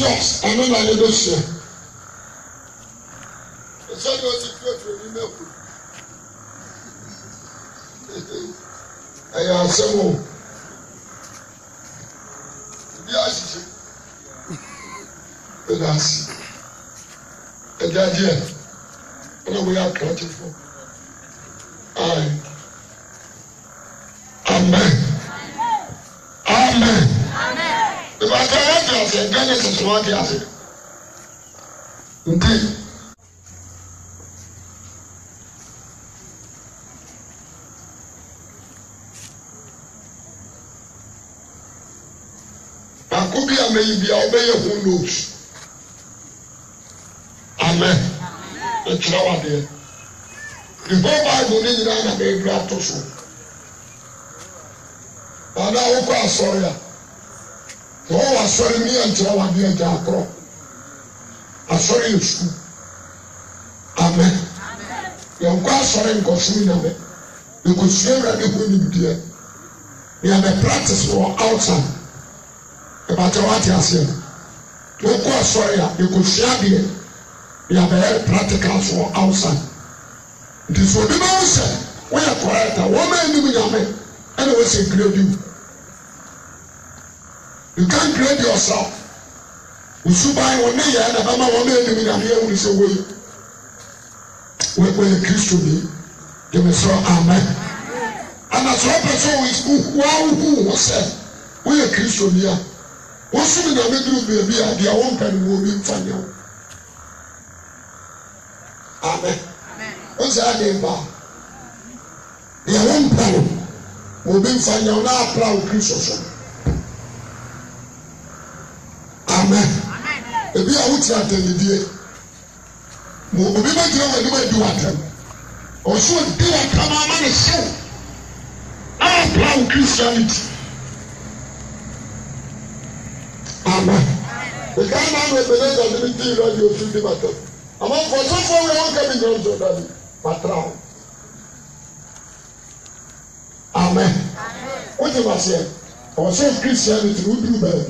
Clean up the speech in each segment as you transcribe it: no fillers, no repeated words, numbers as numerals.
yours. I know that you don't share. The son was a great remember. I am some. Yes, that's the idea. And we are grateful. Amen. Amen. If I can answer, Genesis 1 answer. Indeed. I could be a maybe obey who knows. Amen. It's our day. The whole Bible needs to be glad to show. And I will sorry. The whole sorry me until I be a jackal. I sorry you. Amen. You are sorry and consuming it. You could share everything dear. You have a practice for outside. About what you are saying. You are sorry, you could share it. You have a practical for outside. It is what the man said. We are correct. A woman in the and we say, grade you. You can't grade yourself. You should buy 1 year and a mama woman in the here will say, where will Christ be? Give me so, amen. And as one person is who was said, we are Christ here. What's in the middle of the beer, their own pen will be funny. Amen. What's that name? Their own pen will be funny on our proud Christ. Amen. If you are with at the day, will be my dear when you do at them. Or so do I come on a show. Our proud Christianity. Amen. The kind of revelation of the ministry of your future matter. Among for so far, we won't come in your Jordan. Patrol. Amen. What you must say? Or so Christianity will do better.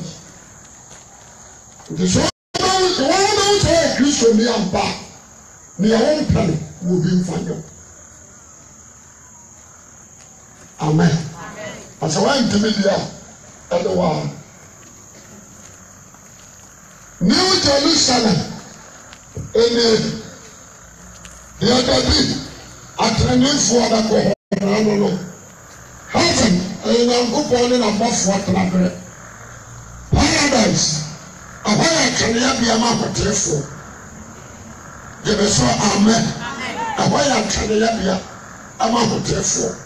The so the one who say Christian me and back. Near one penny will be final. Amen. As I went to media at the world. New Jerusalem, and the other day, at a new for the no. Heaven, and I'm going in a buff water. Paradise, a way can be a map of treasure. Give us so, amen. A way can be a map of treasure.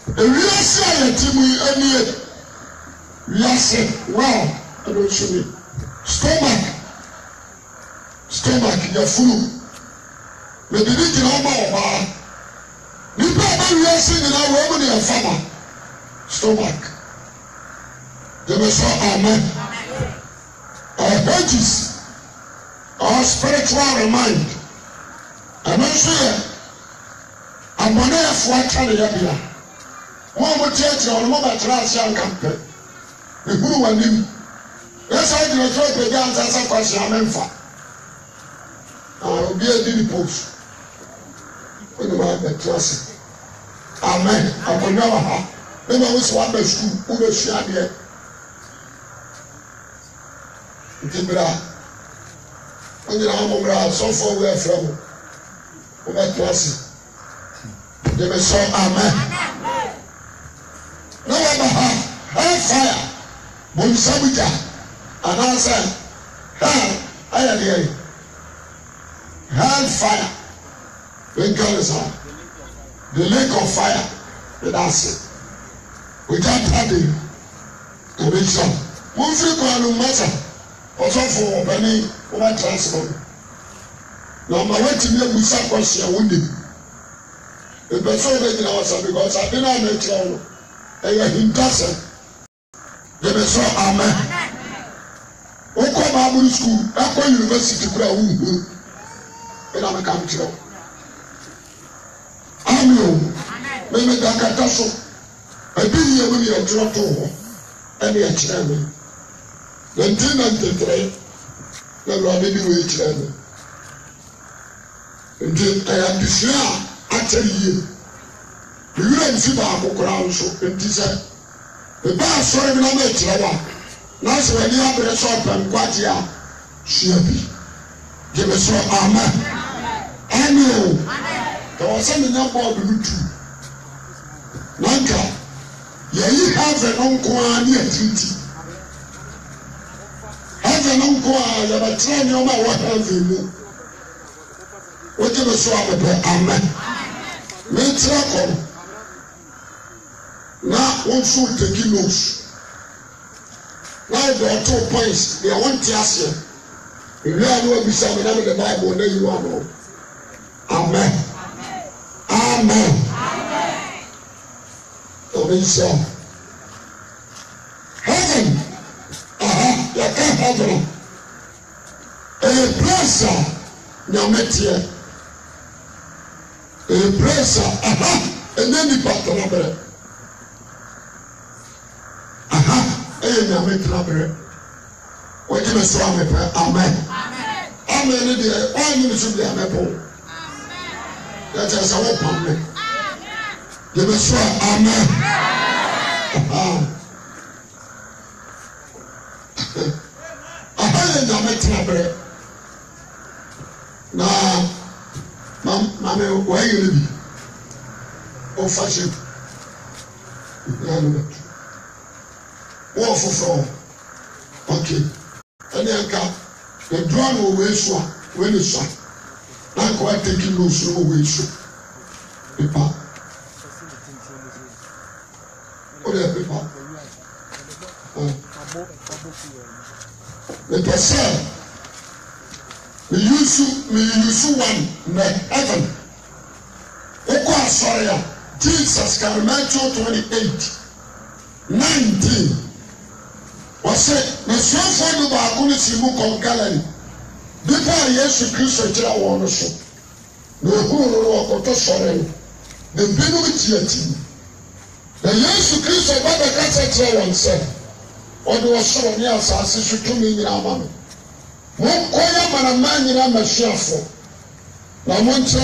The real society, we are saying, wow, I don't show me. Stomach, you're full. Maybe you didn't know about you probably are singing our woman and farmer. Stomach. They may say amen. Our pages, our spiritual mind. And also, I'm on air for a trying to get here. One church or one class young campaign. The guru and him. Yes, I do not try to dance as a question. I'm for. I will be a daily post. When you are the class. Amen. I will never have. When I was one by school, who will share here? Tibra. When you are so far away from that class. They may say, amen. No one have fire. Bonsabuja. And I said, I am here. Hellfire. When God is on. The lake of fire. That's it. Without having a mission. One free call matter. Also for many over transport. Now my way to me with some question wounded. The person that you know because I've been on the channel. And you're in person. They may say amen. Wọ́n kọ́ Bible school, ẹ̀kọ́ university kura wù wù, ẹ̀dá mi kàn kyerẹ́ o. Àmì o, mímí dàkàtà so, ẹbí yìí ẹ̀mí ni ẹ̀kyerẹ́ tó wọ̀, ẹ̀ni ẹ̀kyerẹ́ mi. 1993, na Awurade di wei kyerɛ me nti ɛyɛ adesua a akyɛre yie mewura mfi baako koraa nso nti sɛ meba asɔre bi na makyerɛ wo a na sɛ w'ani abere sɛ ɔpɛ nkwagye a sua bi gye me so amen ane o ɛwɔ sɛ menya bɔɔdo no tu na nka yɛyi heaven no nko ara ne atiriti heaven no nko ara yɛbɛkyerɛ nneɔma a ɛwɔ heaven mu wogye me so amepɛ amen mekyerɛ kɔ no na wo nso teki notes na yɛde ɔtoo points deɛ wonte aseɛ ewie a ne wabisa me na mede bible na yi wo ano amen amen ɔbɛnhyɛ heaven yɛka heaven ɛyɛ place a nyame teɛ ɛyɛ place a ɛnyɛ nipa tenaberɛ ɛyɛ nyame tenaberɛ wɔgye me so amepɛ amen amen ne deɛ ɔanye me so deɛ amɛpɛ yɛkyerɛ sɛ wopam me gye me so amen aha yɛ nyame tenaberɛ na mame wɔayere bi ɔfa hyɛ wọ́n foforɔ ok ɛni ɛka ɛdura na ɔwɔ esu a wɔn ani so a na nka wɔateki nose na ɔwɔ esu pepa ɔde pepa mepɛ sɛ meyusu one na heaven wokɔ asɔre a Jesus kan Matthew 28:19 wɔsɛ nasuafoɔ no baako no si mu kɔn Galili bepɔ a Yesu Kristo gyina wɔn no so na ohuru no wɔkɔtɔ sɔre no na binom tiatim na Yesu Kristo ba bɛkasa kyerɛ wɔn sɛ ɔde ɔsoro ne asase so tumi nyinaa ama no monkɔ yɛ amanaman nyinaa masuafoɔ na monkɔ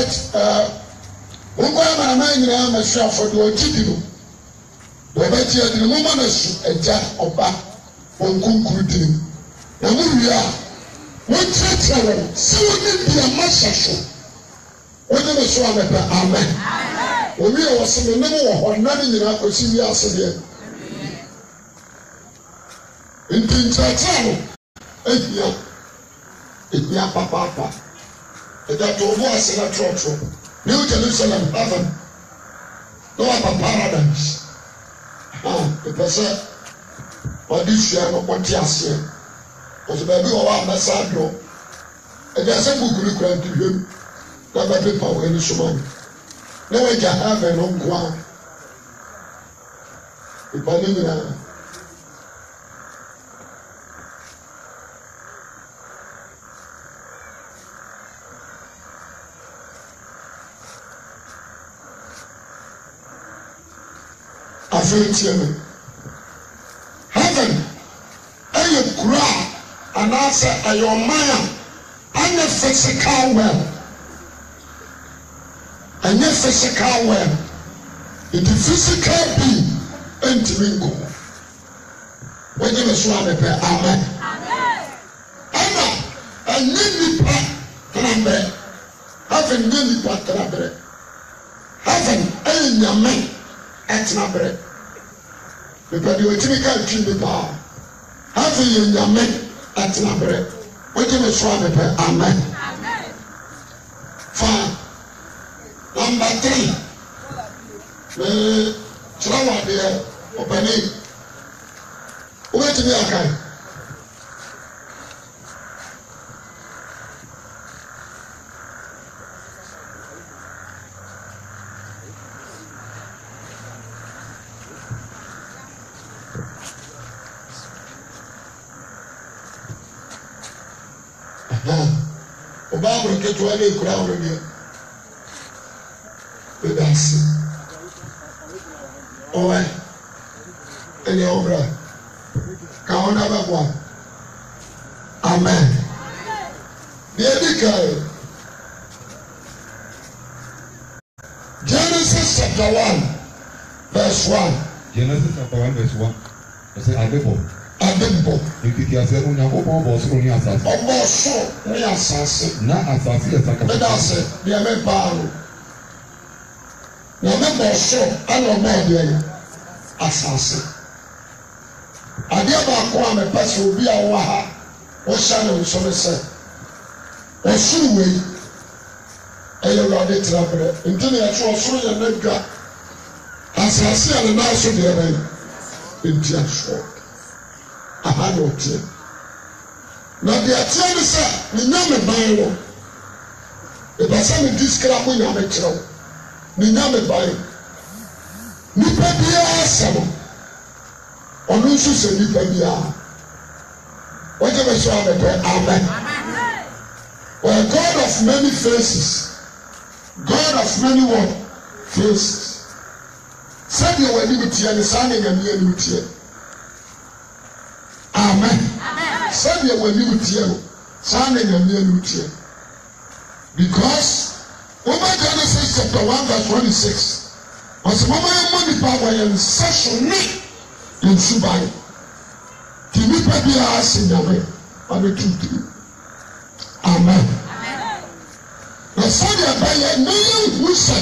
yɛ amanaman nyinaa masuafoɔ deɛ ɔgye di no deɛ ɔbɛgye adi no momma no su agya ɔba wɔn kunkuru dinim na mowie a wɔnkyerɛkyerɛ wɔn sɛ wɔne bia mahyɛ so wɔgye me so amɛpɛ amen owie wɔ se me nem wɔ hɔ nna ne nyinaa kɔsi wiase deɛ nti nkyerɛkyerɛ no ehia papaapa ɛda to ɔmo ase na trɔtrɔ New Jerusalem heaven na wapa paradise ɛpɛ sɛ ɔde sua no ɔte aseɛ ɔsɛ baabi wɔ hɔ a mɛsa adorɔ ɛgya sɛ bukuru kura ntihwɛm na bɛpepa wɔ ani soma no na wagya heaven no nko a nipa ne nyinaa afei tie me heaven ɛyɛ kura anaasɛ ɛyɛ ɔman a ɛnyɛ physical well ɛnyɛ physical well nti physical being ɛntumi nkɔ wɔgye me so amepɛ amen ɛna ɛnyɛ nipa tenaberɛ heaven nyɛ nipa tenaberɛ heaven ɛyɛ nyame ɛtenaberɛ nipa deɛ ɔtumi ka ntwi nipa a heaven yɛ nyame ɛtenaberɛ wɔgye me so amepɛ amen fa number 3 kyerɛ wɔ adeɛ ɔpɛni wobɛtumi akae ɔbaaboro ketewa ne ekura wɔn deɛ ɛda ase ɔwɛ ɛnea ɔbra ka wɔn abɛboa amen Genesis chapter 1 verse 1. Genesis chapter 1 verse 1. I say Adebo. Nkiti ase mo nyako bo bo so ni asase. Obo so ni asase. Na asase ya saka. Beda se bi ame ba no. Na me bo so ana ma de asase. Ade ba ko a me pese obi a wo ha. Wo sha ne so me se. O suru we. Eyo lo de trabre. Ntini ya so suru ya na dwa. Asase ya na so de ebe. Enti aso. Ahanote. Na de atia ne sa, ni nyame ban wo. E ba sa me diskra mo nyame kyerɛw. Ni nyame ban. Nipa bia asɛm. Ɔno nso sɛ nipa bia. Wɔgye me so abɛpɛ amen. Well, God of many faces. God of many what? Faces. Sɛdeɛ w'ani mu tie ne saa ne nyame ani mu tie. Amen. Sɛdeɛ w'ani mu tie no saa ne nyame ani mu tie. Because woman Genesis chapter 1 verse 26. Ɔsɛ mama yɛ mo nipa wɔ yɛn nsa so ne yɛn suban. Ti nipa biara se nyame ɔbɛtuntun. Amen. Na sɛdeɛ bɛyɛ ne yɛn hu sɛ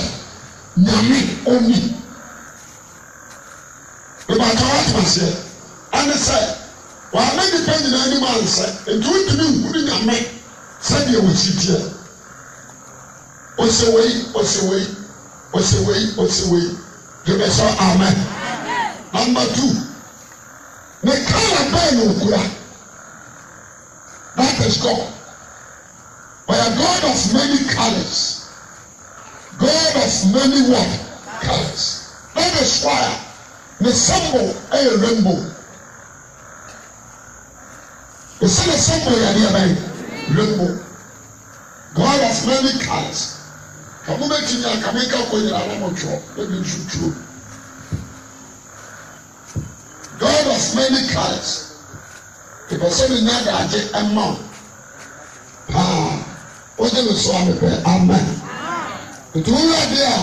nyame ɔni. Ìbàdàn wa ti ma se ẹni sẹ wàhálà nípa nyinaa ni ma nsẹ ètò ìdílé nkúni nyàmé sẹbi ẹwọ si tiẹ ọsẹwéyi dèbè sọ amen. Number 2 ne kala bẹ́ẹ̀ ni òkúra that is God. We are God of many colours, God of many what colours. That is why. The symbol a rainbow. The symbol is rainbow. God of many colors. Come on, make you a kameka when you are not sure. Let me shoot you. God of many colors. The person in that day and mount. What do you say? Amen. The two are there.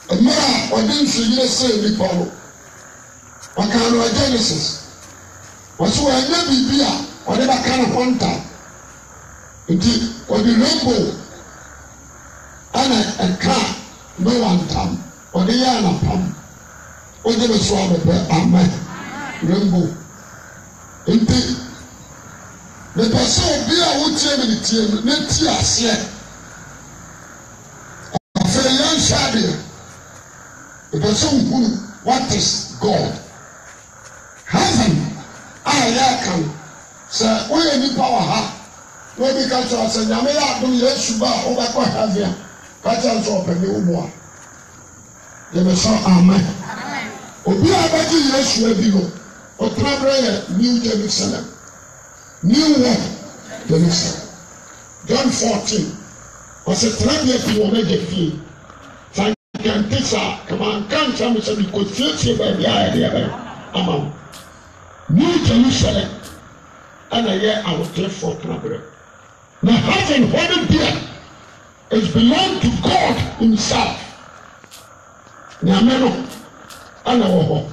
A man, or didn't you say the follow? Wakano Genesis. Wasu wa nya bibia ode ba kana honta. Nti ode rainbow ana eka no wantam. Ode ya na pam. Ode be so abebe amen. Rainbow. Nti the person bi a wotie me tie ne ti ase. Afa yan shade. The person who what is God? Heaven, I can say, we are the power. We because I say, Yamea do Yeshuba over heaven. Catch us up a new boy. They may say, amen. Obi abati Yeshua Bigo, or Trabre, New Jerusalem. New what? Jerusalem. John 14. Was a Trabre to make a fee. Thank you, come on, can't tell me something because you by the idea. Amen. New Jerusalem, and I hear our cliff for Trabre. Now, heaven, what it there is belong to God Himself. Nyameno, and our hope.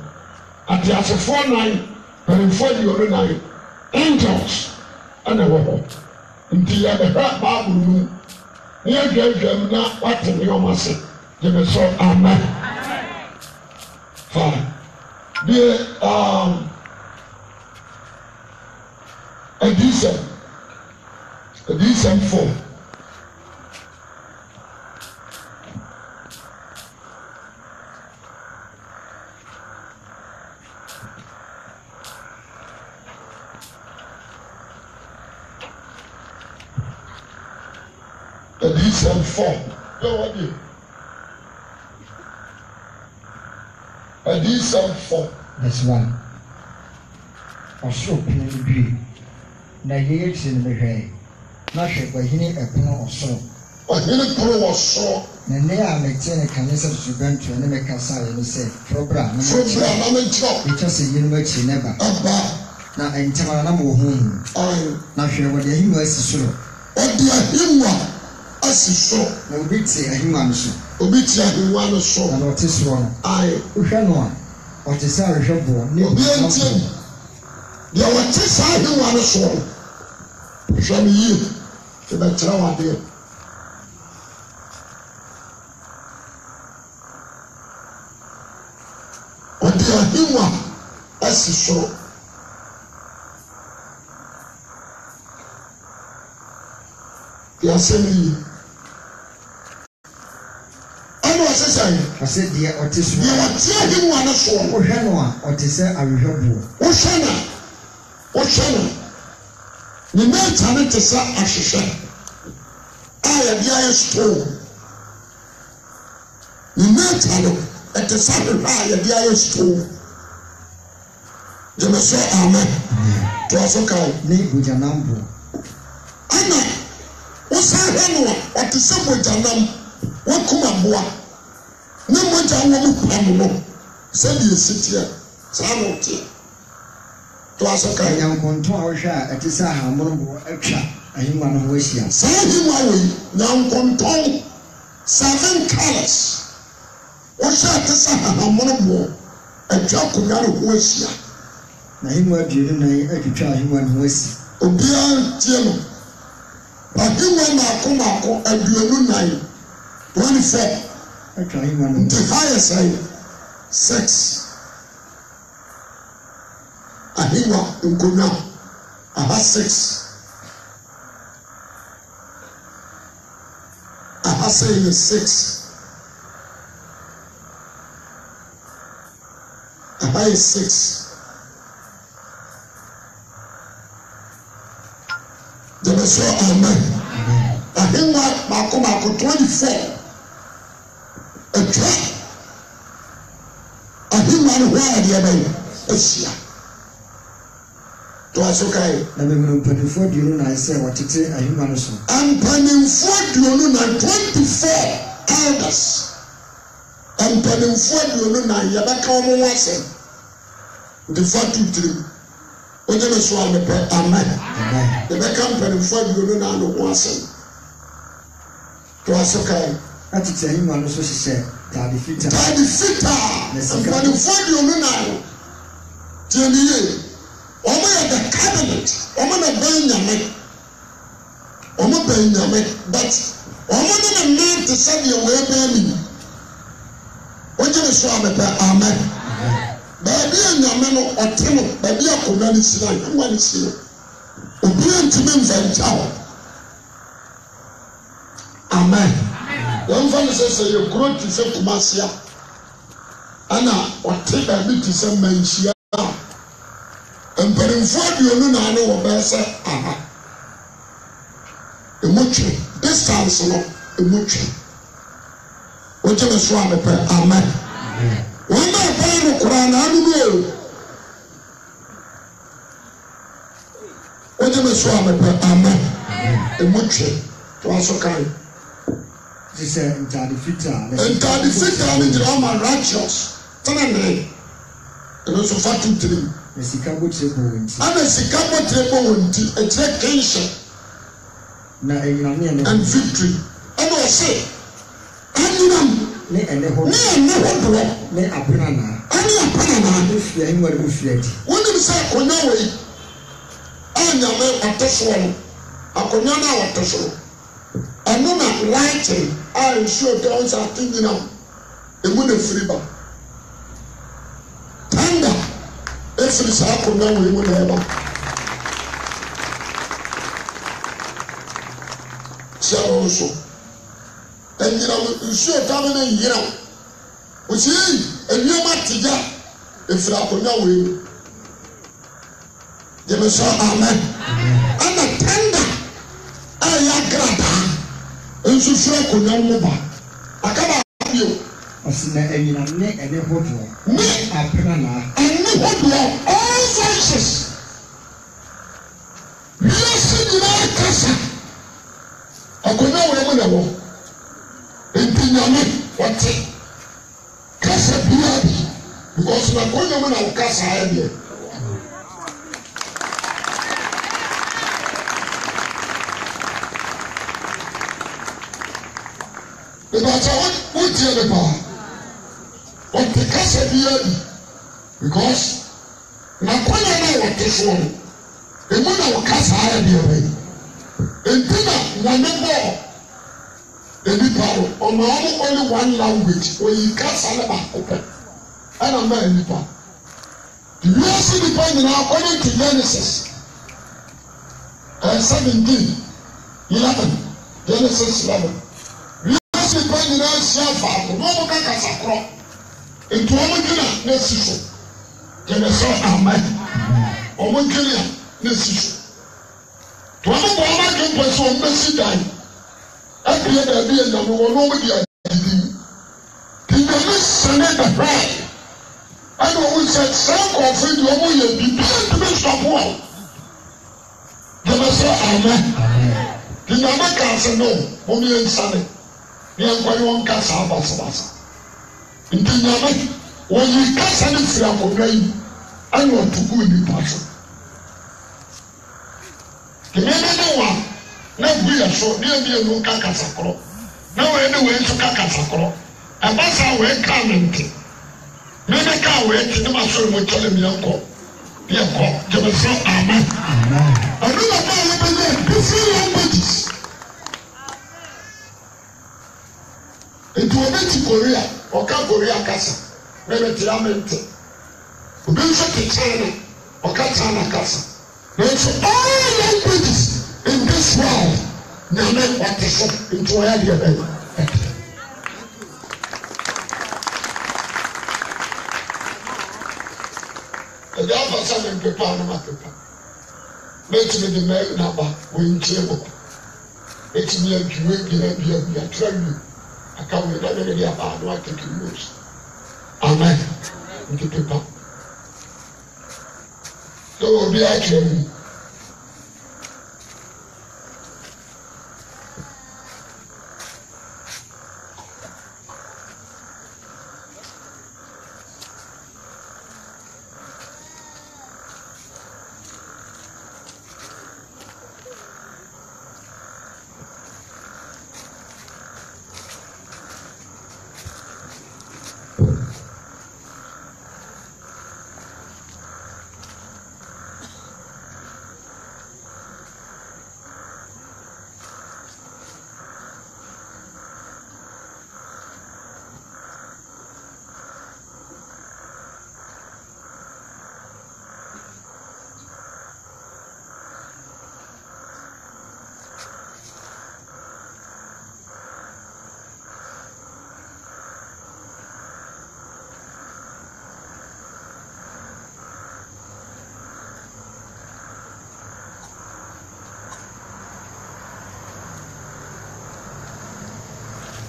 At the as a 4-9, but in 40 angels, and our hope. Until you have a heart Bible, near them now, what in your master, they may say, amen. Fine. The Edition 4. Edition 4. Go ahead. Edition 4. That's one. Ɔsoro pono no due na yɛyɛ kyerɛ no bɛhwɛ na hwɛ ɔhene ɛpono ɔsoro ɔhene pono wɔ soro na nne a mɛte ne kane sɛ totorobɛntoa ne mɛkasa yɛ no sɛ frɔbra na menkyerɛ ɛkyɛ sɛ yinom akyi ne ba na ntɛm ara na ma wɔ honhom na hwɛ wɔde ahennwa asi soro ɔde ahengua asi so. na obi te ahengua no so. obi te ahengua no so. na ɔte soro no. aye. wohwɛ no a ɔte sɛ ahwehwɛboɔ ne obi nti deɛ wɔte saa ahengua no so no hwɛ no yie ɛbɛkyerɛ wo adeɛ. ɔde ahengua asi soro. yasɛ no yie ɛna ɔsɛ sɛ ɔsɛ deɛ ɔte soro deɛ ɔte ahengua no soɔ no wohwɛ no a ɔte sɛ ahwehwɛboɔ. wohwɛ no ne nature no te sɛ ahwehwɛ a yɛde ayɛ stone. ne nature no ɛte sɛ ahwehwɛ a yɛde ayɛ stone. gyeme sɛ amen. toa so kae ne bogyanamboɔ. ana wosan hwɛ no a ɔte sɛ mogyanam wakum aboa ne mogya wɔ mu pam no sɛdeɛ ɛsi teɛ saa na ɔteɛ. toa so kae nyankontɔn a wohwɛ a ɛte sɛ ahamonoboɔ atwa ahengua no ho ahyia. saa ahengua wɔ yi nyankontɔn 7 colours wɔhyɛ a ɛte sɛ ahamonoboɔ atwa akonnwa no ho ahyia. na ahengua aduonu nan atwitwa ahengua no ho asi. obiara tie no ahengua maako aduonu nan 24 atwa ahengua no ho. nti ha yɛ sɛ 6 ahengua nkonnwa aha 6 aha sɛ yɛ 6 aha yɛ 6 gyeme so amen. ahengua maako 24 atwa ahengua no ho a yɛde bɛyɛ ahyia. toa so kae na mehunu mpanimfoɔ aduonu nan sɛ wɔtete ahengua no so. mpanimfoɔ aduonu nan 24 elders. mpanimfoɔ aduonu nan yɛbɛka wɔn ho asɛm nti fa to tirim wogye me so a mepɛ amen. yɛbɛka mpanimfoɔ aduonu nan no ho asɛm. toa so kae atete ahengua no so hyehyɛ taade fitaa. taade fitaa mpanimfoɔ aduonu nan tie ne yie wɔn yɛ the cabinet wɔn na bɛn nyame wɔn bɛn nyame but wɔn ne ne nan te sɛ deɛ wɔyɛ bɛn mi wogye me so a mepɛ amen. baabi a nyame no ɔte no baabi a akonnwa no si no ahengua no si no obiara ntumi mfa nkyɛ hɔ amen. yɛmfa no sɛ yɛ kuro te sɛ Kumasi a ɛna ɔte baabi te sɛ Manhyia a mpanimfoɔ aduonu nan no wɔ bɛyɛ sɛ aha emu twe distance no emu twe wogye me so a mepɛ amen. wɔn a ɛbɛyɛ no koraa na ano no wogye me so a mepɛ amen. emu twe toa so kae te sɛ ntaade fitaa. ntaade fitaa no gyina ɔma righteous tenenee ɛno nso fa to tirim. na sika botire bɔ wɔn ti. ana sika botire bɔ wɔn ti ɛkyerɛ kinship. na enyinam and victory ɛna ɔse anyinam ne ɛnɛ hɔ dorɔ ne apena naa. ɛne apena naa. ne fia ahengua no mu fia di. wonim sɛ akonnwa wɔ yi a nyame ɔte soɔ no akonnwa no a wɔte so no ɛno na lighting a nsuo tɛ ɔnsa ate nyinam emu na firi ba tanda efiri saa akonnwa wɔ yi mu na ɛba hyɛ wɔn so ɛnyinam nsuo tam na nyinam wosi yi enyioma tigya efiri akonnwa wɔ yi mu yɛmɛ sɔ amen ɛna tanda a yɛ agradaa nso firi akonnwa mu ba akaba bio. ɔsi na enyinam ne ɛnɛ hɔ dorɔ ne apena naa. ɛne hɔ dorɔ all senses wiase nyinaa kasa akonnwa wɔ mu na wɔ nti nyame wɔte kasa biara bi because na akonnwa mu na wɔ kasa ayɛ deɛ. About what dear the bar? What the casa be because Nakwana what this one. The mother of casa I be away. And dinner, one more. The people on only one language where you casa open. And I'm not in the bar. The US depending according to Genesis 17, 11, Genesis 11. US depending on Shafa, no more Casacro. Into Omagina, Nessiso. Genesis, Amen. Omagina, Nessiso. To have a woman can pursue Messi die. I create a beer and we will know what you are doing. Can you listen at the prayer? I know we said some coffee, you will be to be stop one. Genesis, Amen. The Namaka said no, only in Sunday. The Uncle Casa Bassabassa. In the Namak, when you cast any from rain, I want to go in the passion. The man one, now we are so near me no Kakasakro. Now anyway to Kakasakro. And that's how we're coming to. Maybe can't wait to the mushroom will tell him Yanko. Yanko, you will say Amen. I don't know how you believe. This is languages. It will be to Korea or Korea Casa. Maybe to Amente. We will say to China or Katana Casa. There's all languages in this world. Now, what is up into a area? The other side of the Panama paper. Make me the mail number when table. It's me and you will be a training. I can't really about what to use. Amen. Into paper. So we'll be actually.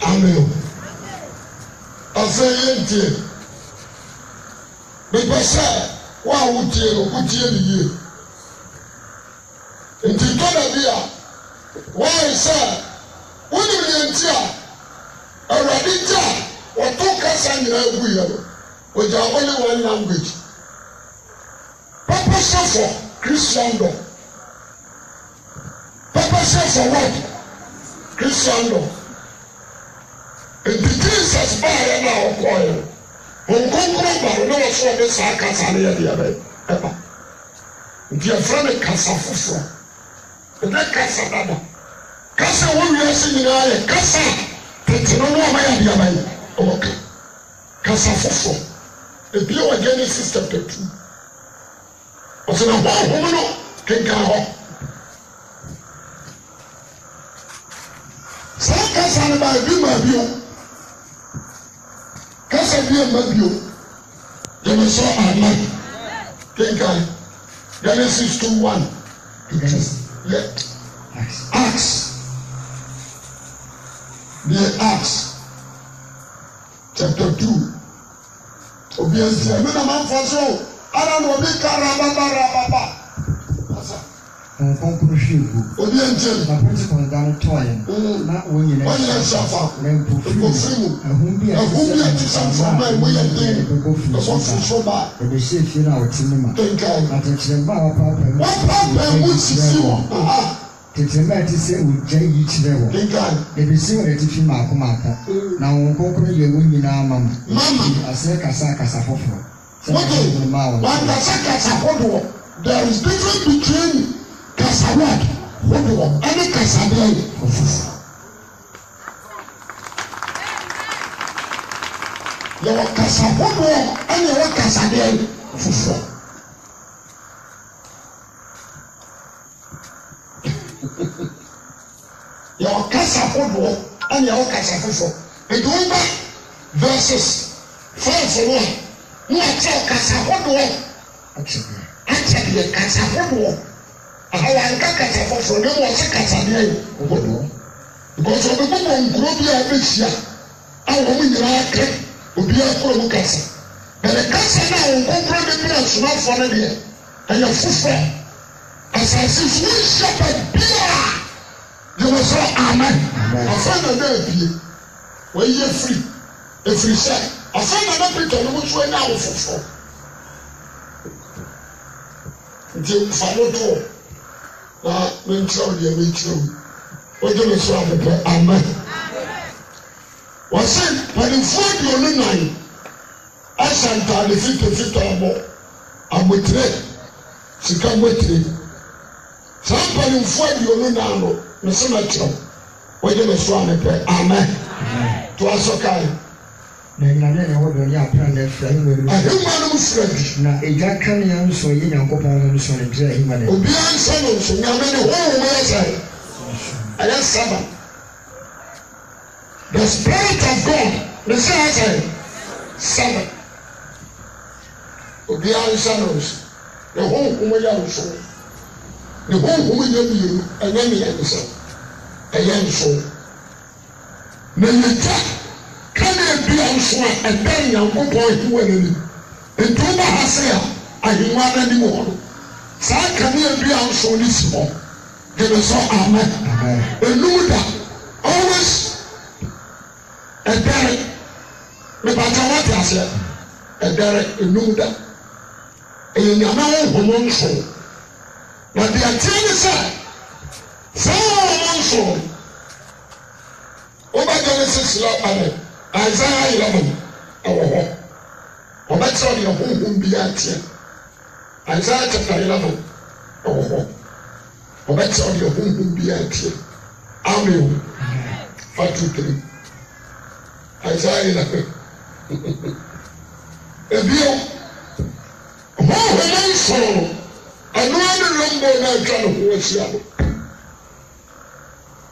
Amen. I say, because why would you put you in the year? Into Canada, why, sir? When you enter a radita or two Cassan with only one language. Papa suffer Christian. Papa suffer what? Christian. And the Jesus by now choir. When Congress no was for the Sakasania the other ever. Dear friend Casafuso. And that Casanada. Casa will be singing I Casa. It's no more my idea. Okay. Casafuso. The pure Genesis chapter 2. Was in a woman can go. Sakasana by Bimabio. Casa be a mabio. Then I saw Amen. Think I. Genesis 2:1. Let Acts. The Acts. Chapter 2. Obviously, I mean, a man for so. I don't know, big carababa. Obviously, my principal down toy. Not when you suffer. A whom be a some from my way and then the one so bad. The safe in our cinema. Think I. At the what problem would you see? Tetementi se ujja yi kyerɛ wɔ. Ebisi wɔ etifi maako maako. Na wɔn kɔkɔrɔ yɛ wɔn nyinaa ma mu. Asɛ kasa foforɔ. Kasa hodoɔ. There is difference between kasa word hodoɔ ɛne kasa deɛ foforɔ. Yɛwɔ kasa hodoɔ ɛne yɛwɔ kasa deɛ foforɔ. Yɛwɔ kasa hodoɔ ɛne yɛwɔ kasa foforɔ. Eduba verses 5 no na kyerɛ kasa hodoɔ akyɛdeɛ kasa hodoɔ ahawanka kasa foforɔ ne wɔn se kasa deɛ hodoɔ because ɔbɛbɔ wɔn nkuro bi a ɛbɛhyia a wɔn nyinaa kɛ obiara kuro mu kasa bɛrɛ kasa na wɔn nkokoro de bi asomafoɔ no deɛ ɛyɛ foforɔ asase so nhyɛ baabiara yɛwɔ sɛ amen afa na na abie wɔyi efiri sɛ afa na na peter no mo so anya awo foforɔ nti nfa no do na menkyerɛw deɛ menkyerɛw wɔgye me so abɛpɛ amen wɔsɛ mpanimfoɔ 29 ahyɛ ntaade fitafita abotire sika mbotire saa mpanimfoɔ 29 no ne se na kyerɛw wɔgye me so abɛpɛ amen to aso kae na nyame na wɔdɔ ne apra na afira ahima no fira bi na egya kanea nso yɛ nyankopɔn ho nso ne gyina ahima no obiara nsa no nso nyame ne honhom yɛ sɛ ɛyɛ 7 the spirit of God ne sɛ ɛsɛ 7 obiara nsa no nso ne honhom yɛ nso ne honhom yɛ mmienu ɛnyɛ mmiɛnsa ɛyɛ nso na yɛgya kanea bia nso a ɛbɛn nyankopɔn ahengua n'anim nti woba ha se a ahengua n'anim wɔ no saa kanea bia nso ne si hɔ gyeme sɛ amen enum da always ɛdɛre mepata wate aseɛ ɛdɛre enum da ɛyɛ nyame honhom nso na deɛ tie ne sɛ saa honhom nso woba Genesis 11 Isaiah 11 ɛwɔ hɔ ɔbɛkyerɛ deɛ honhom bi ateɛ Isaiah chapter 11 ɛwɔ hɔ ɔbɛkyerɛ deɛ honhom bi ateɛ amen 5-3 Isaiah 11 ebio honhom nso ɛno ne rombo na atwa ne ho ahyia no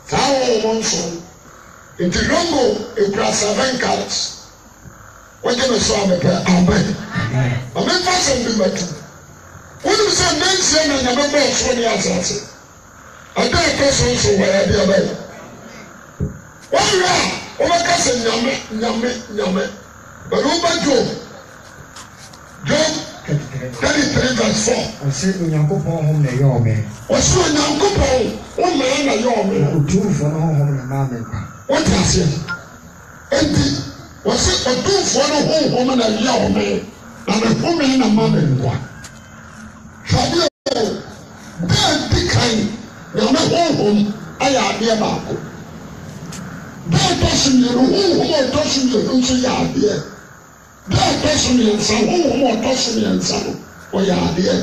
saa honhom nso nti rombo ekura 7 colors wɔgye me so abɛpɛ amen ɔmɛmfa sɛm bi matu wonim sɛ nansia na nyame bɔɔ soro ne asase ada ɛtɔ so nso wɔ yɛde abɛyɛ wɔwerɛ a wɔbɛka sɛ nyame bɛne woba Job 33:4 ɔsɛ onyankopɔn hom na ɛyɛ ɔmɛ ɔsɛ onyankopɔn womɛɛ na ɛyɛ ɔmɛ ɔtumfoɔ no honhom na maa me nkwa wote aseɛ enti wɔsɛ ɔtumfoɔ no honhom na ɛyɛ ɔmɛ na ne home na maa me nkwa hwɛdeɛ dɛ di kan nyame honhom ayɛ adeɛ baako dɛ ɛtɔ so mmienu honhom a ɔtɔ so mmienu nso yɛ adeɛ dɛ ɛtɔ so mmiɛnsa honhom a ɔtɔ so mmiɛnsa no ɔyɛ adeɛ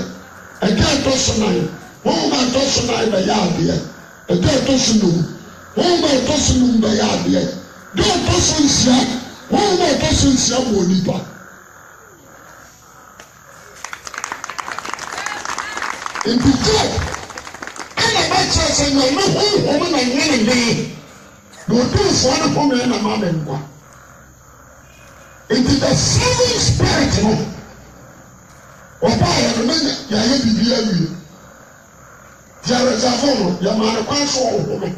ɛdɛ ɛtɔ so 9 honhom a ɛtɔ so 9 bɛyɛ adeɛ ɛdɛ ɛtɔ so 9 honhom a ɛtɔ so 9 bɛyɛ adeɛ dɛ ɛtɔ so 9 honhom a ɛtɔ so 9 wɔ nipa nti Job ɛna bɛkyerɛ sɛ nyame honhom na nyɛ ne dee na ɔtumfoɔ no home na ma me nkwa nti the 7 spirit no ɔbaayɛ no na yɛayɛ biribi awie yɛresafo no yɛmaa ne kwan so ɔhome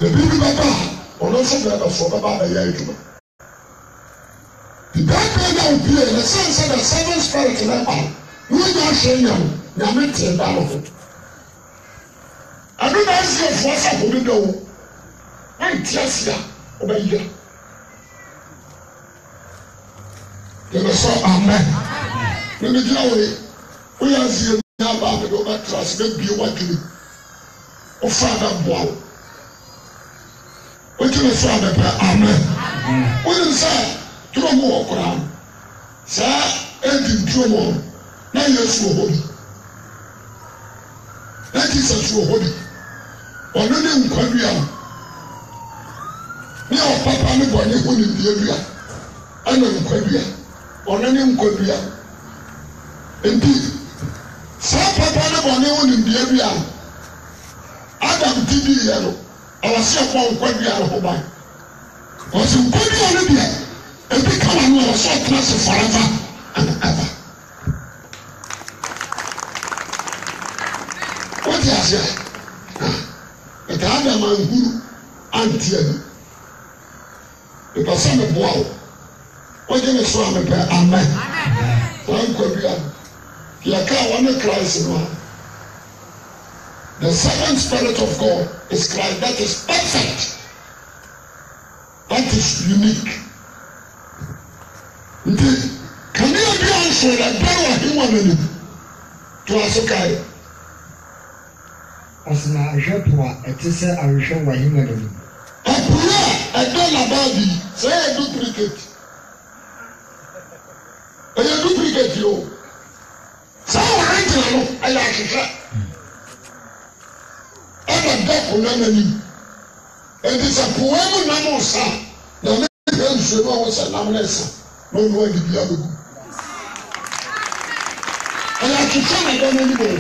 na biribi bɛba a ɔno nso bɛbɛsoɔ bɛba bɛyɛ adwuma didakɛ na opie ne sɛn sɛ the 7 spirit no ba no wonya ahwɛ nya no nyame tee da no ho ɛno na asiefoɔ sɛ home da wo wanti ase a ɔbɛyɛ yɛbɛ sɛ amen ne ne gyina wo woyɛ aseɛ nya baa mede wobɛtra se bɛbie w'adwene father boy. What you say about amen? What is that? Trouble crown. Sir, ending trouble. Now you're so holy. That is a so holy. Or no name Quadria. Now, Papa, no one is holding the area. I know Quadria. Or no name Quadria. Indeed. Sir, Papa, no one is holding the area. Adam TV yellow. I was here for Quadria. I was in Quadria. And become a new so close forever and ever. What is it? But I have a man who anti the person of wow. What do you say? Amen. Thank you. You can't want to Christ in one. The second Spirit of God is Christ. That is perfect. That is unique. Can you be answered that there were human to us? Okay. As my Japua, it is a Risha Wahimadi. I don't about it. Say a duplicate. A duplicate, you. So I like I'm a duck on enemy. And it's a poem number, sir. The name was a nomination. No one did the other. And I should say, I don't anymore.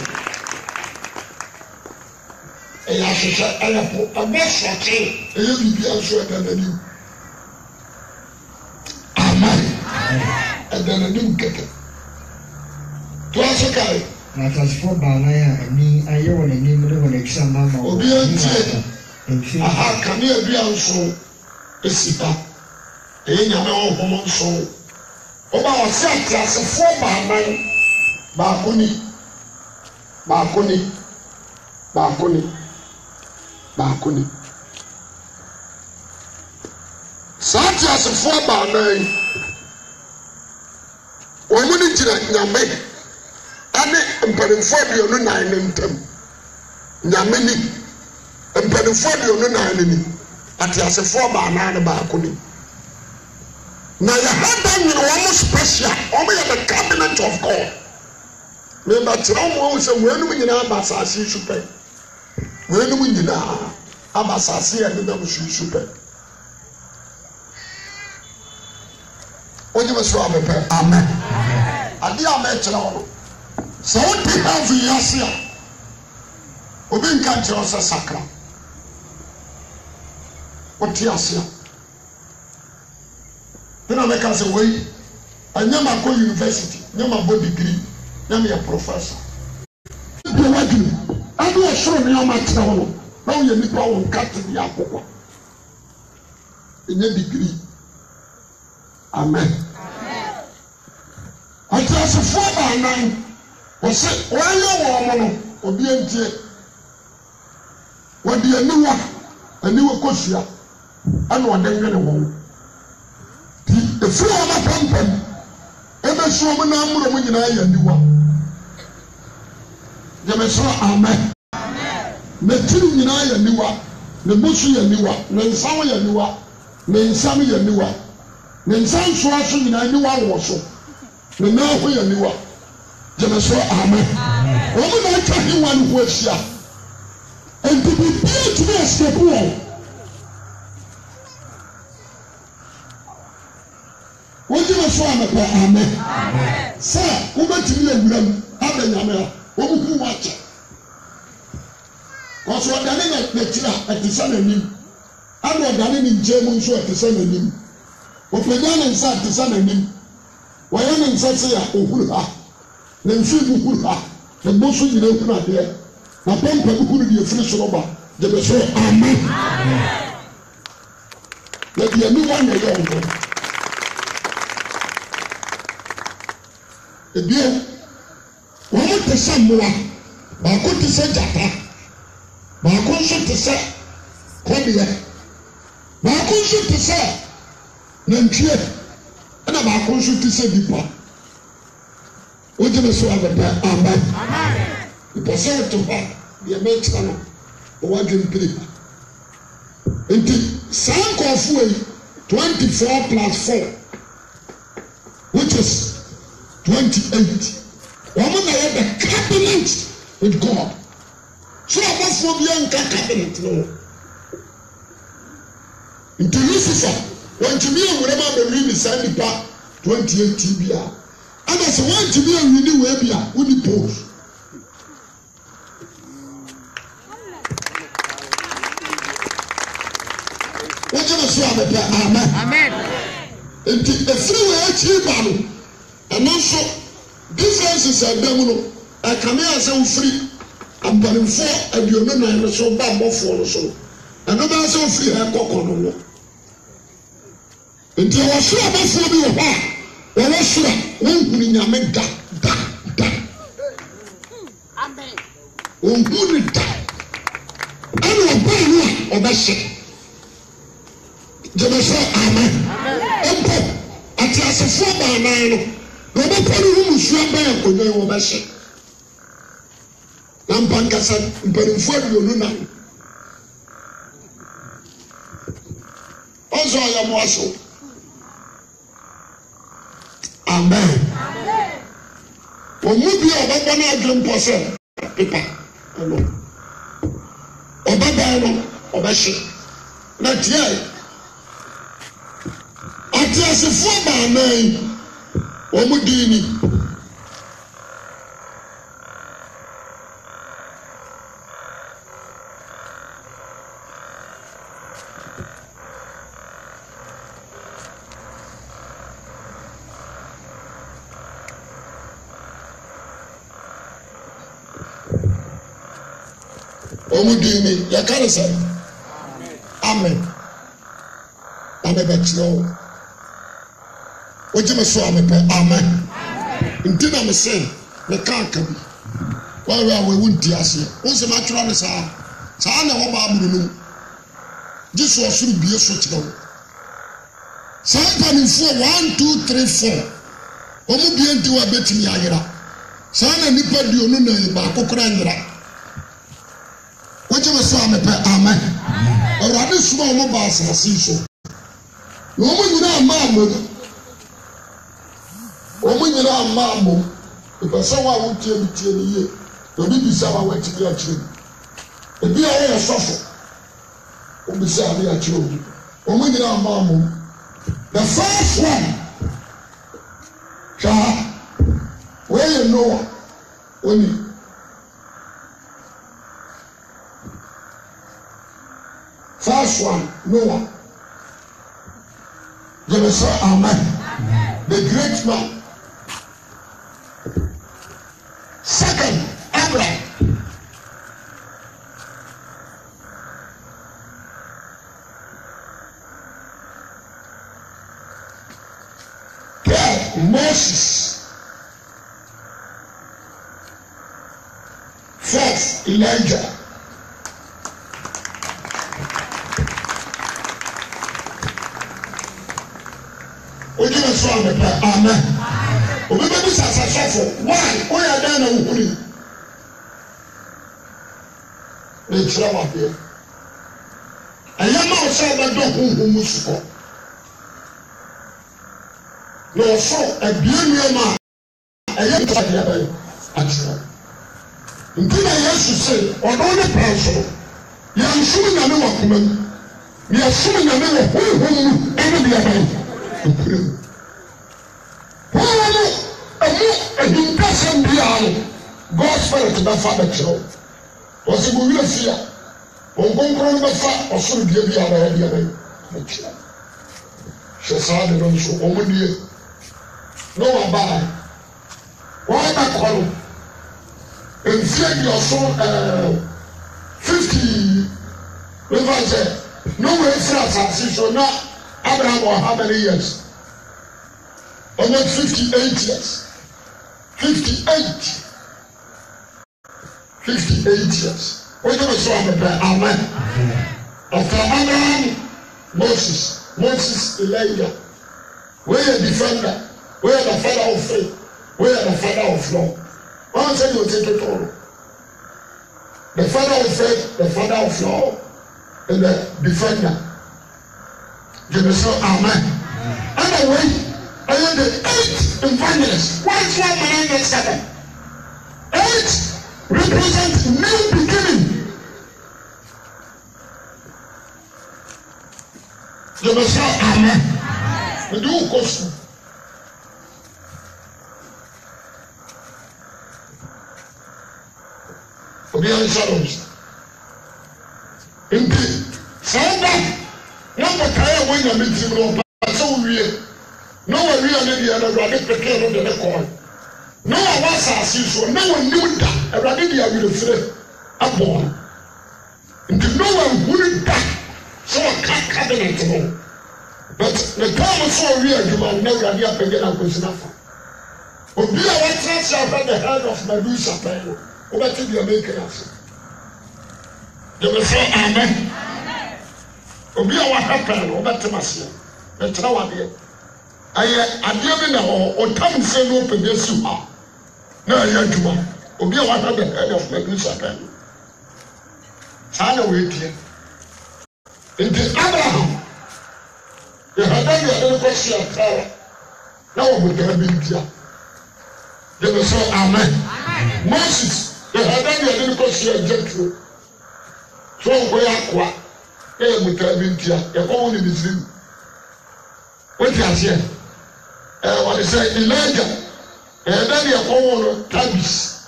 And I should say, I have a mess of it. And you be answered than you. Amen. And then a new kicker. To us, okay. Not as for Banaya and me, I own a name of an exam. Or be a aha, can you be also a sipa? Ain't no woman soul. Oba wase atiasefo baanan baakoni saa atiasefo baanan wɔn mu ni gyina nyame ane mpanimfoɔ aduonu nan ne ntam nyame ni mpanimfoɔ aduonu nan ne ni atiasefo baanan ne baakoni. Now you have done with almost special. Only the cabinet of God. Remember, Tom was a when we know Basasi super. When we know Abasasi and the super. What you must have a amen. I dear Metro. So what we have in Yasia? Obin country was a sacra. What Yasia? Then I make us away. I never go university, never go degree, never a professor. I do a show me on my town. Now you need to cut the apple. In a degree. Amen. I tell us a 4 by 9. Was it why you woman or be empty? What do you know? A new Kosia. I know what they're going to the floor of a company, every so many number of women I knew. Yamasra, amen. The two in I knew, the Bushi and Newa, Nansawa Yanua, Nansami Yanua, Nansan Swashing in I knew I was so. The Nahu Yanua, Yamasra, amen. Woman, I tell you one who was here. And to be built to be a step wall. What do you want to amen? Sir, who went to me and them, Abenamel, who watch it? Because what I didn't at the sun and him, I know that in German show at the sun and him. What we done inside the sun and him, why am I such a Uhura? Then see Uhura, the most you don't know there. My pump would be a fresh rubber, they will say amen. Let the new one alone. Ebien, wɔn te sɛ mmoa, baako te sɛ gyata, baako nso te sɛ kɔdeɛ, baako nso te sɛ nantwie, ɛna baako nso te sɛ nipa. Wogyina so abɛpɛ amen. Nipa sɛ ɛto hɔ, deɛ mɛkyerɛ no, what you pay. Until some coffee 24 plus 4, which is 28. Woman, I have a cabinet with God. So I was for the cabinet. No. Into Lucifer, when to me, whatever the ring is 28 TBR. And as one to be a really webia, would you pose? What you say about that? Amen. Amen. And the freeway achieve and also differences are done. I come here as I'm free. I'm burning for and you know I'm so bad for so. And no matter so free, I cock on no. And you are sure about for me. When I sure, one who in your make da. Amen. One who in da. I will buy you or that shit. Amen. Empo, ati asefo ba nan no. No be pori hu musu aba akonyo wo ba hye. Na mpanka sa mpanimfo aduonu nan. Ozo ya mo aso. Amen. Omu bi obaba na adwempo se pepa. Hello. Obaba no obahye. Na tie ati asefo ba nan omudini yakare say amen abebetro Oje me so amepe amen. Ntina me say me ka ka bi. Wa we wunti ase. Wonse ma tworo ne saa. Saa na wo ba amuru no. Jesu osuru bie so kire wo. Saa paninfo 1 2 3 4. Omu bie nti wa betimi ayira. Saa na nipa dio no na ba kokora nyira. Oje me so amepe amen. Awurade suma wo ba asase so. No mo nyina ama amuru. Omo nyina amamo ipesa wa wotie bitie ni ye obi bisa wa wati bi akire ebi aye yesofo obi bisa abi akire obi omo nyina amamo the first one where you know only first one Noah the say amen the great man. Second, Abraham. Third, Moses. Fourth, Elijah. Amen. Obibe sasa sofo why oya dan na wukuri ne tira wa be ayama o se ba do hunhun musuko no so abienu ma aye ta dia ba atira ndina Yesu se odo ne pranso ya nsumi na me wakoma mi asumi na me hunhun ene dia ba okure God's spirit that father child was a movie of fear. On concrete the fat or so give you a idea. She saw the don't show over the no abide. Why not call? In fear your soul 50 rivers. No way so not Abraham or how many years? Almost 58 years. 58 years. We're going to show them amen. After Abraham, Moses, Elijah. We're a defender. We're the father of faith. We're the father of law. One said you take it all. the father of faith, the father of law, and the defender. Give us amen. Anyway, I am the 8th evangelists. Why is 1,907? 8 represent new beginning. Give us amen. We do gospel. Obi an shadows. Indeed, someone number kaya when you meet him, so we no one really and rather prepare on the record. No one was as usual, no one knew that a radia will say a born. Indeed, no one wouldn't die, so I can't cabinet more. But the time was so real, you will never have again. I was enough. But be a white chance about the head of Medusa Pen. Over to the American. They will say, amen. Obi a happened over to Masia. That's how I did. I didn't know or time say no to this. No, I do one. Obi a happened the head of Medusa Pen. Sana wait here. It is Abraham. The head of the other question of power. Now we can be here. They will say, amen. Moses. The head of the other question of Jethro. So we are quiet. We can be here. You're going in this room. What is here? What is say Elijah? And then you're going to Tabis.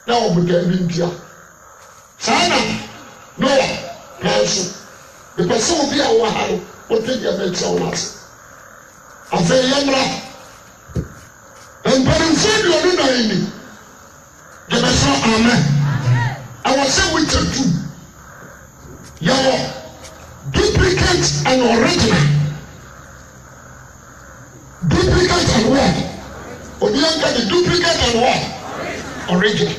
Now we can be here. Sana, Noah, Person. The person will be our hero. What did you make so much? I say, Yamra. And but in fact, you are not in. Give us amen. I was saying with you too. Your duplicate and original. Duplicate and what? Obianka the duplicate and what? Original.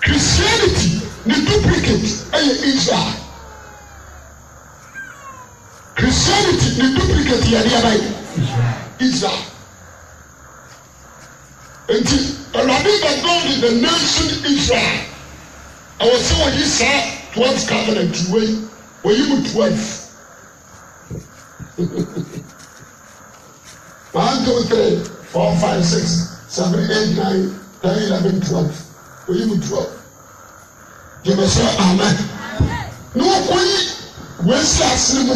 Christianity, the duplicate and Israel. Christianity, the duplicate here Israel. And Rabbi God in the nation Israel. I was saying he saw 12 covenant when you were 12. 1, 2, 3, 4, 5, 6, 7, 8, 9, 10, 11, 12. When you were 12. Give us amen. No, when see us in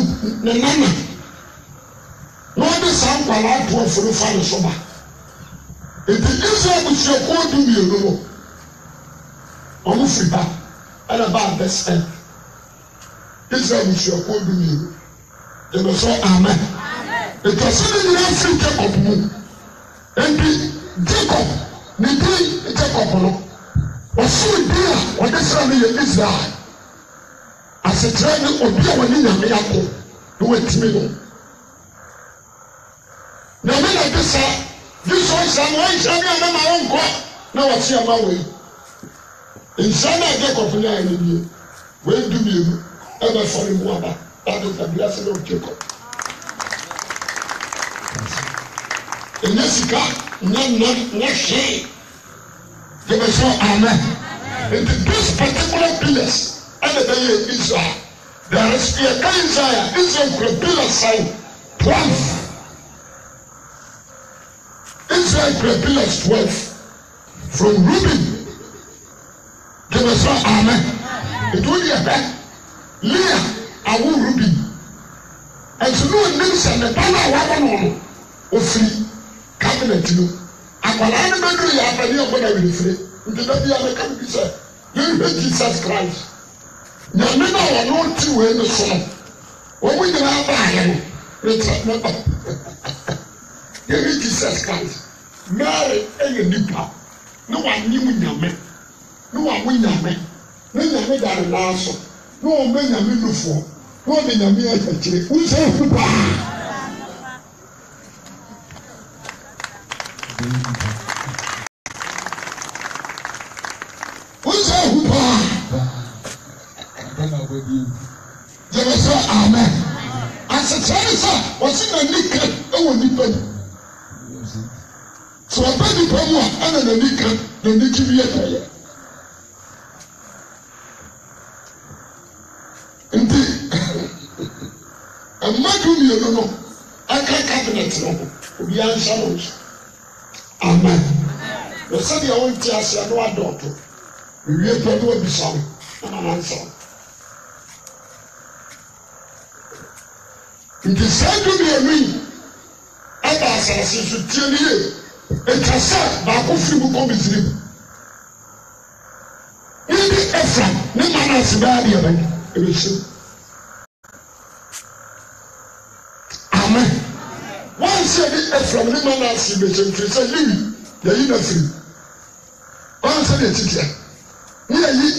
the nana. No, the sound for our 12 for the final summer. It is Israel which you call to me alone. Almost free back and about this end. Israel which you call to me alone. They will say amen. It was suddenly not free Jacob moon. And Jacob, the Jacob was so dear when this family in Israel. As a train of beer when in a miracle, do it to me. Now, when I decide. This one, someone shall be my own God. Now I see my way. In Sana, I get up in the enemy. Where do you ever fall in water? That is the blessing of Jacob. In Jessica, not shame. They will say, amen. In this particular pillars, and the day of Israel, there is a Isaiah, Israel pillar sign 12. Israel pillars 12 from Reuben. Give us amen. It will be a back. Leah, I will Reuben. And so no names and the banner wagon of free cabinet. I will only do your idea when I will free. It will not be a mechanic. You hate Jesus Christ. You never want to win the song. When we do not buy him, it's not. You hate Jesus Christ. Mary and Nipa. No one knew Yame. No one win Yame. No Yame got a lasso. No one made Yame look for. No one Yame at the chief. Who's a Hupa? Who's a Hupa? There was amen. As a child, was in a nickel. Oh, Nipa. So I bet the problem and the nickel, the nickel. Amadu you no aka cabinet no obi answer no. Amen. The said you want to ask no adopt. We will pray to be sorry. Answer. It is said to be a ring. Aba asase so tie ni e. Etasa ba ko fi mu ko bi tiri. Ndi Ephraim ne Manasseh ba dia ba. Ebeshi. Amen. One said Ephraim ne Manasseh be tiri say Levi ya yi na free. One said it here. Ni yi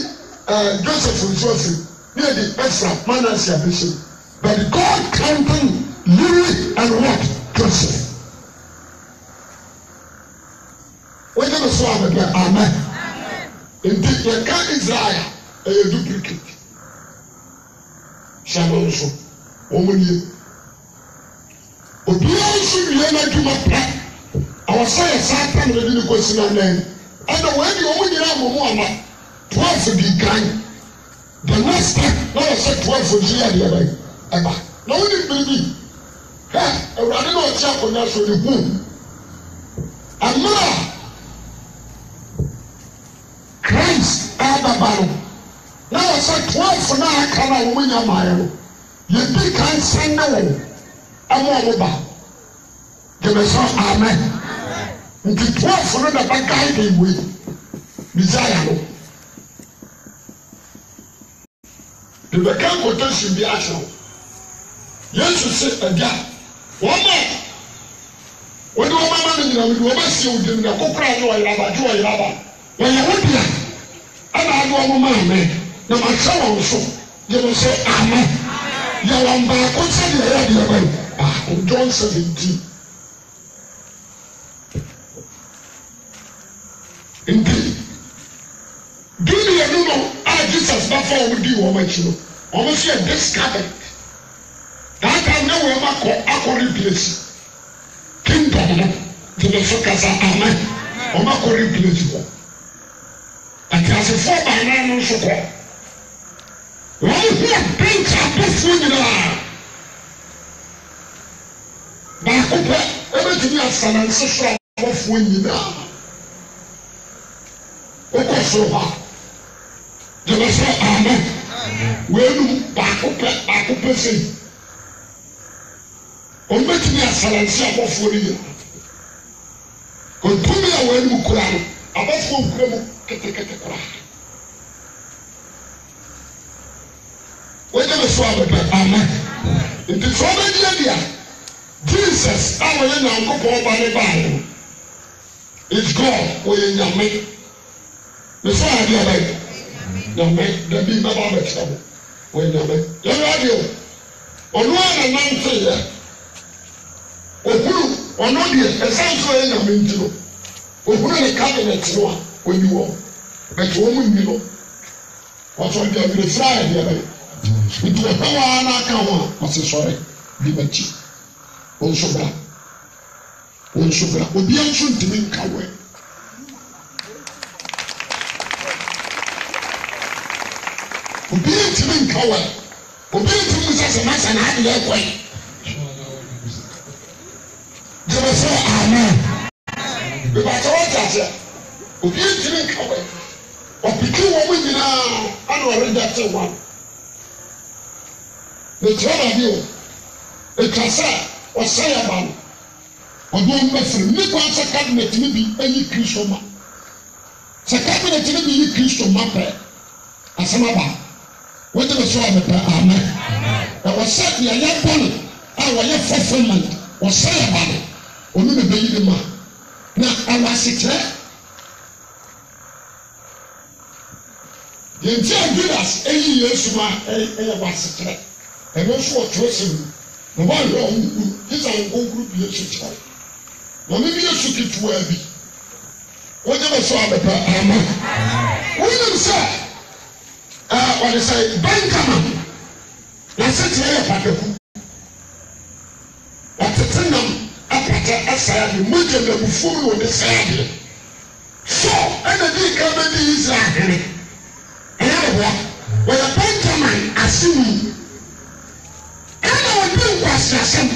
Joseph nso free. Ni di Ephraim Manasseh be. But God counting Levi and what? Joseph. When you saw the amen. Indeed, you can't Israel a duplicate. Shalom so. Omuni. Obi also be able to my plan. I was saying Satan ready to question and then. And when the omuni Muhammad 12 to be kind. The next time, now I said 12 for the other. No one baby. Hey, I ran out of chapel now for the boom. And now, Christ, Abba, now I said 12 for now. I can't win a mile. You think I say no? I'm all about. Give us all amen. Into 12 for the back guiding with desire. The become quotation be action. Yes, you say again. One more. When you are managing, you must see you in the Kokra, you are when you are here, and I know man, no matter so, you will say, amen. You are back, what's the idea? John 17. Indeed. Do you know, Jesus, before we do what you know, almost here discovered. That time now we are replace kingdom to the focus amen. We are replace it. And as a four by nine so called. We are bent up this one now. But everything else and ancestral of winning now. Okay, so far. The Lord amen. We are back up say. On met me a salansi abofo ni. Kontumi a wani mukura no. Abofo mukura mu kete kora. When you saw the amen. It is already there. Jesus, our young couple by the Bible. It's God who is your mate. The son of your mate. The mate, the big Baba trouble. When your mate. Your radio. On one and nine say, Okuru, on all the essential in a minute. Okuru the cabinet no when you walk. But woman, you know. What's on the fly here? It was power and I can't want. Sorry, liberty. Also, will be answered to me. Coway. Will be to me. Coway. Will be to me as a mass and I have way. They will say, amen. Because what I said, will be to me. Coway. Or between women now, I don't read that one. The trouble of you, the Kasa. Ọ̀sẹ̀ yà bá mi ọdún ọmọ ẹ̀fẹ̀ nípa ṣe cabinet níbi ẹ̀yí kristu ma ṣe cabinet níbi ẹ̀yí kristu ma pẹ̀ àsẹ́màbà wọ́n ti bẹ̀ sọ àmì pẹ̀ àmẹ́ ọ̀sẹ̀ yà yẹ bọ́ọ̀lù a wọ́yẹ fulfilment ọ̀sẹ̀ yà bá mi ọ̀nù mi bẹ̀ yí ni ma na àwọn àṣìkyerẹ́ yẹn ti Judas ẹ̀yí Yéṣu ma ẹ̀yẹ wọ àṣìkyerẹ́ ẹ̀rọ sọ ọ̀tún ẹ̀sẹ̀ mi. Na wa yɛ ɔnkuru isa nkonkuru bi esu kyerɛ na ɔno bi esu ketewa bi wɔgye bɛ so abɛpɛ ama wɔnim sɛ wɔde sɛ Benjamin n'asekyerɛ yɛ pataku wɔtete nam apata asaya de mogya na bufuo mi wɔ ne saa adeɛ so ɛna di ka bɛ di Israel hene ɛyɛ wɔ wɔyɛ Benjamin asemu ɛna wɔde asem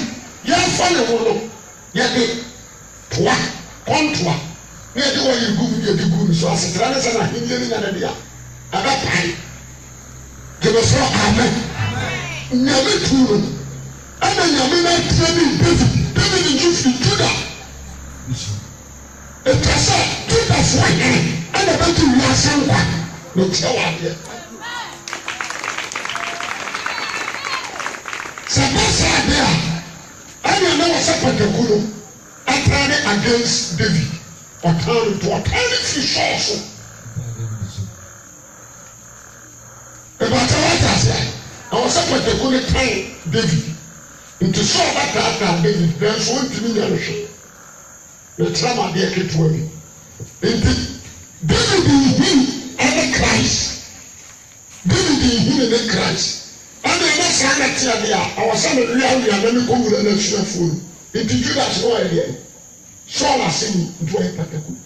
ya fa ne wo no ya de toa kontoa ne de wo yi gu de gu so asetra ne sana hinje ni na de ya aba pai de be so amen nyame tuuro ana nyame na training David jufi Judah etasa Judah fo ana ba tu wi asankwa no tsewa de Sabasa there, I don't know what's up with the Guru. I tried it against David. Or turn it to a tiny fish also. About what I said, I was up with the Guru trying David. Into so that David, there's one to me nourishing. The trauma they get to me. David in him and the Christ. David in him and the Christ. And the next time I tell you, I was saying, we are going to go with an extra food. It is Judas no idea. So I sing into a pataku.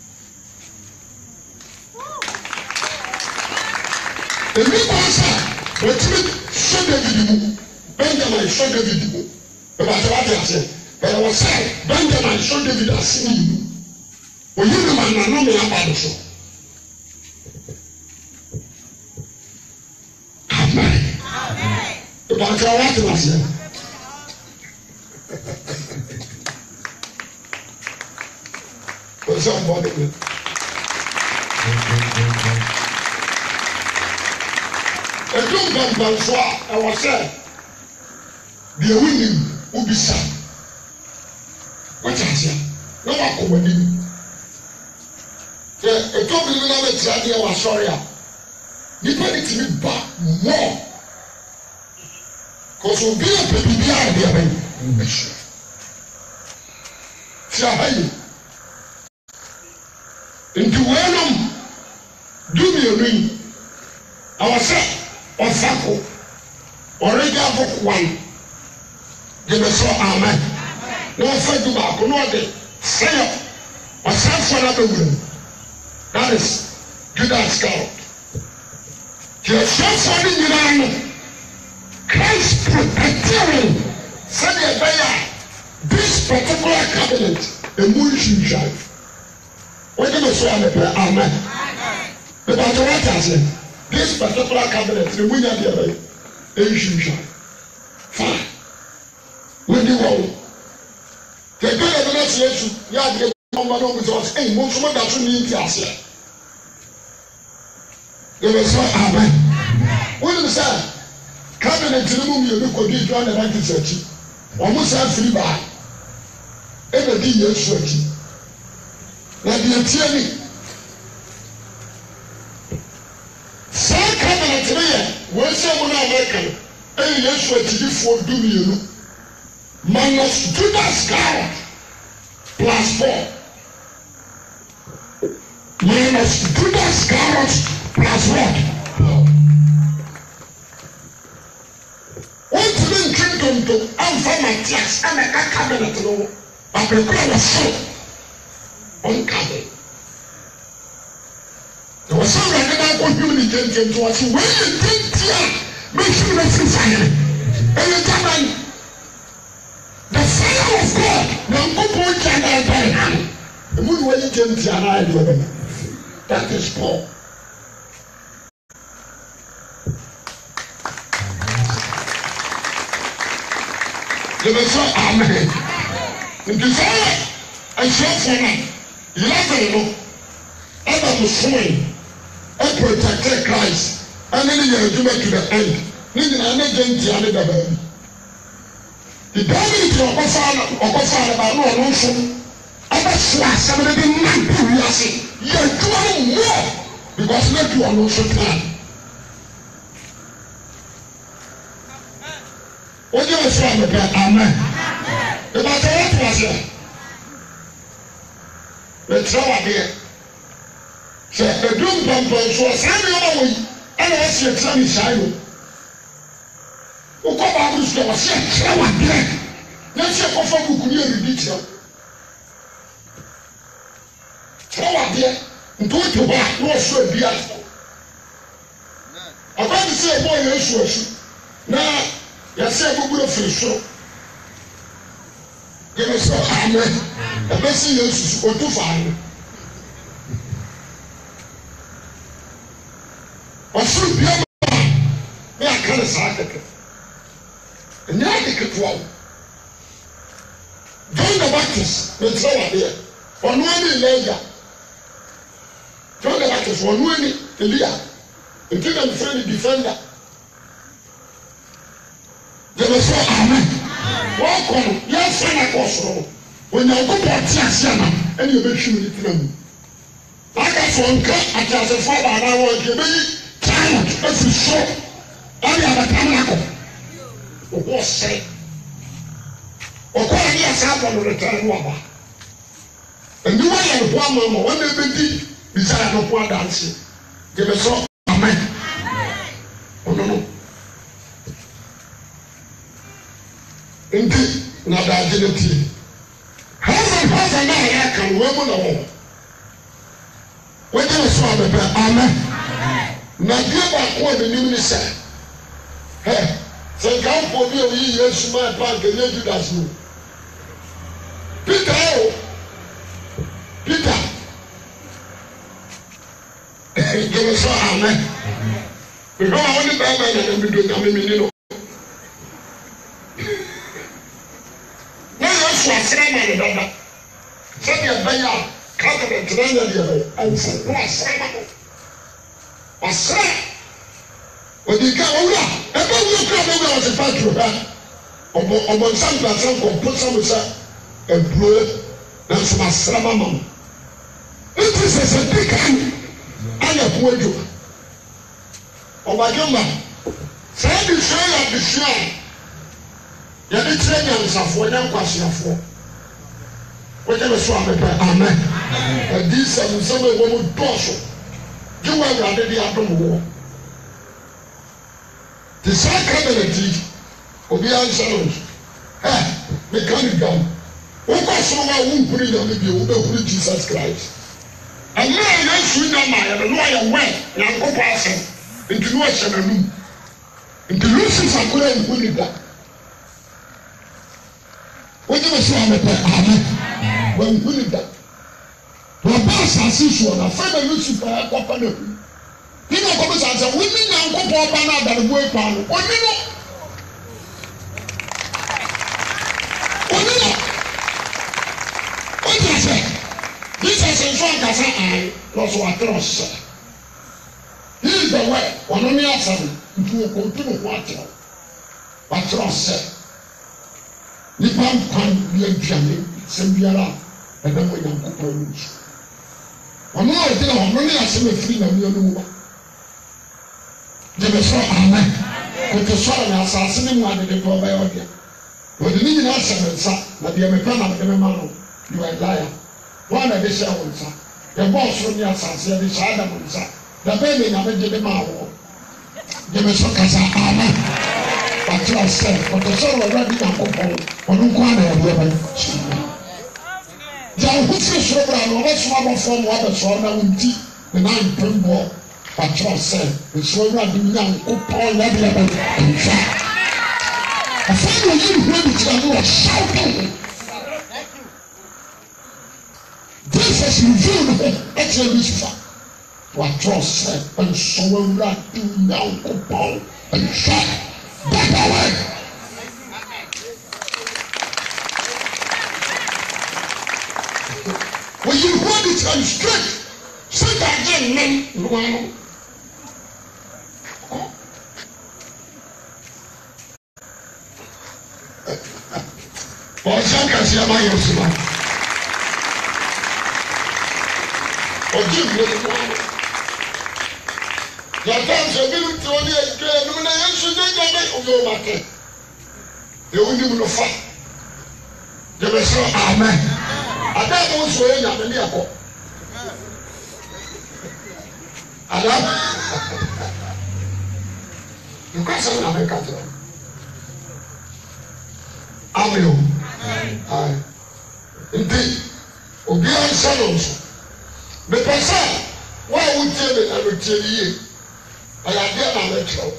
The new answer, but so David, Benjamin showed David. About what I said, but I was saying, Benjamin showed David as singing. When you know my name about the show. About your what was it? For somebody. A young man saw, I was saying, the winning will be sad. What I said? No one could win. A young man was sorry. You need to be back more. Because we'll be a baby behind the other. Shahay. Into Wenham, do me a ring. Our set or Sako or Rega book one. Give us all amen. No said to Marco, no day. Say up or send for another room. That is Judas Scout. Just for the United. Christ protecting said this particular cabinet a munition drive. What did I say? Amen. The battle what I said. This particular cabinet the winner the munition drive. Fine. When you go, the good evidence is you have the number of us. Hey, most of that you need to say. They will say amen. What did I say? Cabinet in the room you look at it, you are the right search. Almost have free by every day you're searching. Now, the attorney, some cabinet here, when someone American, and you're searching for do you minus Judas Scout plus 4. Minus Judas Scout plus what? To answer my class and I cabinet no but the crowd was so uncovered. There was some like that for humanity to us when you think here make sure that's inside and you come the fire of God now go can the moon when you came to that is Paul. You may say amen. In the fire, I shall for me. You never know. Ever to swing and protect Christ. And then you do it to the end. Need an agent to another baby. The damage of a father about no notion. Ever slash somebody didn't know you see. You're doing more because not you are no so time. What do you say about that? Amen. The matter what was it? The trouble here. So the doom bumper so send me away and I see a tiny shine. Who come out with the trouble here? Let's say for who could hear the detail. Trouble here. Do it to back. No so be after. I'm going to say boy issue. Now. Yɛsɛ ɛbuburo firi soro Give us so amen. The best thing is to find. Or should be a kind of psychic. And now they could walk. John the Baptist, they throw out there. Or no one Elijah. John the Baptist, or no one Elijah. And give them a friendly defender. They were so amen. Walk on, yes, and I was when you go to Tiasiana and you make sure you know. I got phone cut, I just a father, and I want to be child, as you saw. I have a tabernacle. What say? Or call me a sample of the return woman. And you are one mama, one baby, beside no poor dancing. Give us all, amen. Oh, no. Indeed, not that agility. Half an hour, I can women or when you saw the amen. Now, give back what the new said. Hey, say, come for me, yes, my bank, and you that's new. Peter, give us all, amen. Because I only buy my and we do come in, you know. Send your bayer, cut the trainer, and say, what's that? When you come over, every look over was a factory. On some platform, put some and blow, and some astronomer. It is a big hand. I have word you. Oh, my God, say the show of the show. You're the trainers of one and question for. Whatever swam, amen. And this and some of them would toss. You were under the atom war. The sacrament will be answered. We can't go. What was someone who put it on the view of Jesus Christ? And now I should not mind the lawyer way, and go passing into Western room. Into Lucy's and couldn't put it back. Whatever swam, amen. When we put it back. The boss has issued a fellow Lucifer company. You know, come and say, women and go up another way, Pan. What do you know? What do you know? What do you say? This is in front of I lost what trust. He is the way, one only answer to continue watching. But trust. Nippon can be a journey, Sembiara, and then we don't propose. One more thing, I'm only asking a free and Give us all, amen. With the soul and assassin, one of the poor by audio. When the living answer, that the American of the man, you are a liar. One of the shells, the boss from the assassin, the shadow, the baby, and the man. Give us all, amen. But you are said, but the soul already got on one of the John Hutchins, or what's one from what the soul now tea, the 9 pimple. Patrol said, the soldier didn't know all that in fact. I found when you heard it, was shouting. Jesus revealed actually Lucifer. Patrol said, and soldier didn't know all in fact. That way. When you heard it, and straight, say that again, man. Ọ̀sán kàṣí ẹ̀ máa yẹ oṣù náà. Ojú ìlú ni wọ́n á. Yàtọ̀ àṣẹbílù tí wọ́n ní ẹ̀jẹ̀ ẹ̀nu náà yẹn sùn ní ìjọba òye ọba kẹ̀. Ewu ni mu ló fa. Jẹ̀bẹ̀ sọ àmẹ́. Adé àwọn oṣù yẹn yàtọ̀ ní ẹ̀kọ́. Adá. Nǹkan sọ̀rọ̀ náà mẹ́ka jẹ́. Amen o. Nti obiara nhyɛ no nso mepɛ sɛ wo a wotie me na metie yie ɛyɛ adeɛ na mekyerɛw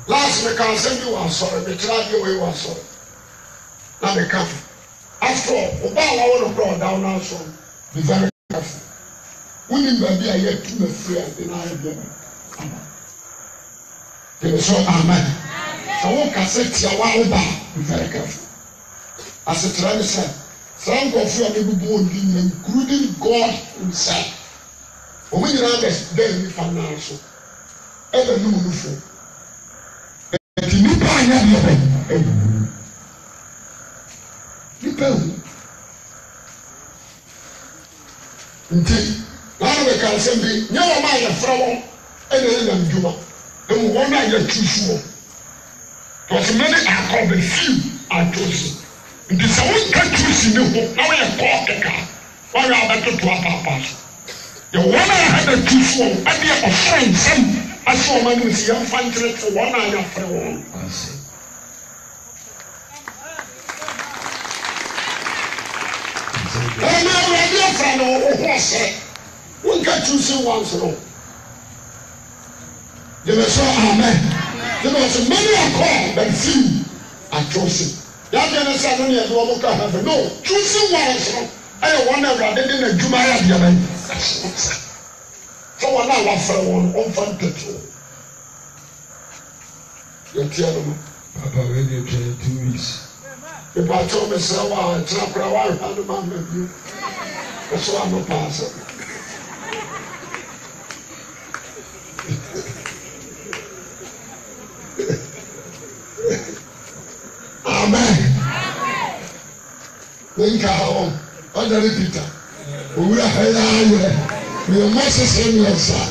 last meka asɛm bi wɔ asɔre mekyerɛ adeɛ wei wɔ asɔre na be careful. After all, oba wa won bro down now so be very careful. Wouldn't be a yet to the free in our game. There is so amen. So one can say be very careful. As a trainer said, some of you are born including God himself. When you have this day in financial, ever no move. And you buy you Now we can say, "No man is from any of Juma. The one I get too sure. Because many are called the few are chosen. It is a one can choose in the home. Now we are called the car. Why are we better to our papa? The one I had a too sure, I be a friend, some I saw man with young fancy for one I have for one. I see. I never had a friend or who said. We can choose once alone. There was amen. There was many are called, but few are chosen. That is only as well have no choosing once alone. I wonder rather than a Jumaya Diamond. So one hour for one unfunded. You tell them, Papa, when you train 2 weeks. If I told me so, I'll trap around the man with you. That's why I'm a pastor. Amen. When you are under the Peter, we are here. We are Moses and yourself.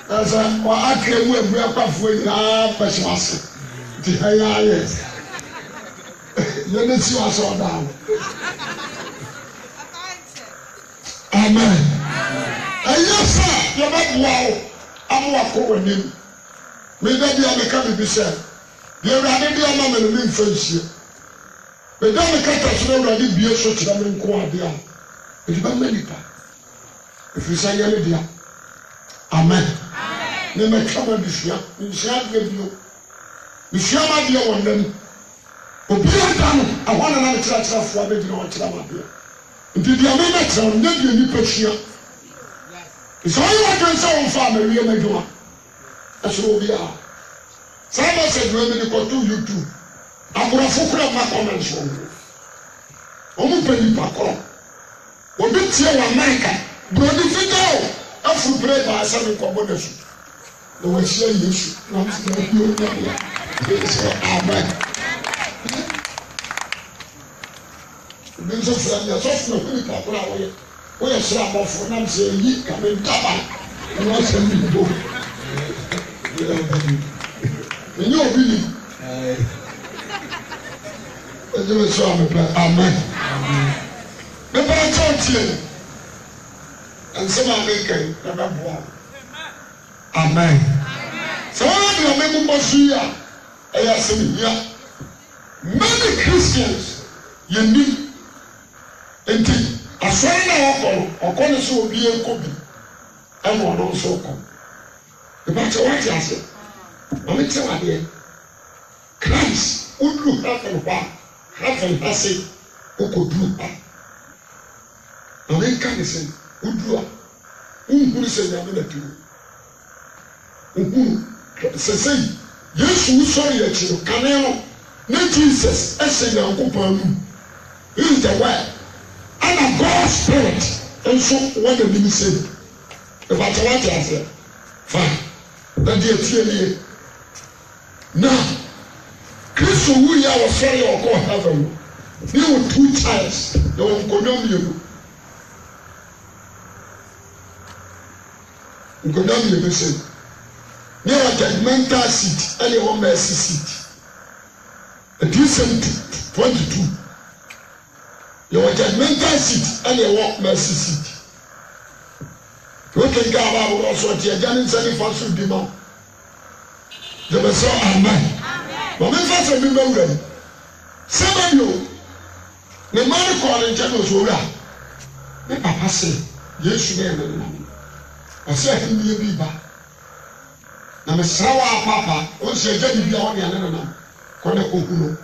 As I came with me, I'm Christmas. The higher, you need to see us all down. Amen. And yes, sir, you're not wow. I'm walking with him. Maybe I can't be said. You're rather be a man and live friendship. But don't make us already be a such a man quadia. It's not many. If you say anything, amen. Never come and be sure. You shall give you. You shall not be one them. But be a done. I want another church of what they do not tell me. Did you ever tell me that you need to share? It's only what you say on family, and I do. That's what we are. Someone said, "Women, you go to YouTube. I'm going to focus on my comments on you. I'm going to pay you back on. When you see America, brother, if you go, I'm going to pray by some combination. The way she is, I'm going to do it. Amen. Then so from your software, we can put away. We are slap off when I'm saying, "Ye come in Taba." You want to be go. You know, really. Amen. The Bible and some American, amen. So I remember Syria. I said, "Yeah, many Christians, you need." Enti asɔre na ɔkɔ ne so obi ekobi ɛna ɔno nso ɔkɔ ebakyɛ wate ase ɔmo kyɛ wadeɛ Christ woduru heaven hɔ a heaven ase okɔduru pa ɔmo nka ne sɛ woduru a nhuru sɛ nyame na turu nhuru sɛsɛyi Yesu wusɔre akyi no kane no ne Jesus ɛhyɛ Nyankopɔn anum he is the word. And God's spirit, and so what the ministry said. If I tell you, I said, fine. That they tell you. Now, Christ who you are sorry or call heaven. There were 2 times. They were economical. Economical said. There were judgmental seat, and they were mercy seat. And you sent 22. You want judgmental seat and you want mercy seat. We can go about also to a Janet Sally for Sudimo. The Messiah, amen. But when first I remember, some of you, the man called in Janos Ura. The Papa said, yes, you may. I said, him be back. na mesra wa papa o se je bibia ho ne ane na ko na kokuno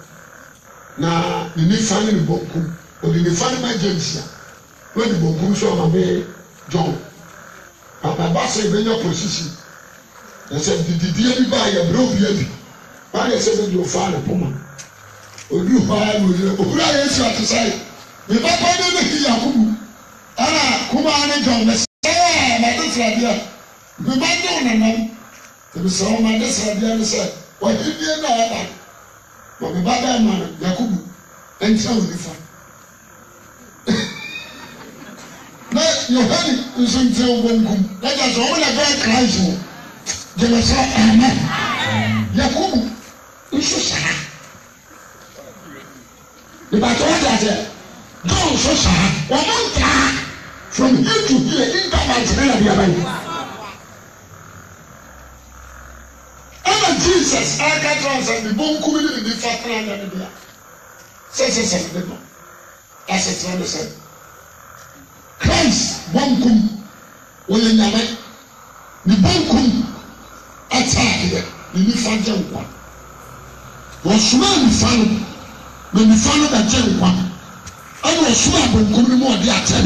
na ni nifa ni bonku o di nifa ni majensia we di bonku so ma be John papa ba se be nya position na se di bi ba ya bro bi abi ba ya se be do fa na poma o du ha no o kura Yesu atisai mi papa de ne Yakubu ana kuma ne John na se ma de tradia mi ba do na nam ebi sɛ ɔma de sradeɛ no sɛ wɔhwehwɛ na ɔba wɔde ba bɛɛ ma Yakubu ɛnkyerɛ wo nifa na Yohane nso nkyerɛ wo bonkum na kyɛ sɛ ɔmo na bɛɛ Christ wo gyeme sɛ amen Yakubu nso saa nibatɔ wɔde akyɛ John nso saa wɔmo ntaa from here to here intervals ne na bi abayi Jesus, I can't transcend the bone community in the fat land and the says, as it's on the side. Christ, one kum, will in Yaman, the bone kum, attack the fat young one. Was small found when we found that young one. I was small when coming more the attack.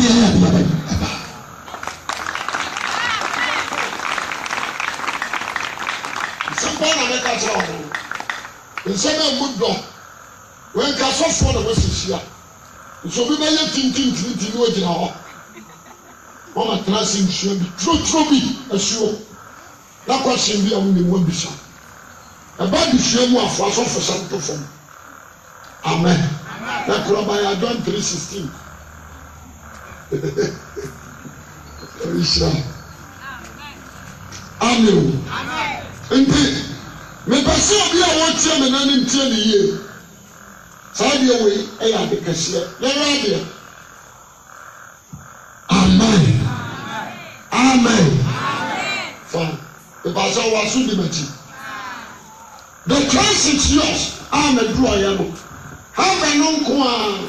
Nsɛm a mu dɔ wɔn nka sɔfoɔ na wɔsi hyia nso obi bɛyɛ tintintintin na ogyina hɔ wɔn atena se nsuo bi turoturo bi asuo na kɔhyɛn bi a wɔn nyɛ wɔn bisa ɛba bisua mu afɔ asɔfo santo fam amen na kuro ba yɛ John 3:16 ɛhyira amen nti. Me pese obi a wotie me na ne ntie ne yie. Saa de we e ya de kese. Na radio. Amen. Amen. Fine. The pastor was so dimati. The choice is yours. Amen. Do I know? Have a non kwa.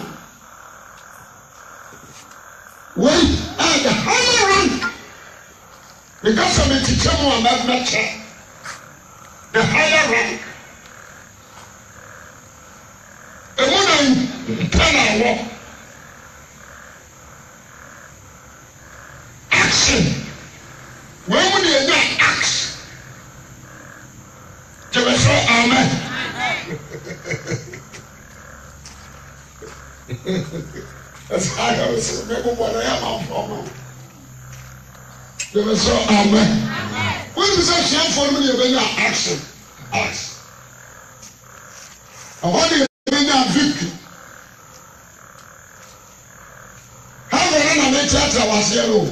Wait, at the higher rank. Because of the teacher mo am not check. The higher rank. A woman can walk. Action. When would you not act? To be so amen. That's how I was remember what I am from. To be so amen. When you say shame for me, you have action. Act. And when you have victory, how the run of the church was here?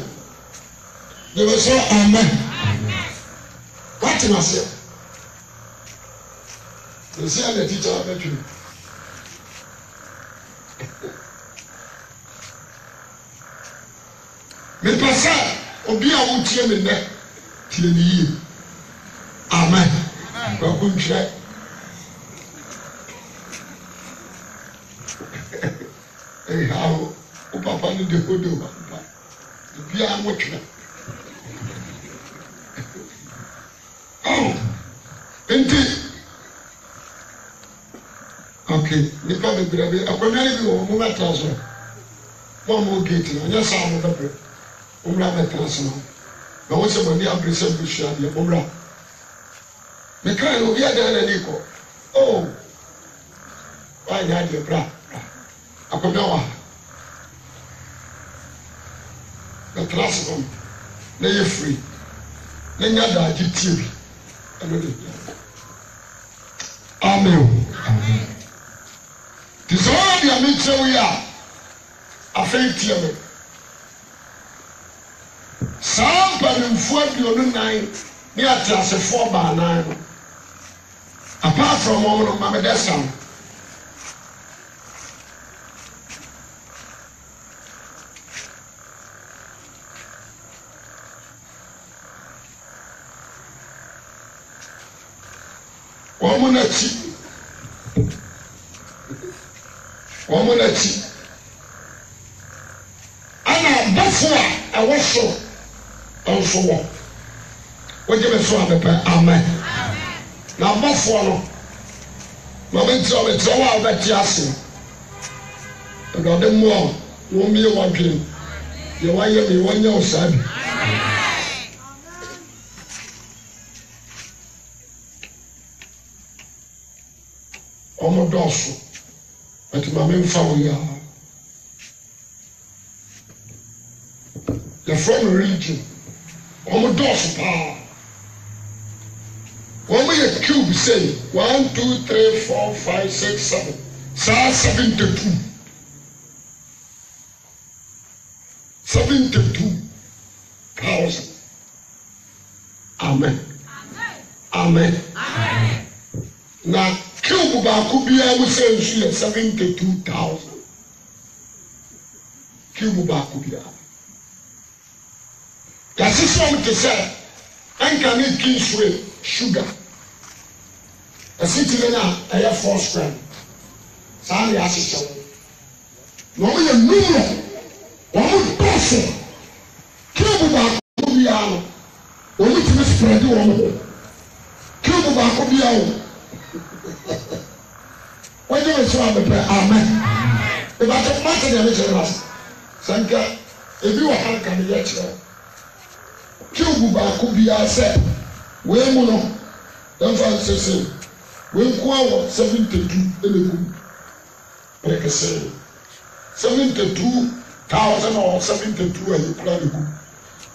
They were so amen. What in us here? You see, the teacher of the truth. Me pasa, obi a wutie me ne. Amen. Amen. Hey, how Papa need to go do Papa. Be a watchman. Oh, indeed. Okay, you can't be a community or moment transfer. One more gate, and yes, I'm over there. Umra transfer. Na wose mani abrese bushia de omra me kai obi ada na niko oh why na de bra akoda wa the transform na ye free na nya da agitie bi amede amen amen this all the amiche we are afentie me some mpanimfoɔ aduonu nan ne ateasefoɔ baanan no apart from wɔn no mamede sam wɔn n'akyi ana abɔfo a ɛwɔ so nso wɔ What you so amen. Now before no. Moment of it, so I'll bet you. I got them more. No me walking. You want me 1 year side. Omo dosso. But my main family. The from religion. Omo dosso power. When we a cube say 1, 2, 3, 4, 5, 6, 7. Sa 72. 72,000. Amen. Amen. Now, cube baako biara we say 72,000. Cube baako biara. Yasi some to say, anka need kinswe sugar. A city na a 4 square. Sani yasi so. No we nulo. One person. Cube baako biara. Oni timi spread one. Cube baako biara. When you say amen. If I don't matter the original, Sanka, if you are can yet, Cube baako biara say, we mono, don't fancy say, we go 72 in the room. Like I say, 72,000 or 72 and you plan to go.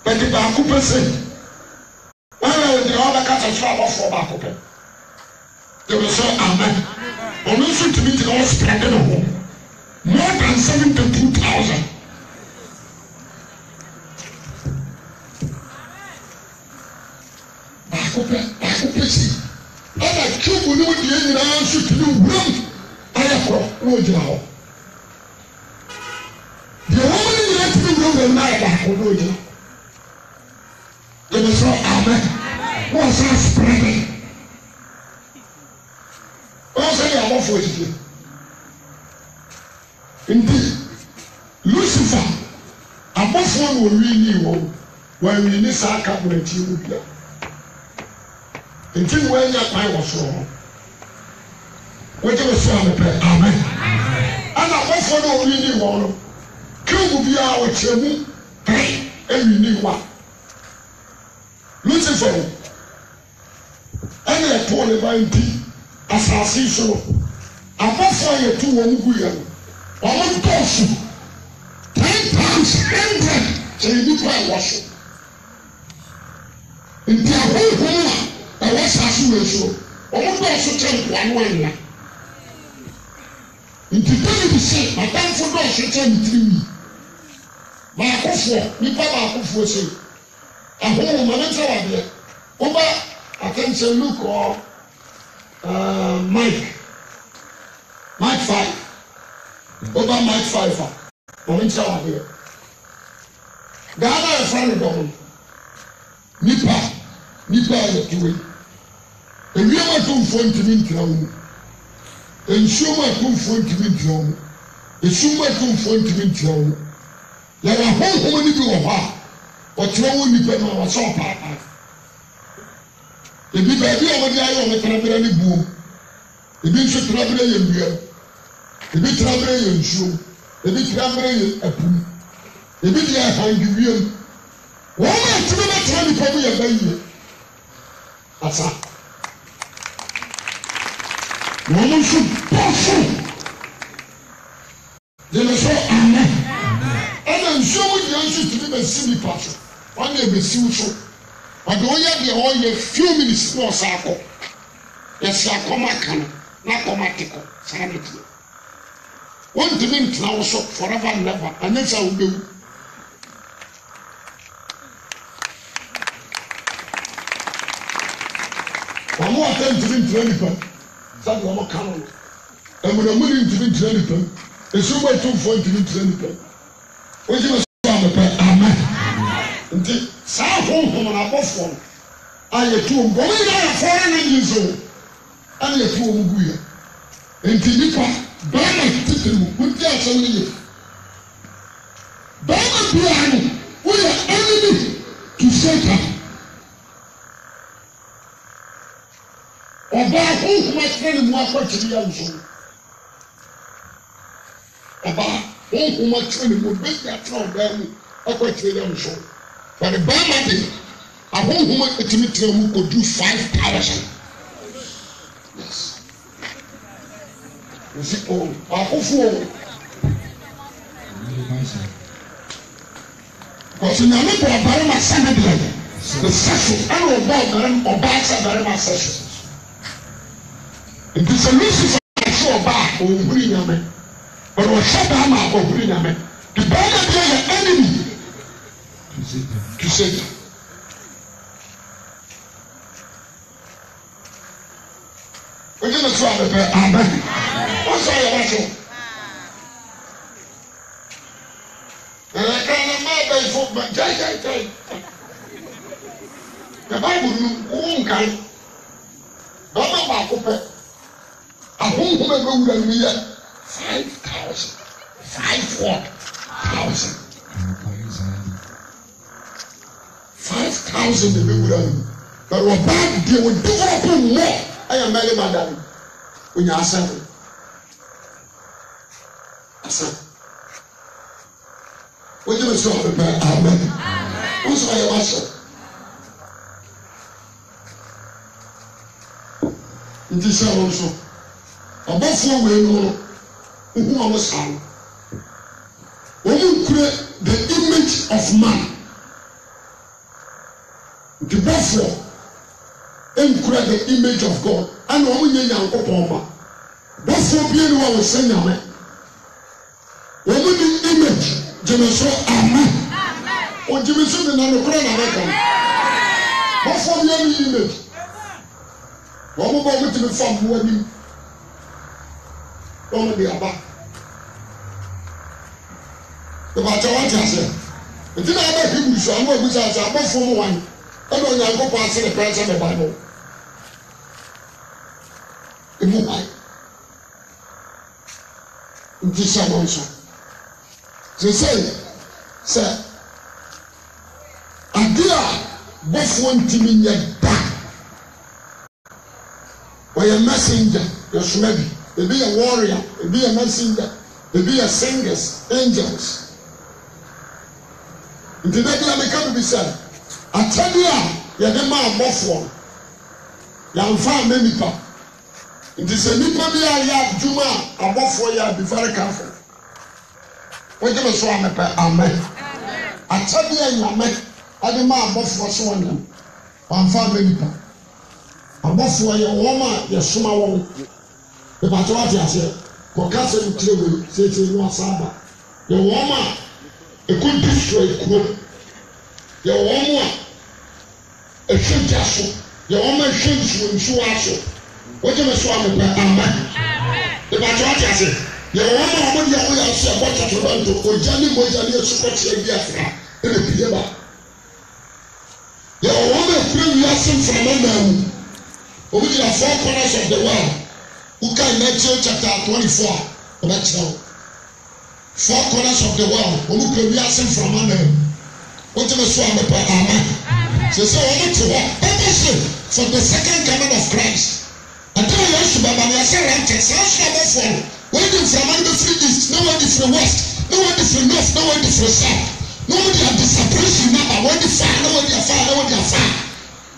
But the baako person, when the other cats are trouble for baako. They will say amen. On also to meet the all spreading home. More than 72,000. I see. And cube will know the end answer to do room. I have no job. The woman in the room will not have no job. They will say amen. What's that spreading? Wọ́n sẹ́ni àbọ̀fọ̀ èdè. Nti Lucifer àbọ̀fọ̀ ní òwì ní ìwọ̀n wọ́n èwì ní sáà kábìnẹ̀tì ìlú bíà. Nti wọ́n ẹ̀yà kwan wọ̀ sọ̀rọ̀ hàn. Wọ́n jẹ́ bẹ́sẹ̀ àmì pẹ̀ amen. Ẹ̀na àbọ̀fọ̀ ní òwì ní ìwọ̀n no kí òwú bí a ọ̀kyẹ̀ mu pẹ̀ èwì ní ìwà. Lucifer ẹ̀na ẹ̀tọ́ ní bá nti. Asasi so abofo ye tu won gu ye no won tosu 10 times 100 say you try wash nti ahoho na wasasi we so won tosu tempo anu anla nti David say atamfo tosu tempo ba akofo nipa ba akofo say ahoho ma na tawa de oba attention look or Mike 5 over Mike 5 on each other here. The other friend of them, Nipa is the two. And we are too fun to meet them. And so much too fun to meet them. And so much too fun to meet them. There are whole many people of her, but you won't depend on what's up. Ebi baabi a wɔde ayɛ wɔn tenabere ne buo ebi nso tenabere yɛ ndua ebi tenabere yɛ nsuo ebi tenabere yɛ apum ebi deɛ ahangewiem wɔn a tena na tena nipa mu yɛ bɛyie asa wɔn nso bɔfo yɛn nso amen ɛna nsuo mu deɛ nso tumi bɛsi nipa so wɔn na ebesi so. But when you are a few minutes more, Sako, yes, I come back, not comatical, sanity. 1 minute now, so forever and never, and that's how we do. One more time to be 20, that's one more canon. And when I'm willing to be 20, it's so much too fun to be 20. What you must amen. Nti saa honhom na abɔfo ayɛ tuo mbɔ wɔn nyinaa yɛ 400 years old ɛna yɛ tuo mu gu yɛ nti nipa bɛrima titiri mu wɔnti asɛm no yɛ bɛrima biara no wɔyɛ enemy to Satan ọba honhom akyerɛ ne mu akɔkyere yɛ nso ọba honhom akyerɛ ne mu bɛsi akyerɛ ɔbaa mu akɔkyere yɛ nso but bɛrima de ahonhom etimi tena mu kɔdu 5,000 yes nsi o akofo kɔsi nyame bɔ ɔbarima sɛne deɛ ɛsɛ so ɛna ɔbɔ ɔbaa sɛ ɔbarima sɛ so nti sɛ lucifer ɛsɛ ɔbaa ɔnhuri nyame ɔde ɔhyɛ barima a ɔhuri nyame the barima deɛ yɛ enemy to Satan. Oye na so abɛpɛ amen ɔsɔ yɛ wɔso ɛka na mmaa bɛyifo gyɛgyɛgyɛ the Bible no wo nkan bɛma baako pɛ ahonhom a ɛbɛwura no yɛ 5,000 5,000 5,000 ɛbɛwura no but ɔbaa deɛ wɔdevelop mmɔ ayɛ mmarima madam onya asɛm wogye me so abɛpɛ amen wo so ayɛ wahyɛ nti sɛ wo nso ɔbɔfoɔ wei no wohu a wo saa no wɔn nkure the image of man nti bɔfoɔ nkura the image of God ɛna wɔn nyɛ nyankopɔn ma bɔfoɔ bie ni wɔn sɛ nyame wɔn ni image gyeme so amen ɔgyeme so de na nokora na bɛka bɔfoɔ bie ni image wɔn bɔ wɔn tumi fa mmoa anim wɔn de aba ìbàjẹ́ wọn ti àṣẹ ètí náà bẹ Hebrew sọ àwọn òbí sọ àṣẹ àbọ̀fọ́ mu wọn ẹni Onyankopɔn ase ne pẹ́ẹ́sẹ́ bẹ̀ Bible emu wan nti sẹ wọn nso sese sẹ ade a bɔfoɔ ntumi nyɛ da wɔyɛ messenger yɛsoma bi ebi yɛ warrior ebi yɛ messenger ebi yɛ singers angels nti dɛbi a meka bibi sɛ atɛdeɛ a yɛde ma abɔfoɔ yɛmfa ama nipa nti sɛ nipa bi a yɛ adwuma a abɔfoɔ yɛ be very careful wogye me so amepɛ amen atɛdeɛ nyame ade ma abɔfoɔ so wɔnyam wamfa ama nipa abɔfoɔ yɛ wɔn a yɛsoma wɔn ìbàtɔ wate aseɛ kɔka sɛ no tire wei sɛsɛ no asa aba yɛ wɔn a ɛkɔ destroy kuro yɛ wɔn a ɛhwɛ gya so yɛ wɔn a ɛhwɛ nsuwa so wogye me so amepɛ amen ìbàtɔ wate aseɛ yɛ wɔn a wɔn de ɛho yɛ aso ɛbɔ tɔtɔrɔnto ogya ne mogya ne esukɔkyeɛ bi afra ɛna pie ba yɛ wɔn a ɛkura wiase mframa naa mu obi gyina 4 corners of the world uka in Matthew chapter 24 ọbẹkyerẹw 4 corners of the world wọn kura wiase mframa naa wọn ti mi so amepɛ amen sese wọn ti hɔ ɛbɛ se for the second coming of Christ ɛdɛm yɛn so bɛba ni ɛsɛ rɛntɛ saa so abɔfoɔ no wɔn di mframa no bɛ firi east na wɔn di firi west na wɔn di firi north na wɔn di firi south na wɔn di adi separation number wɔn di fa na wɔn di afa na wɔn di afa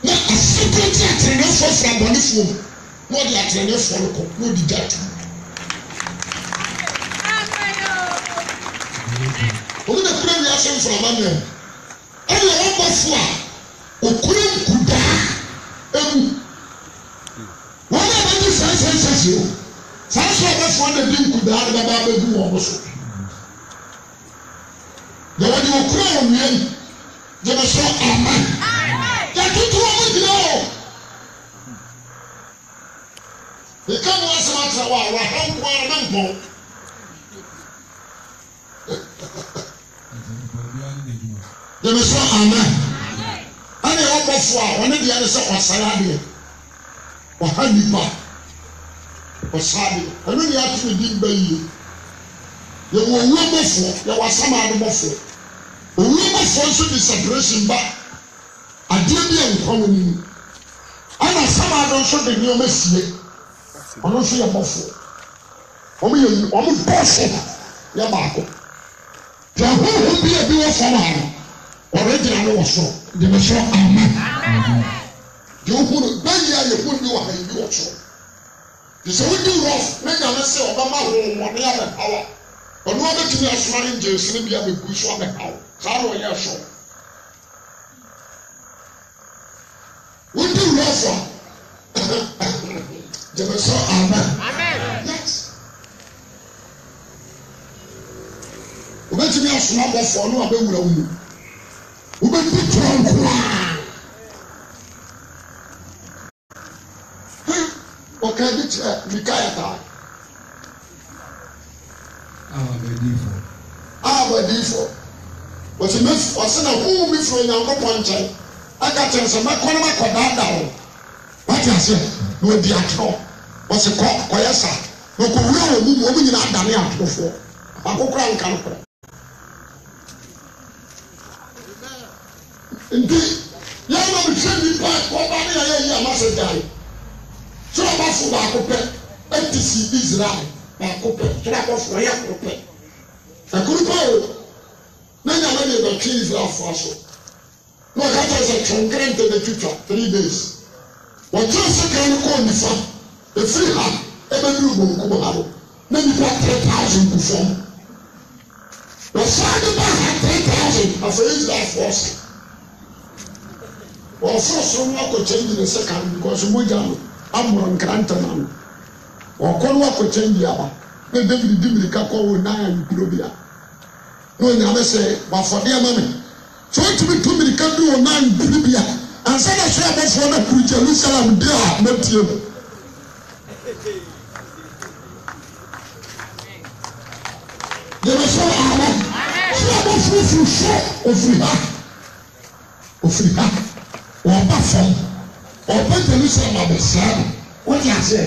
na asepiriti atenenefo fira bɔnefoɔ mu na wɔde atenenefo no kɔ na wɔde gya to wɔn na kura wiase mframa naa ɛna wɔn bɔfo a okura nkudaa emu wɔn a wɔde sɛnsɛnsɛnsi o saa so abɔfoɔ na di nkudaa na bɛba abɛgu wɔn so na wɔde okura wɔn nua yi gyina so amen yɛtutu wɔn gyina hɔ nika mu asɛm atena hɔ a waha nko ara na mpɔn gyina so amen ɛna ɛwɔ bɔfo a wɔne deɛ ne sɛ ɔsare adeɛ ɔha nipa ɔsare adeɛ ɛno ne yɛato ne di mba yie yɛwɔ owuo bɔfoɔ yɛwɔ asamaade bɔfoɔ owuo bɔfoɔ nso de separation ba adeɛ bi a nkwa wɔ mu ɛna asam Bama don't show the new Messi. I don't see a buffalo. I'm boss. Yabako. The whole will be a bill for man. Already I know what's wrong. The Messiah, amen. You put Banya, you put you on the watch. You say, we do rough, make a mess of Obama home, 1 year power. But no other to be a smiling James, maybe I will push one power. How are you sure? We do rough. The Messiah, amen. Yes. Obetimi asoma bɔfo no abewura wu obeti tronko okay dit Mikaya ta abedifo wasi na hu mi fro Nyankopɔn nkyɛn aka kyɛn sɛ makɔ na makɔda da ho wati ase na odi atoro wasi kɔyɛ sa na kɔwura wɔ mu nyina adane atorofo akokora nka no kora nti yɛn na mehwɛ nipa kɔba ne yɛyɛ yi amase gyae sɛ ɔbafo baako pɛ ɛtisi Israel baako pɛ sɛ ɔbafo ɔyɛ koro pɛ ɛkoro pɛ o na nyama ne bɛtwe Israelfoɔ so na ɔka kyerɛ sɛ twɔnkere ntɛ bɛtwitwa 3 days wɔkyerɛ sɛ kan no kɔɔ nifa ɛfiri ha ɛbɛduru bonkum ha no na nipa 3,000 gu fam wɔsaa de ba ha 3,000 afei Israelfoɔ se wɔforo no akɔkyɛn ne sɛ kan because mogya no amoro nkranta na no wɔkɔ no akɔkyɛn di aba na David di mirika kɔ wɔ nan nkuro bia na onyame sɛ wafɔde ama me so otumi to mirika du wɔ nan nkuro bia ansa na so abɔfoɔ na kuru Jerusalem de a matie mu yɛbɛ sɛ ama so abɔfoɔ firi ofiri ha wɔba fam ɔba Jerusalem abɛsra no wɔde ase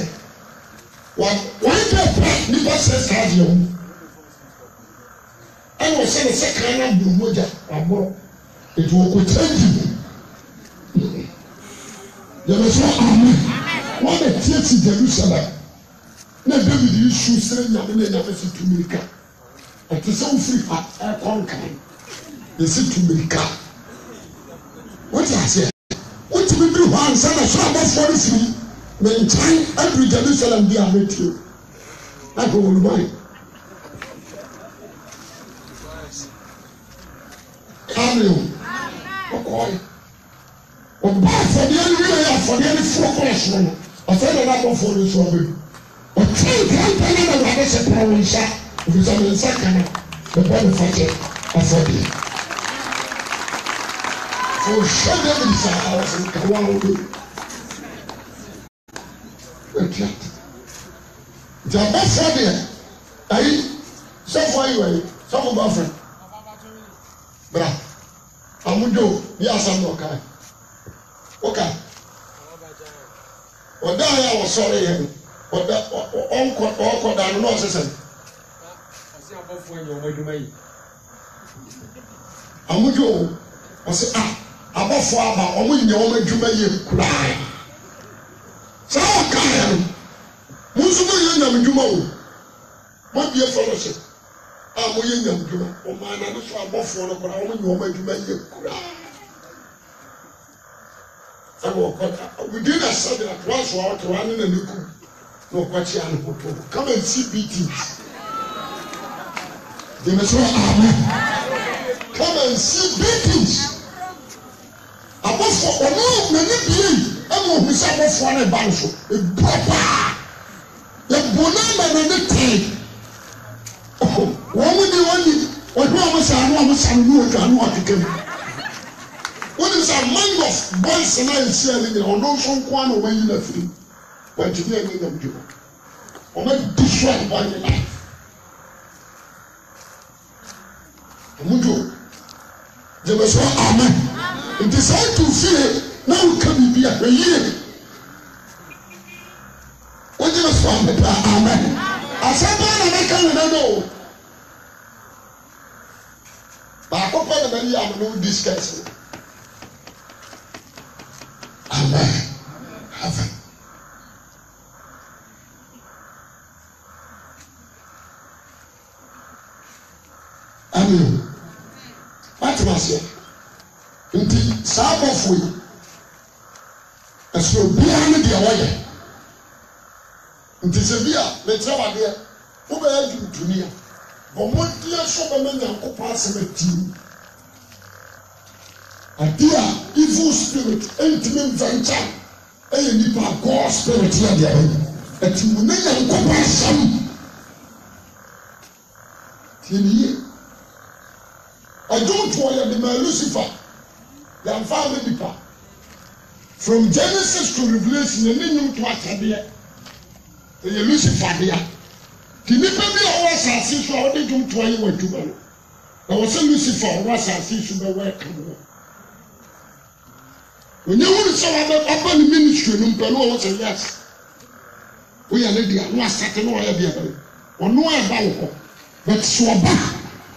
wɔde pɛ nipa sɛ saa deɛ mu ɛna ɔsɛ ne sɛ kan na buru mogya aboro ɛti wɔkɔkyɛ di yɛbɛ sɛ amen wɔde tie Jerusalem na David yi su sɛ nyame na nyame si tumirika ɛte sɛ wofiri ha ɛkɔ nkan yɛsi tumirika wɔde ase wotumi biri hɔ ansa na so abɔfoɔ no firi ne nkyɛn aduru Jerusalem bi a mɛtio na kɔ wɔn mɔe kameo ɔkɔe ɔba afɔdeɛ no wie yɛ afɔdeɛ no foro kɔɔ soro no ɔsɛ na n'abɔfoɔ no so ɔbɛdu ɔtwe nkranta no na Awurade sɛ pɛ wo nsa ɛfisɛ ne nsa ka no bɛbɔ ne fakyɛ afɔdeɛ ɔhwɛ David saa awɔfo nkawa ahodoɔ atua nti abɔfoɔ deɛ ayi sɔfo ayi wɔ yi sɔfo bɔfrɛ bra amudwo bi asam na ɔkae ɔka ɔda yɛ a wɔsɔre yɛ no ɔkɔ da no na ɔsesɛ amudwo ɔsɛ abɔfoɔ aba ɔmo nyɛ wɔn adwuma yɛ kuraa saa ɔkaeɛ no mo nso mo yɛ nyam dwuma o mo bie fellowship a mo yɛ nyam dwuma ɔmaa na no so abɔfoɔ no koraa ɔmo nyɛ wɔn adwuma yɛ kuraa ɛna ɔkɔta within a second at once wɔ ɔtɔ wɔn ne na ne kum na ɔkɔkye ano koto come and see beatings dèmɛ sɔ amen come and see beatings. Abɔfoɔ ɔno n'ani bie ɛna ohun sɛ abɔfoɔ no ba no so ebura paa yɛbɔ n'ama n'ani tee wɔn mu ni ɔhwɛ ɔmo sɛ ano ɔmo sa no ɔtwa ano ɔkeka mu wɔn sɛ among of boys na esi ɛni nyina ɔno nso nko ara na ɔmo ayi na firi wɔn ti bi ɛni nam dwuma ɔmo destroy ɔmo life ɔmo do jɛbɛ sɔ amen. Nti sɛ wotu fie na woka biribi a ɛyie wogyina so amepɛ amen asɛm paa na mɛka nyina no baako pɛ na mɛne yɛ ano no wodi skɛs no amen amen no what was it nti saa bɔfo yi ɛsɛ obiara ne deɛ wɔyɛ nti sɛ bi a mekyerɛ wadeɛ wobɛyɛ dwumtumi a bɔmmɔdeɛ so bɛma Nyankopɔn asɛm atim adeɛ a evil spirit ɛntumi mfa nkyɛn ɛyɛ nipa God spirit yɛ deɛ bɛyɛ ɛti mu ne Nyankopɔn asɛm tie ne yie ɛdwontoɔ yɛde ma Lucifer yɛmfa ama nipa from Genesis to Revelation yɛne nnwom to atadeɛ ɛyɛ Lucifer deɛ ti nipa bi a ɔwɔ asase so a ɔde dwontoɔ yɛ wɔ adwuma no na wɔsɛ Lucifer ɔwɔ asase so bɛwɔ ɛka no onye wuru sɛ waba ne ministry no mpɛ no ɔwɔ sɛ yes woyɛ ne deɛ no asate no ɔyɛ deɛ bɛyɛ ɔno ɛba wo hɔ but so ɔba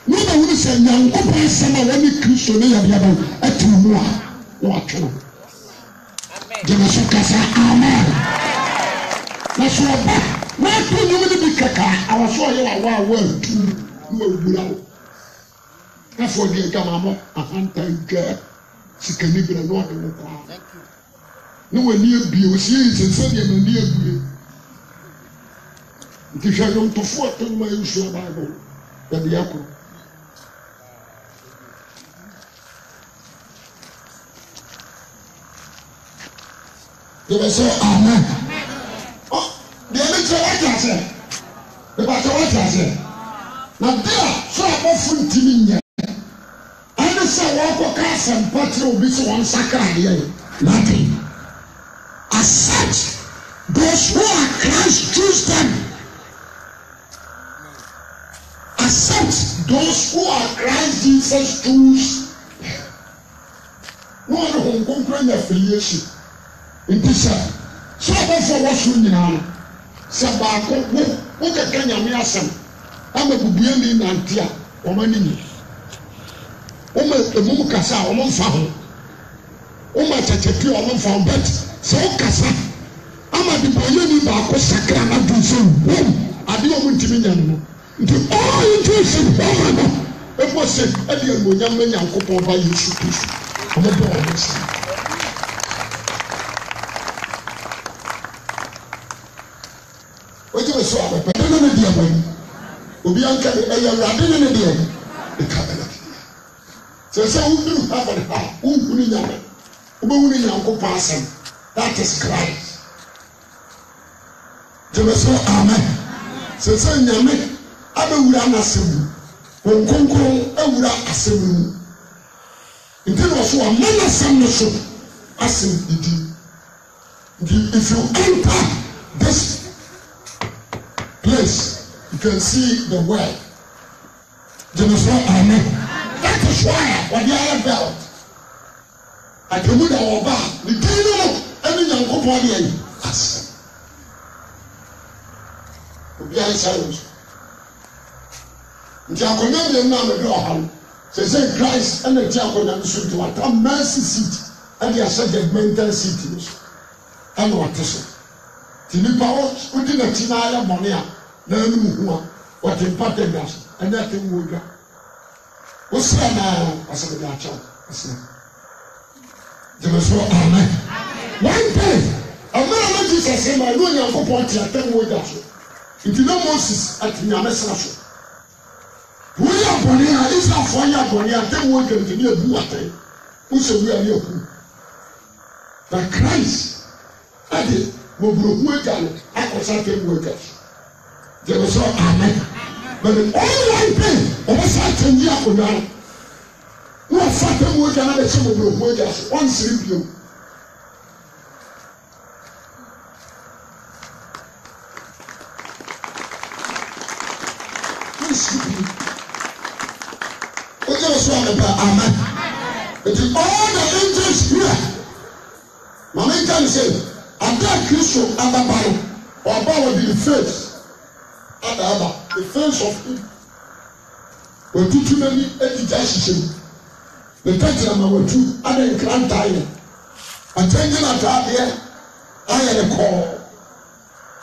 no na wuru sɛ Nyankopɔn asɛm a wɔne Kristo ne yɛ deɛ bɛyɛ ɛte mu a na watwe no gyeme so kasa amen na so ɔba na ato nnwom no bi kɛka awɔ so ɔyɛ wawa a wɔatu na wɔwura wo na fo deɛ gamamɔ ahantan dwa sikani bira no ɔde wo kwa ne wani abie osie nsɛnsɛ deɛ n'ani abie nti hwɛ nnwomtofo a tɔnum a yɛnsua Bible yɛde akɔ yɛbɛ sɛ amen deɛ ne kyerɛ wate asɛ ɛbɛkyɛ wate asɛ na de a so abɔfo ntimi nyɛ ɛne sɛ wɔkɔ ka asɛmpa kyerɛ obi sɛ wɔn nsakra adeɛ yɛ nothing accept those who are Christ choose them accept those who are Christ Jesus choose no one who concurrent affiliation nti sɛ so abɔfo wɔ so nyinaa no sɛ baako wo kɛkɛ Nyame asɛm ama bubue ne nante a wɔn ani nye wɔn emum kasa a wɔn mfa ho wɔn akyɛkyɛpi a wɔn mfa ho but sɛ wɔn kasa ama de bɔyɛ ni baako sakra na do so wɔm adeɛ wɔn ntumi nya no nti ɔɔ nti si wɔn no efo se ɛde ɛmonyam mɛ Nyankopɔn ba Yesu Kristo wɔn bɔ wɔn nsa. Oje so abɛpɛ ne ne deɛ bɛyi obi anka ɛyɛ Awurade ne ne deɛ ɛka sɛ woduru heaven ha wohunu Nyame wobɛhunu Nyankopɔn asɛm that is Christ gyeme so amen sɛ Nyame abɛwura n'asɛm mu wɔn kronkron awura asɛm mu nti na ɔso ama n'asɛm no so asɛm didi nti if you enter this place you can see the word gyeme so amen. That is why when you are belt, I can move our back. The kingdom and the young couple here. As we are silent. The Diaconal is now the door. Say Christ and the Diaconal should do a mercy seat and the judgmental seat. And what is it? The power within a Tinaya Monia, no what imparted us, and that thing will go. What's that now? I said, I shall. There was no amen. One day, a man of Jesus said, I know you're going to tell me that. If you know Moses at Yamasasho, we are born here, it's not for you, born here, tell me what to do. Who said we are here? But Christ, I did, will broke my gun, I was at the workers. There was no amen. But the only one thing, almost I can hear for now. No, I thought them work another some of the workers, one sleep you. What else wrong about amen? But all the angels here, my man can say, I'm that Christian, I'm a Bible, or about the faith. Adaba, the face of him. When too many education, the country I'm over to, other grand tire. I'm changing at that here. I had a call.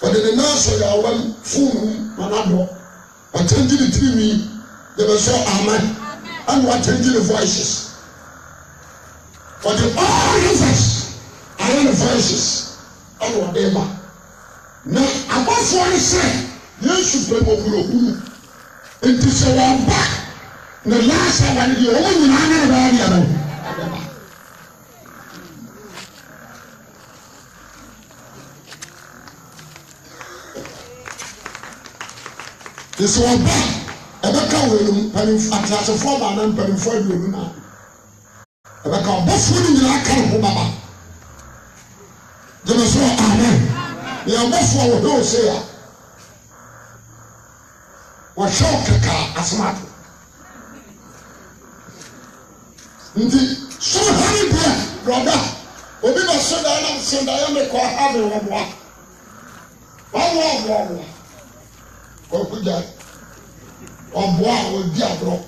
But the nurse of our one phone, Manado, I'm changing it to me. They were so amen. And what changing the voices. For the all rivers are the voices. And what they are. Now, above what I say, yes, you pay over. It is a one back. The last time I did the only man. This one back. Ebeka welu panim atase fo ba na panim fo welu na ebeka bofu ni nyina kan ho baba jeme so amen ya bofu wo do se ya wa shoka ka asmat ndi so hari bia brother obi ba so da ya me ko have wo mo ko kuja ọbọ a odi abro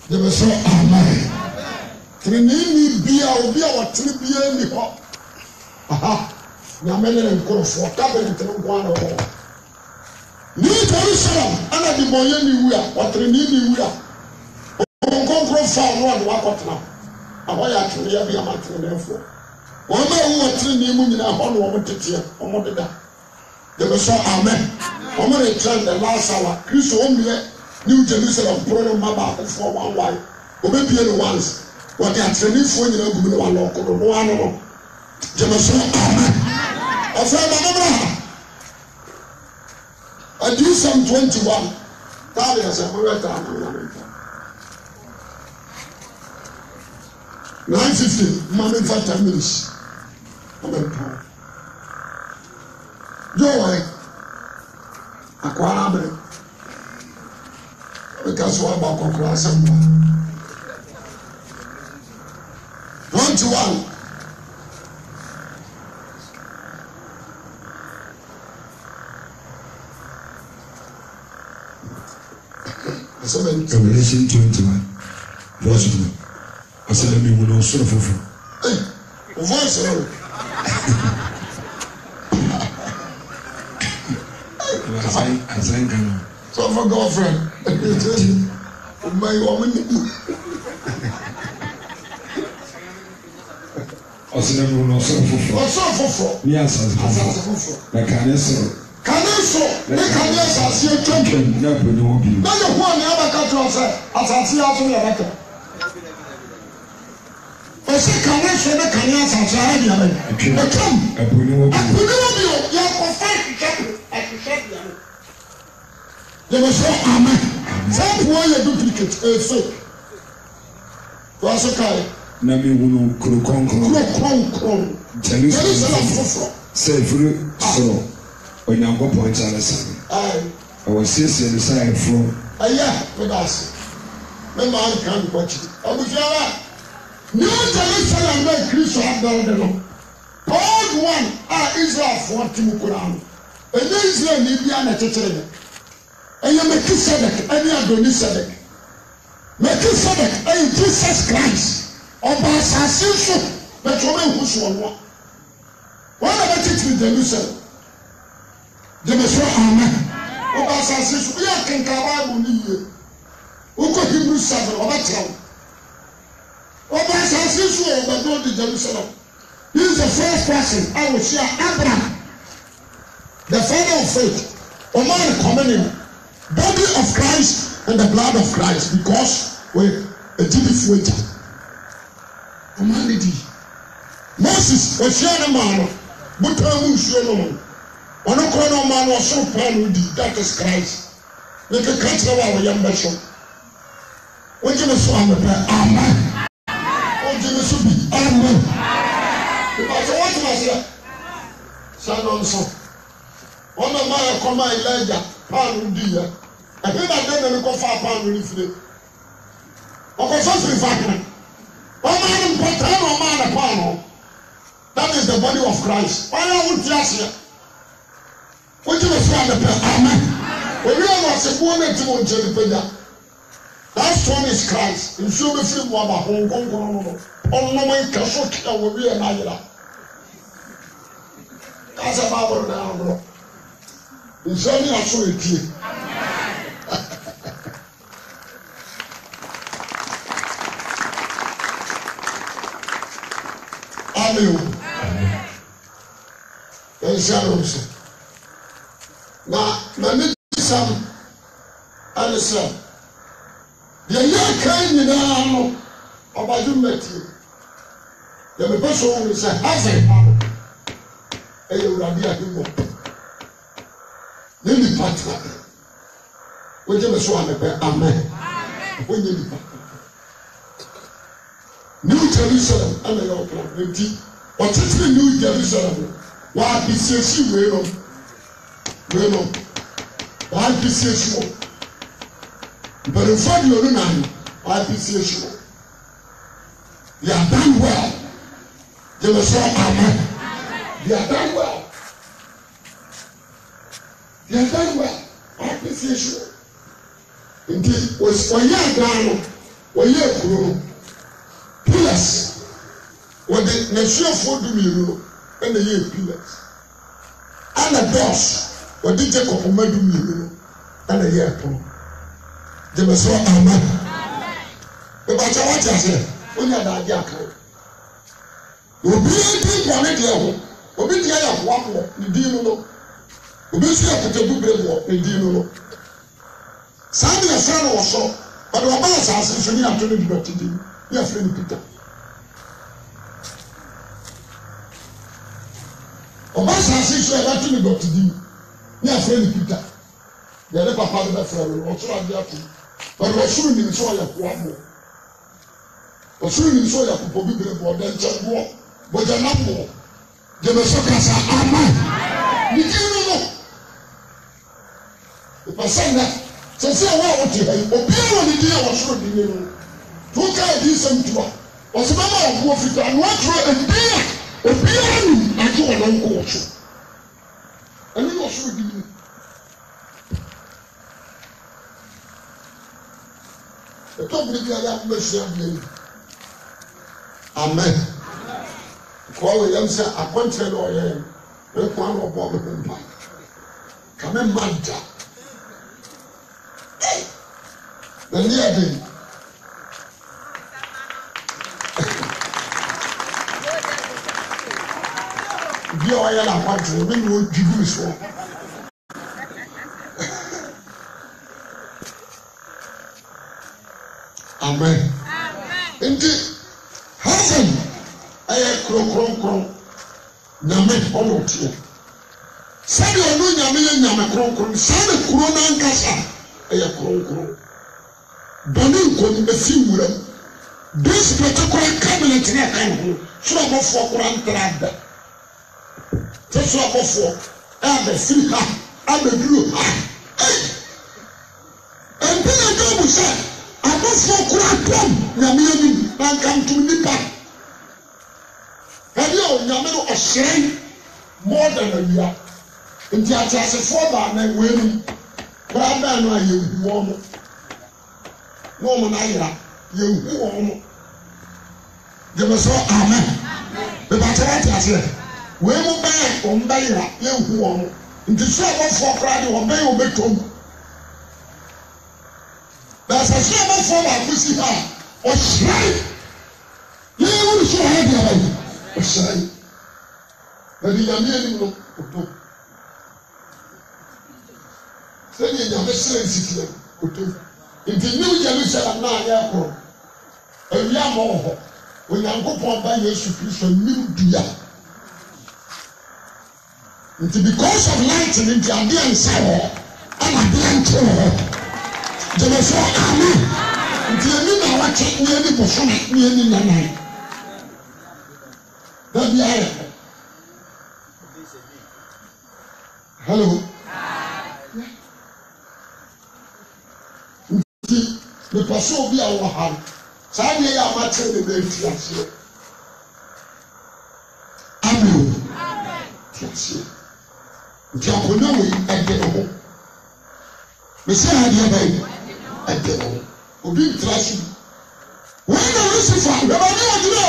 de be so amen trinini bia obi a wotre bia ni ho aha na mele nkorofo ka be ntere nko ana ho ni Jerusalem ana di boye ni wu a wotre ni wu a nkorofo no ade wakotena aho ya twere ya bia matere nefo wo ma wu wotre ni mu nyina ho no wo tete o mo deda de be so amen. I'm going to turn the last hour. Christ only New Jerusalem program maba for 1 while. Obe pie no once. What they are training for you know go no one no one. Jerusalem amen. I said I do some 21. That is a more time. 9:15. Mommy for 10 minutes. Amen. Joy. Akwara be because what about kokra samba 21 Revelation 21 verse 2 I said let me know sort of hey voice as I can. So for girlfriend, my woman. Also, never know so for. Yes, like I said. Caneso, they can yes, I see a champion. Never know you. Not the one never cut to us as I see out to your letter. I say, Caneso, the Caneas and Sahara. I come. I put you. You are fight. They were so amen. That one you duplicate a fake. Was a guy. Nami wunu kurukon. Jerusalem. Say free so. When you go point on the sun. I was saying the side from. Yeah, with us. My man can't watch it. I was New Jerusalem where Christ had done the law. Old one Israel for Timukuram. And Israel Libya and Tetre. And you make Melchizedek, and you are Melchizedek. Melchizedek, and Jesus Christ. Ọba asase but you know who's one. What about it with Jerusalem? Jerusalem, amen. Ọba asase we are king Bible ni ye. Uko Hebrew 7 ọba tell. Ọba asase ọba do the Jerusalem. He is the first person I will share Abraham, the father of faith. Oman coming body of Christ and the blood of Christ because we a Jewish waiter. Humanity. Moses was sharing a man, but I'm sure no one. One of the man was so proud with that is Christ. Make a cut of our young bishop. What you must want to amen. What you must be amen. Because what was here? Son on son. One of my command Elijah, Pan Udia. I think that then they go far Pan Ulifre. Okay, first we find that is the body of Christ. Why are we here? What you must want to amen. When you are a woman to Montevideo, that one is Christ. You should be free more about Hong Kong. On no one can show you will be a Nayla. That's a Bible now, bro. It's only a show it here. Amen. Yɛnhyɛ no na ne sam ane sɛ yɛyɛ kan nyinaa no ɔbadwo mmatie yɛmepɛ so wo sɛ heaven ɛyɛ Awurade ahemmɔ ne nipa tena wogye me so amepɛ amen wonyɛ nipa New Jerusalem ɛna yɛ ɔpra nti ɔtetene New Jerusalem wɔapesiesi wei no wɔapesiesi wɔ mpanimfoɔ deɛ ɔno nan wɔapesiesi wɔ they are done well they were so amen they are done well wɔapesiesi wɔ nti wɔyɛ adan no wɔyɛ akuro no pillars wɔde n'asuafoɔ dumienu no ɛna yɛ pillars ɛna doors wɔde Jacob ma dumienu no ɛna yɛ ɛpono gyeme so amen ɛbɛkyɛ wɔte ase onye adaade aka obiara di bɔne deɛ ho obi deɛ yɛ hoahoɔ ne din no obi nso yɛ kotabubre wɔ ne din no saa deɛ ɛfrɛ no wɔ soro ɔde ɔba asase so ne ato no de dɔte din ne afrɛ no Peter ɔba asase so ɛbɛto ne dɔte din ne afrɛ no Peter deɛ ne papa no bɛfrɛ no ɔsoro ade ato ɔde ɔsoro nim sɛ ɔyɛ hoahoɔ ɔsoro nim sɛ ɔyɛ kotabubre wɔ dɛnkyɛnboɔ bɔgyanamboɔ gyeme so kasa amen ne din no ìpàṣẹ ndẹ sẹsẹ ẹwọ àwọn ti hẹ obiara wọ ne din a wɔsoro di ne no tó ká ẹdí nsẹm tu a wɔsẹ bẹbẹ ọbọ fitaa ni wɔtwerɛ ẹdí a obiara nim agye wɔn nan kɔ wɔso ɛno na wɔsoro di ne ɛtɔ biri bi a yɛ akoma hyia bi ayi amen kɔɔ wɔ yɛm sɛ akɔnkyerɛ na ɔyɛ yɛn ɛkɔ ano ɔbɔ ɔbɛ mpa kame mma da. Na ndị a dị bi a ɔyɛ n'akwantu ebi na ɔdwiri so amen nti heaven ɛyɛ kronkronkron nyame ɔno teɛ sɛdeɛ ɔno nyame yɛ nyame kronkron saa ne kuro n'ankasa ɛyɛ kronkron bɔnne nkɔni esi nwura mu base particular cabinet ne ɛka ne ho soro abɔfoɔ kora ntara ada te soro abɔfoɔ ɛabɛ firi ha abɛduro ha ɛmpi na ɛdɔ mu sɛ abɔfoɔ kora atɔm nyame anim na nka ntom nipa ɛdeɛ o nyame no ɔhyerɛn more than awia nti ateasefoɔ baana wɔ anim kora bɛn no a yɛnhu wɔn no na wɔn ayera yɛnhu wɔn no gyeme so amen bɛbɛkyɛ wɔte aseɛ wei mu bɛn wɔn bɛyera yɛnhu wɔn no nti so abɔfoɔ koraa de wɔn bɛyɛ wɔn bɛtɔm na sɛ so abɔfoɔ baako si ha ɔhyerɛn yɛnhu ne so ɔyɛ deɛ bɛyɛ ɔhyerɛn na de nyame anim no ɔtɔ sɛdeɛ nyame hyerɛn nsikyerɛ ɔtɔ nti New Jerusalem naa yɛ koro awia ma wɔ hɔ Onyankopɔn ba Yesu Kristo nim dua nti because of light nti adeɛ nsa wɔ ɛna adeɛ nkye wɔ hɔ gyeme so amen nti yɛni na wɔkye ne yɛni bosome ne yɛni nanan dabi ayɛ hello nipa so obi a wɔ ha saa deɛ yɛ amakyerɛ ne bɛnti aseɛ amen ti aseɛ nti akonnwa wei ɛde ne ho mesɛ adeɛ bɛyɛ ɛde ne ho obi ntira so wɔn na Lucifer bɛbɛne ɔgyina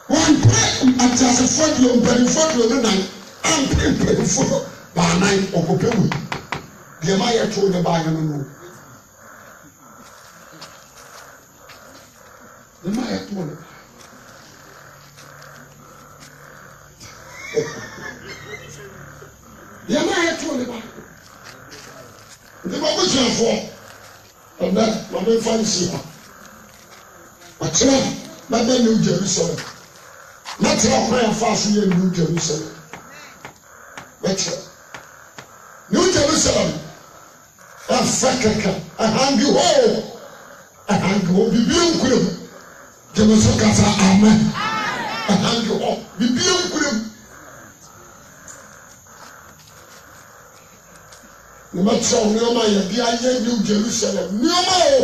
o wɔmpɛ ateasefoɔ deɛ mpanimfoɔ deɛ ne nan ampɛ mpanimfoɔ baanan ɔkɔpɛ wei deɛ ma yɛtoo ne baayɛ no no yɛma yɛto ne ba nti mabusuafoɔ ɛnɛ ma memfa nsi ha ɔkyerɛ mɛbɛ New Jerusalem mɛkyerɛ kwan yɛfa so yɛ New Jerusalem mɛkyerɛ New Jerusalem ɛfɛ kɛkɛ ɛhangi hɔ bibie nkuram gyeme so kasa amen ɛhangi hɔ bibie nkuram ne mɛkyerɛ wo nneɛma a yɛde ayɛ New Jerusalem nneɛma o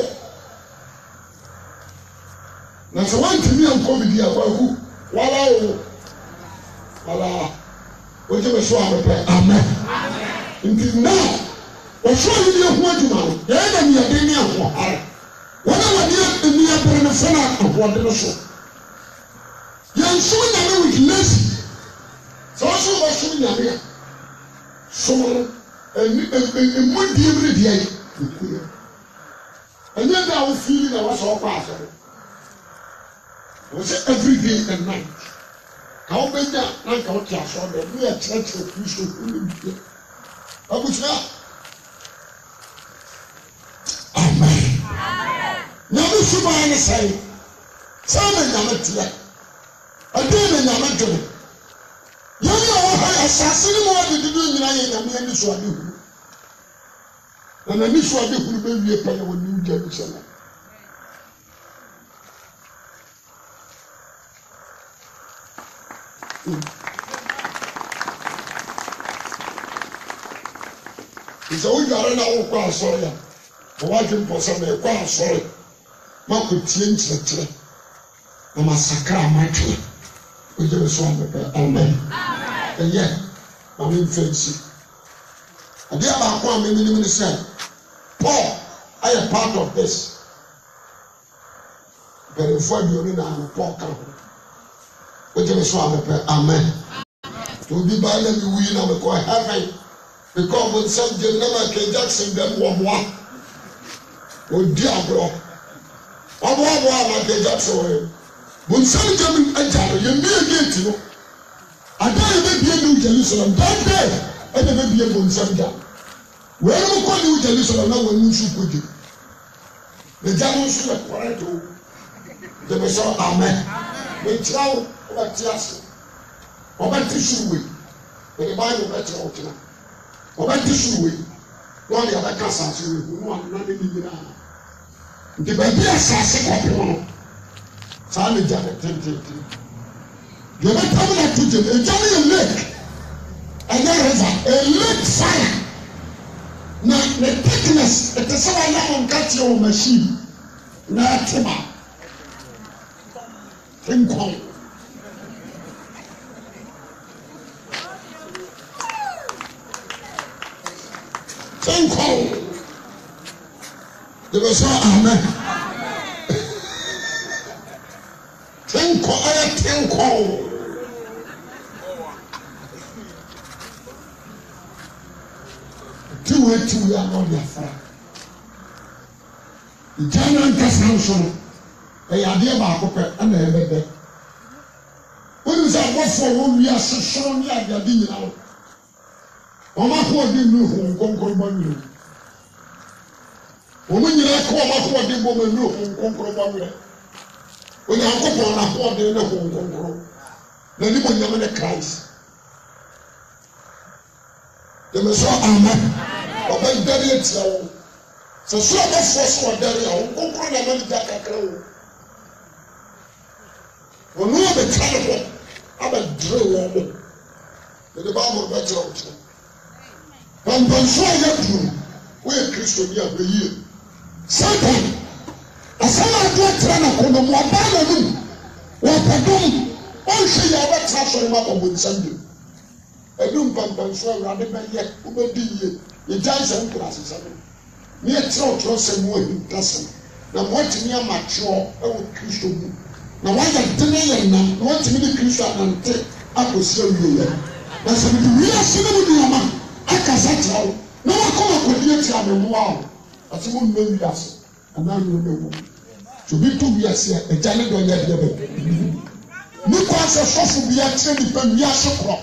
na sɛ woantumi ankɔ bidi a wahu wala wogyeme so amepɛ amen nti na wɔsoro yi ho adwuma no yɛyɛ na nneɛden ne ahoɔhare wɔn a wɔde nneɛbere no fɛ no ahoɔden no so yɛnsom nyame with lazy sɛ wɔso wɔsom nyame a som no emu die bere deɛ yi ɛnyɛ da a wofiiri na wɔsɛ wɔkɔ asɔre wɔsɛ every day and night ka wobɛnya na nka wote asɔre dɛ ne yɛkyerɛkyerɛ kristo ho ne bie abusua amen nyame suban ne sɛe saa na nyame teɛ ɛdeɛ na nyame dwene yɛne a wɔha asase ne ma wɔde dede nyinaa yɛ nyame ani so ade huru na n'ani so ade huru bɛwie pɛ na wɔ New Jerusalem sɛ wodware na wokɔ asɔre a wɔwadwe mpɔ sɛ meekɔ asɔre makɔtie nkyerɛkyerɛ na masakra a matwene wogyeme so amepɛ amen ɛyɛ ma memfa nsi adeɛ baako a memenim ne sɛ Paul ayɛ part of this mpanimfoɔ aduonu na ano Paul ka ho wogyeme so amepɛ amen obi baa na mewuyi na mekɔ heaven because when some gentleman Michael Jackson them wamoa odi agro wamoa Michael Jackson when some gentleman ajaro ye me gate no ada ye be New Jerusalem that day e be bon some da we no ko New Jerusalem na we nsu kodi the jamo so le correct o de be so amen we tell o tiase o ba tishuwe the Bible better o tina ɔbɛte suwe na ɔde abɛka asase wɔ mu na ne bi nyinaa nti baabi asase kɔpem no saa ne gya ne tententen deɛ ɔbɛtam na to gyem egya no yɛ lake ɛnyɛ river a lake fire na ne thickness ɛte sɛ wɔnam nkateɛ wɔ machine na ɛtema tenkɔn tenkɔn de bɛ sɛ amen tenkɔn ɛyɛ tenkɔn tiwe a n'ɔde afra gya no nkasa nso no ɛyɛ adeɛ baako pɛ ɛna ɛbɛbɛ wɔn sɛ abɔfoɔ wɔn wi ase soro ne adeade nyinaa wɔn ahoɔden nu ho nkonkoro ba nwere wɔn nyinaa kɔ wɔn ahoɔden bɔ mu nu ho nkonkoro ba nwere onyankopɔn na ahoɔden ne ho nkonkoro na nipa nyame ne Christ yɛmɛ sɛ amen ɔbɛ dɛre atia wo sɛ so abɔfoɔ so ɔdɛre a wo nkonkoro na ma ne gya kakra wo wɔn a bɛtwa ne hɔ abɛdere wɔn mo yɛde Bible bɛkyerɛ wo kyerɛ pampanso a yɛduru woyɛ Kristo ni a bɛyie Satan asɛm a ado atra na kɔnɔ mu ɔbaa n'anum wɔpɛdom ɔnhwɛ yɛ ɔbɛtena asɔre mu abɔ bonsam bio ɛdum pampanso a Awurade bɛyɛ wobɛdi yie yɛgyae sɛ nkura asesɛ no ne yɛkyerɛ ɔtwerɛ sɛ mu ahintasɛm na moatumi amatwerɛ ɛwɔ Kristo mu na woayɛ dene yɛ nam na woatumi de Kristo anante akɔsi awieɛ na sɛ mede wiase no mu nneɛma akasa kyerɛ wo na wakɔ akɔdi atia me mmoa wo ɔte mo nnɔ wiase anaa ne ɔbɛwu nti obi to wiase a agya ne dɔ nyɛ deɛ bɛbi ne kɔ sɛ sɔfo bi akyerɛ nipa wiase korɔ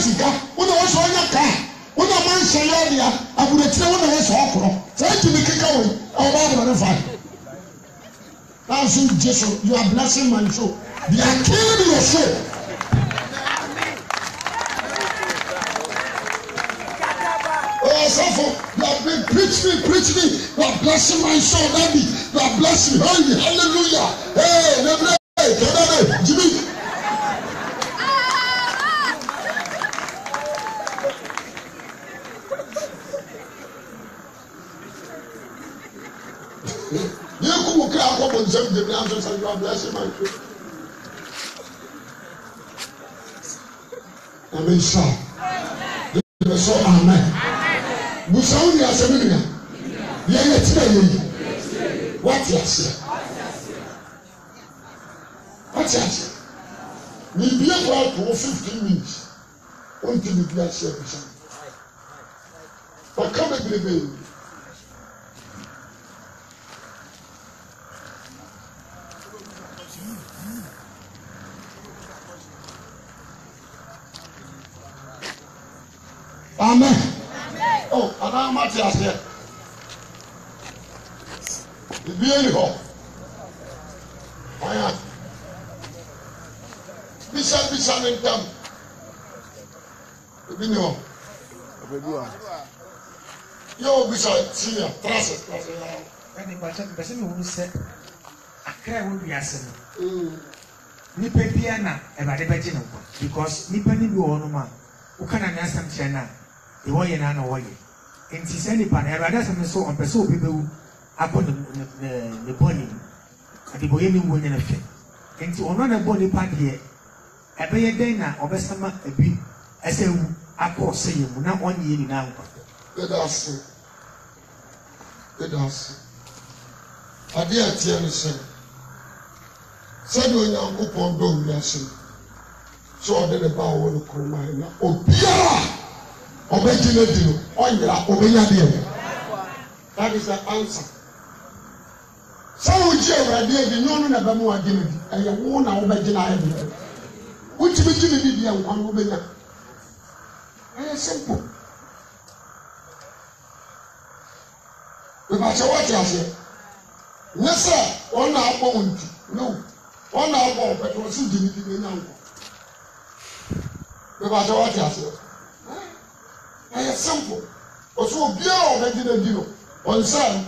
sika wona wo so onya ka wona man share ya aburetire wona wo so okro say to me kika wo oba ba fa that's Jesus you are blessing my soul they are killing your soul. Oh suffer you have been preach me you are blessing my soul daddy you are blessing me hallelujah hey Jimmy. You are blessing my children. Amen. Sir. So amen. Busauni asemina. Yeye tina yeye. What yes? What yes? We be about for 15 minutes. Until we be share Busauni. But come and believe. Amen. Oh, and I'm not here. The beautiful. I am. Bishop in town. The beautiful. Yo, Bishop, senior, trust it. And the person who said, I cry will be asking. Nipa piana, about the Bajino, because Nipa Nibu on man, who can answer China. The way and I way. And she sent it, I rather some so on person people upon the body and the bohemian woman effect. And to another body part here, a bay dana or Besama a bit as I call saying, not 1 year now. Let us I dear Tiana said when you upon dome, yes, so I did about one of Kurma. Oh, yeah. Obejina dino onyira obenya de that is the answer. So uji awrade bi nyono na ba mu agina di eye wo na obejina aye bi uti bi gina bi dia nkwan obenya eye simple we ba che what you say nessa ona abo unti no ona abo but o si gina di benya nkwan we ba che what you say. I am simple. Also, be all that didn't on son.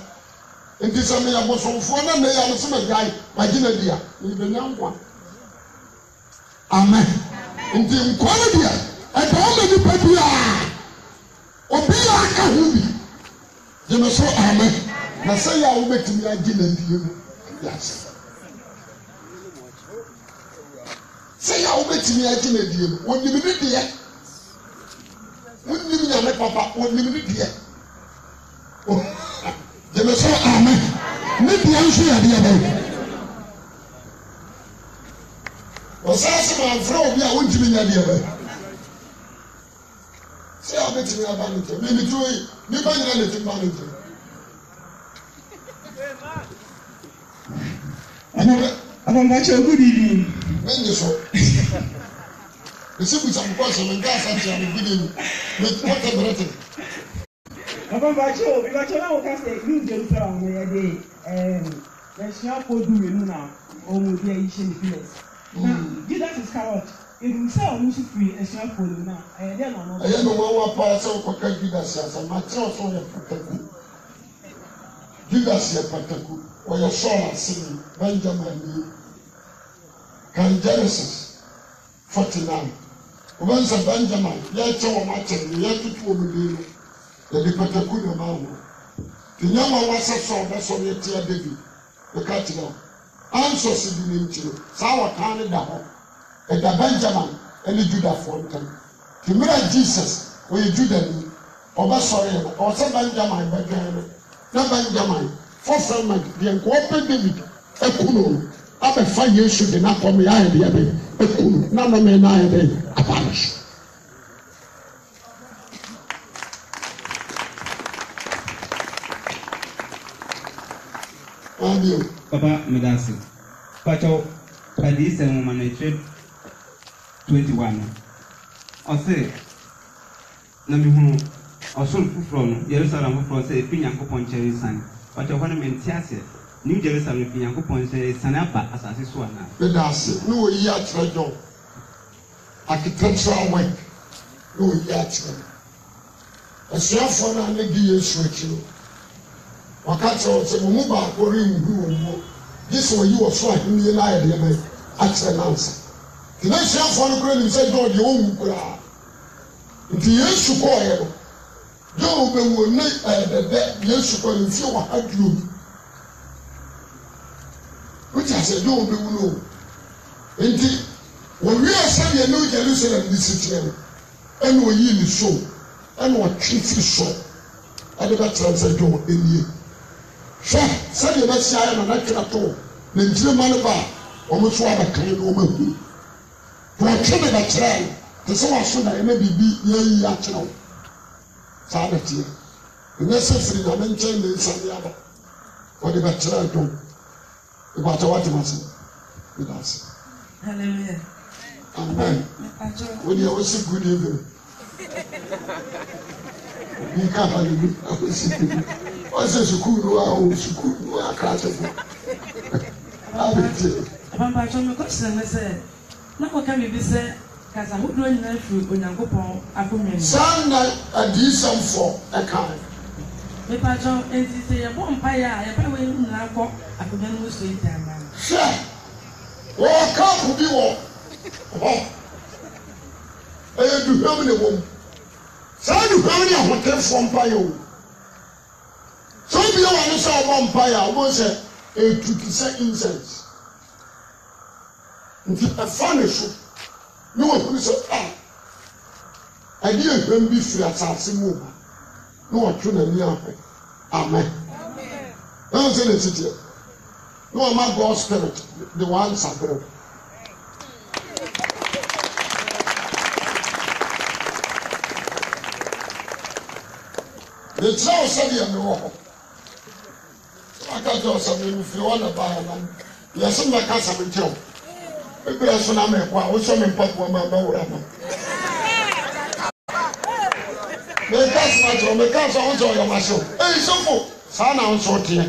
And this is a most of one and they are some guy, my dinner dear, even young one. Amen. In the quality, I told you the Papia or be like a movie. You must say amen. Now say I will make me a dinner deal. Yes. Say I will make me a dinner deal. When you did it, wouldn't you be a papa? Wouldn't you be here? They may say, amen. Make the answer at the other. Well, Sasha, I'm from here. I want to be near the other. Say, I'll bet you about it. Maybe do it. Maybe I let him manage it. I'm not sure. Good evening. When you saw. The simple some question and that's actually beginning with what I'm writing. I'm Bacho, I can say, you just found where they let's not go do you now, or will be a Asian place. Jesus is carrot. It will sell music free as not for you now. I don't know. I don't know what parts of Coca Gidas as my church on your Pataku. Gidas your Pataku, or your soul singing Benjamin Can Genesis 49. Once a Benjamin, yet so much and yet it will be the Pataku Mamu. The young one was a song that's on your tear baby. The catcher. Answer sitting into Sour Canada and the Benjamin and the Judah Fountain. To mirror Jesus, or you Judah, or sorry, or some Benjamin, not Benjamin, for some the incorporated David, a Kuno. After 5 years, should not come the idea, a Kuno, none of men I a punish. Papa Medasi, Pacho, Padis and Woman 21. ɔse na mehu ɔsoro foforɔ no Yerusalem foforɔ sɛ efi Nyankopɔn nkyɛn resiane ɔkyɛ hɔ no mente aseɛ New Jerusalem fi Nyankopɔn nkyɛn resiane aba asase so anaa medase ne wɔyi akyerɛ John architectural work ne wɔyi akyerɛ asuafoɔ no a ne di Yesu akyi no wɔka kyerɛ wɔ sɛ mo mu baako renhu wɔn mu gye sɛ wɔyi wɔ so ahenni no ayɛ deɛ bɛyɛ akyerɛ nansa nti na asuafoɔ no kora nim sɛ John deɛ ɔnwu koraa nti Yesu kɔɔeɛ no John bɛwuo ne dɛdɛ Yesu kɔɔ no mfie wɔ ha duro wote asɛ John bɛwu no nti wɔwie sɛdeɛ New Jerusalem ne si teɛ no ɛna ɔyii ne so ɛna ɔtwe firi so ɛde bɛkyerɛ sɛ John ɛnie hwɛ sɛdeɛ bɛsi ayɛ na n'atwerɛ to na nkyirima no ba a wɔn nso abɛkan no wɔn ahu wɔtwe ne bɛkyerɛ no te sɛ wɔaso na ɛna biribi yɛayi akyerɛ wo saa na teɛ ɛnyɛ sɛ firi nyame nkyɛn na nsane aba wɔde bɛkyerɛ John ìbàtà wà tìmọ̀ sí i dà sí. Hallelujah. Amen. Wọ́n yẹ wọ́n sì good evening. Ní ká hallelujah wọ́n sì good evening. Wọ́n sẹ́ sukuu ní wàá o sukuu ní wàá ká ṣe fún. Àbàbàjọ́ mi kò sẹ́ ní sẹ́ náà kò ká mi bí sẹ́ kàtà àhúdúró nyina firi Onyankopɔn akonnwa mu. Sáà na adìsẹ́mfọ̀ ẹ̀ka. Mepatro enti sɛ yɛbɔ mpaeɛ a yɛbɛ wɔ nyinaa kɔ akonnwa no mu so yi dan ma. Hwɛ wɔwɔ kaapo bi wɔ hɔ ɛyɛ duhwam ne wɔ mu saa duhwam ne ahotefoɔ mpaeɛ o sɛ obi wɔ no sɛ ɔbɔ mpaeɛ a wɔbɔ sɛ etu te sɛ incense nti ɛfa ne so ne wɔhunu sɛ ɛde ehwam bi firi asase mu ba ne wɔtwe n'ani ahwɛ amen ɛn sɛ ne titiɛ ne wɔn ma God spirit de wɔn ansa bere de kyerɛ wo sɛdeɛ me wɔ hɔ aka kyerɛ wo sɛ me firi hɔ na baa nam yɛsɛ mɛka sɛ me kyerɛ wo ebire so na mɛkɔ a wosɔ me mpaboa ma mɛwura no meka sɛ wo sɛ ɔyɛ mahyew ɛyi sɛfo saa na wo nso teɛ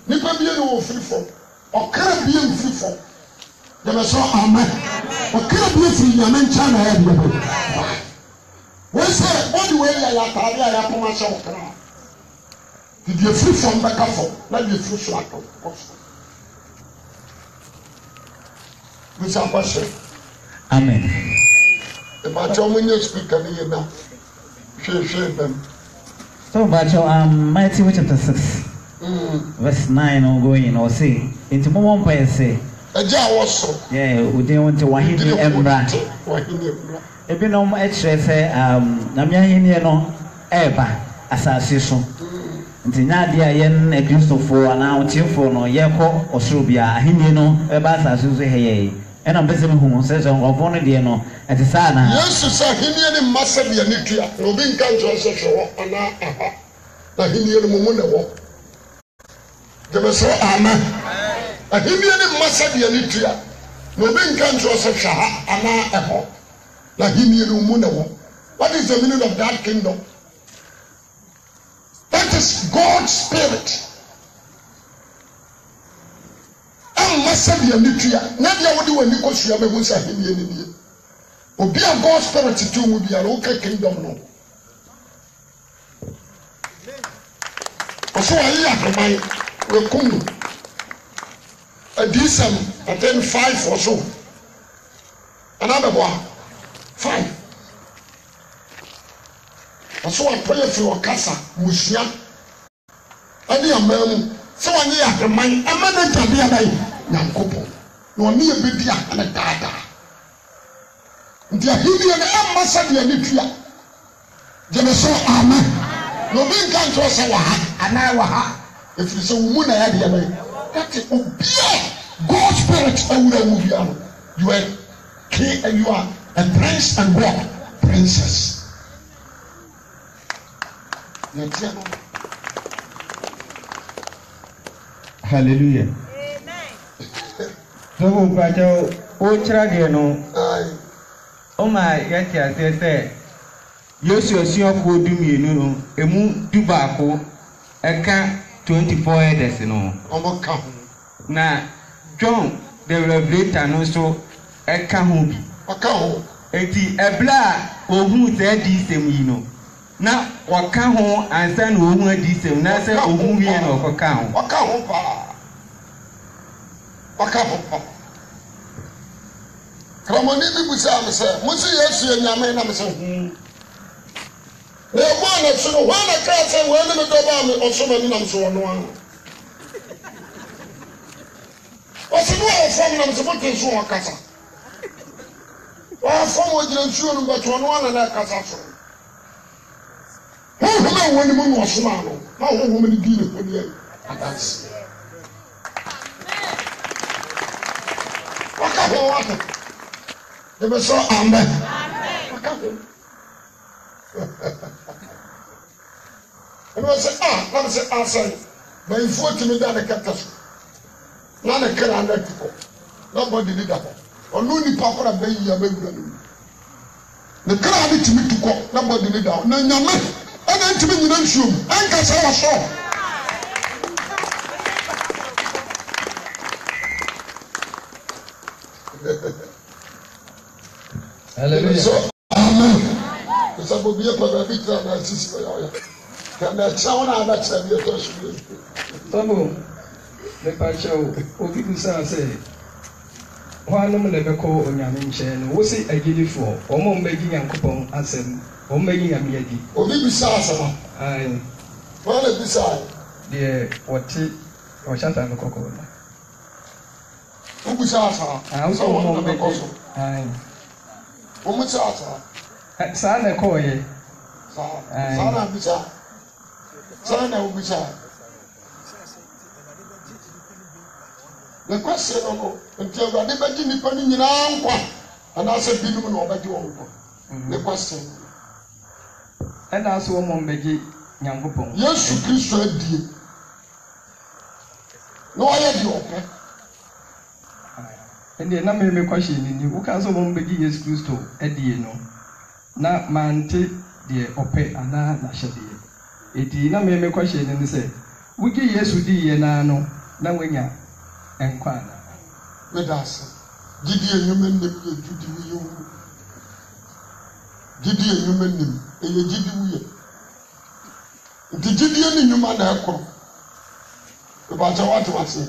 nnipa bie ne wɔ firi fam ɔkra bie mfiri fam gyeme sɛ amen ɔkra bie firi nyame nkyɛn na ɛyɛ deɛ bɛ wei sɛ wode wei yɛ yɛataade a yɛapoma hyɛ wo kra nti deɛ firi fam bɛka fam na deɛ firi so atɔ kɔ so bisa akɔhyɛ amen ɛbakyɛ ɔmo nyɛ speaker ne yɛ na So, Matthew chapter 6, verse 9 ongoing, or say, into one place say, yeah, we didn't want to Wahini Embra. If you know, actually, say, Namiahini, no, Eba, assassin. Until Nadia Yen, a Christopher, and now Timfo, no, Yako, or Subia, Himino, Eba, assassin, hey. And I'm busy who says on one day, no, at the sana. Yes, sir, he nearly must be a nuclear. No being country, and now he nearly Mumunda walk. There was so amen. And he nearly must be a nuclear. No being country, and now now he nearly Mumunda walk. What is the meaning of that kingdom? That is God's spirit. Masabi and Nitria, Nadia would do a Nicosia Memusa Himian. Or be a God's spirit to do would be a local kingdom. No. So I hear my Rekum a decent at 5 or so. Another one 5. So I pray for Casa, Musia. I need a man. So I hear the mind, a man to be a Nyankopo, no near Bidia and a dada. The Ahidian Ambassador Nitria. Jemeso Amen. No being can't trust a and I waha. If it's a woman, I had that is God's spirit. You are king and you are a prince and what? Princess. Hallelujah. So, Pacho, Ochra Geno, Oma yati asese Yesu asuafo dumienu no emu dubaako eka 24 elders no omo ka ho na John the Revelator no so eka ho bi aka ho enti ebla ohun se di sem yi no na waka ho ansa na ohun adi sem na se ohun wie na okoka ho waka ho pa Kramoni bi busa am se musi Yesu enyame na me se e mo na so no wa na ka se we ne me do ba me osoma ni na so wono an osoma o fam na me se mo te so akasa wa fam o jira nsuo no ba to wono an na akasa so ho ma woni mo no osoma no ma ho ho me di ne ko ni adansi waka ho waka they were so amen. And I said, let me say, I say, but if you to me down the catas, not a car and electrical, nobody did that. Or no need papa and baby, a baby. The car need to me to call, nobody did that. No, no, man, I don't to be in the shoe, and that's how I saw. Hallelujah. So, amen. Because I will be a bit of a sister. Can I sound out that I will touch you? Tomo, the Pacho, Okiku say, one of the Beko on Yamin, was it a giddy for, or more making a coupon as an, or making a miyagi? Or maybe Sasa. I, well, beside, dear, what tea, or shut down the cocoa. Who was Sasa? I also want to make also. Umutata. Sana koye. Sana bicha. Sana ubicha. The question until the debate ni pani nyina nkwa ana se binum na obedi wo nkwa. The question. And also mo mbegi Nyankopon. Yesu Kristo adie. No aye di ope. And the number me question in you can so mo mbegi Yesu Kristo adie no. Na mante de ope ana na hyede. Eti na me question ni say, wugi Yesu di ye na no na wanya enkwa na. Medasa. Gidi enyume nim ye judi wiyo. Gidi enyume nim ye gidi wiye. Nti gidi eni nyuma na ekro. Ebaja watu wase.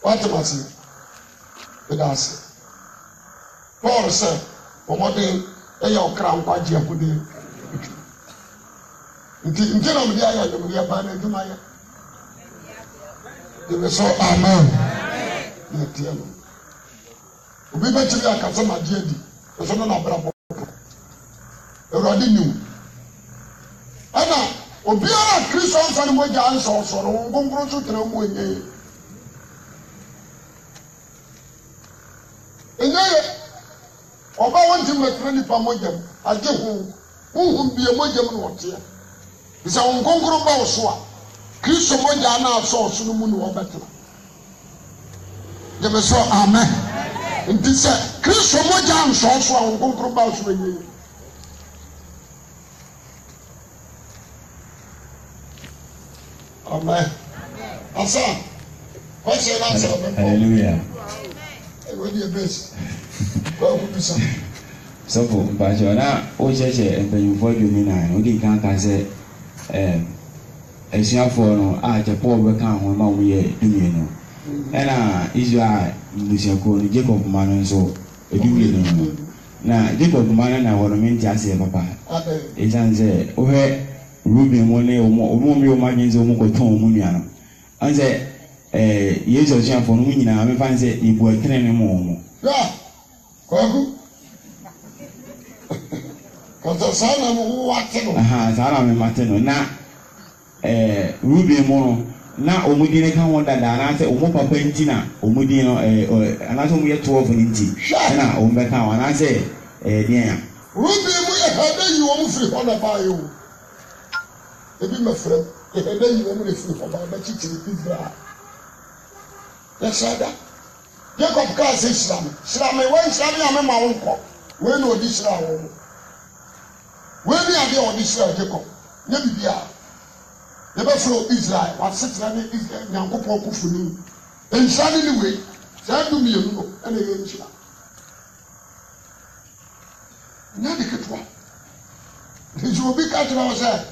Watu wase. Medasa. Paul said, "Omode eya okra nkwa ji akude." Nti na mdia ya mdia ba na duma ya. They so amen. Amen. Obi betiri akasa ma die di. So no na brabo. Erodi nyu. Ana obi ara Kristo anfa ni moja anso so no ngonkoro so tena mu enye. Enye oba wonti metra ni pa moja age hu bie moja mu no ote. Bisa ngonkoro ba wo so a Kristo moja na so so no mu no obetena. They so amen. Nti se Kristo moja anso so a ngonkoro ba so enye. Amen. Asa. What's your answer? Hallelujah. What do you best? Well, who is that? So for Bajona, o cheche empanyufo dumina, o di kan kan se esiafo no a je Paul be kan ho ma wo ye dumie no. Na Israel musiako no Jacob man so edumie no. Na Jacob man na wono menti ase papa. E janze o he Ruben mo ne omo mi o ma genze omo ko ton omo nua no. Anze Yesu esiafo no nyina me fan se ibu atene ne mo omo. Ya. Kwaku. Kata sana mo wate no. Aha, sana me mate no na Ruben mo no na omudi ne kan won dada na se omo papa nti na omudi no ana so mo ye 12 nti na omo be kan wana se dia ya Ruben mo ye hada yi wo mo firi ho na ba yo ebi mafrem ye hada yi wo mo le firi ho ba chichiri bibra ya sada Jacob kaa sɛ hyira me wɔnhyira me a mema wo nkɔ wei na ɔde hyira wɔ mo wei ne adeɛ a ɔde hyira Jacob nyɛ biribiara yɛbɛfrɛ Israel wasetena ne Israel Nyankopɔn kofoni nhyira ne ne wei saa dumienu no ɛna yɛ nhyira nyɛ de ketewa nti obi ka kyerɛ wo sɛ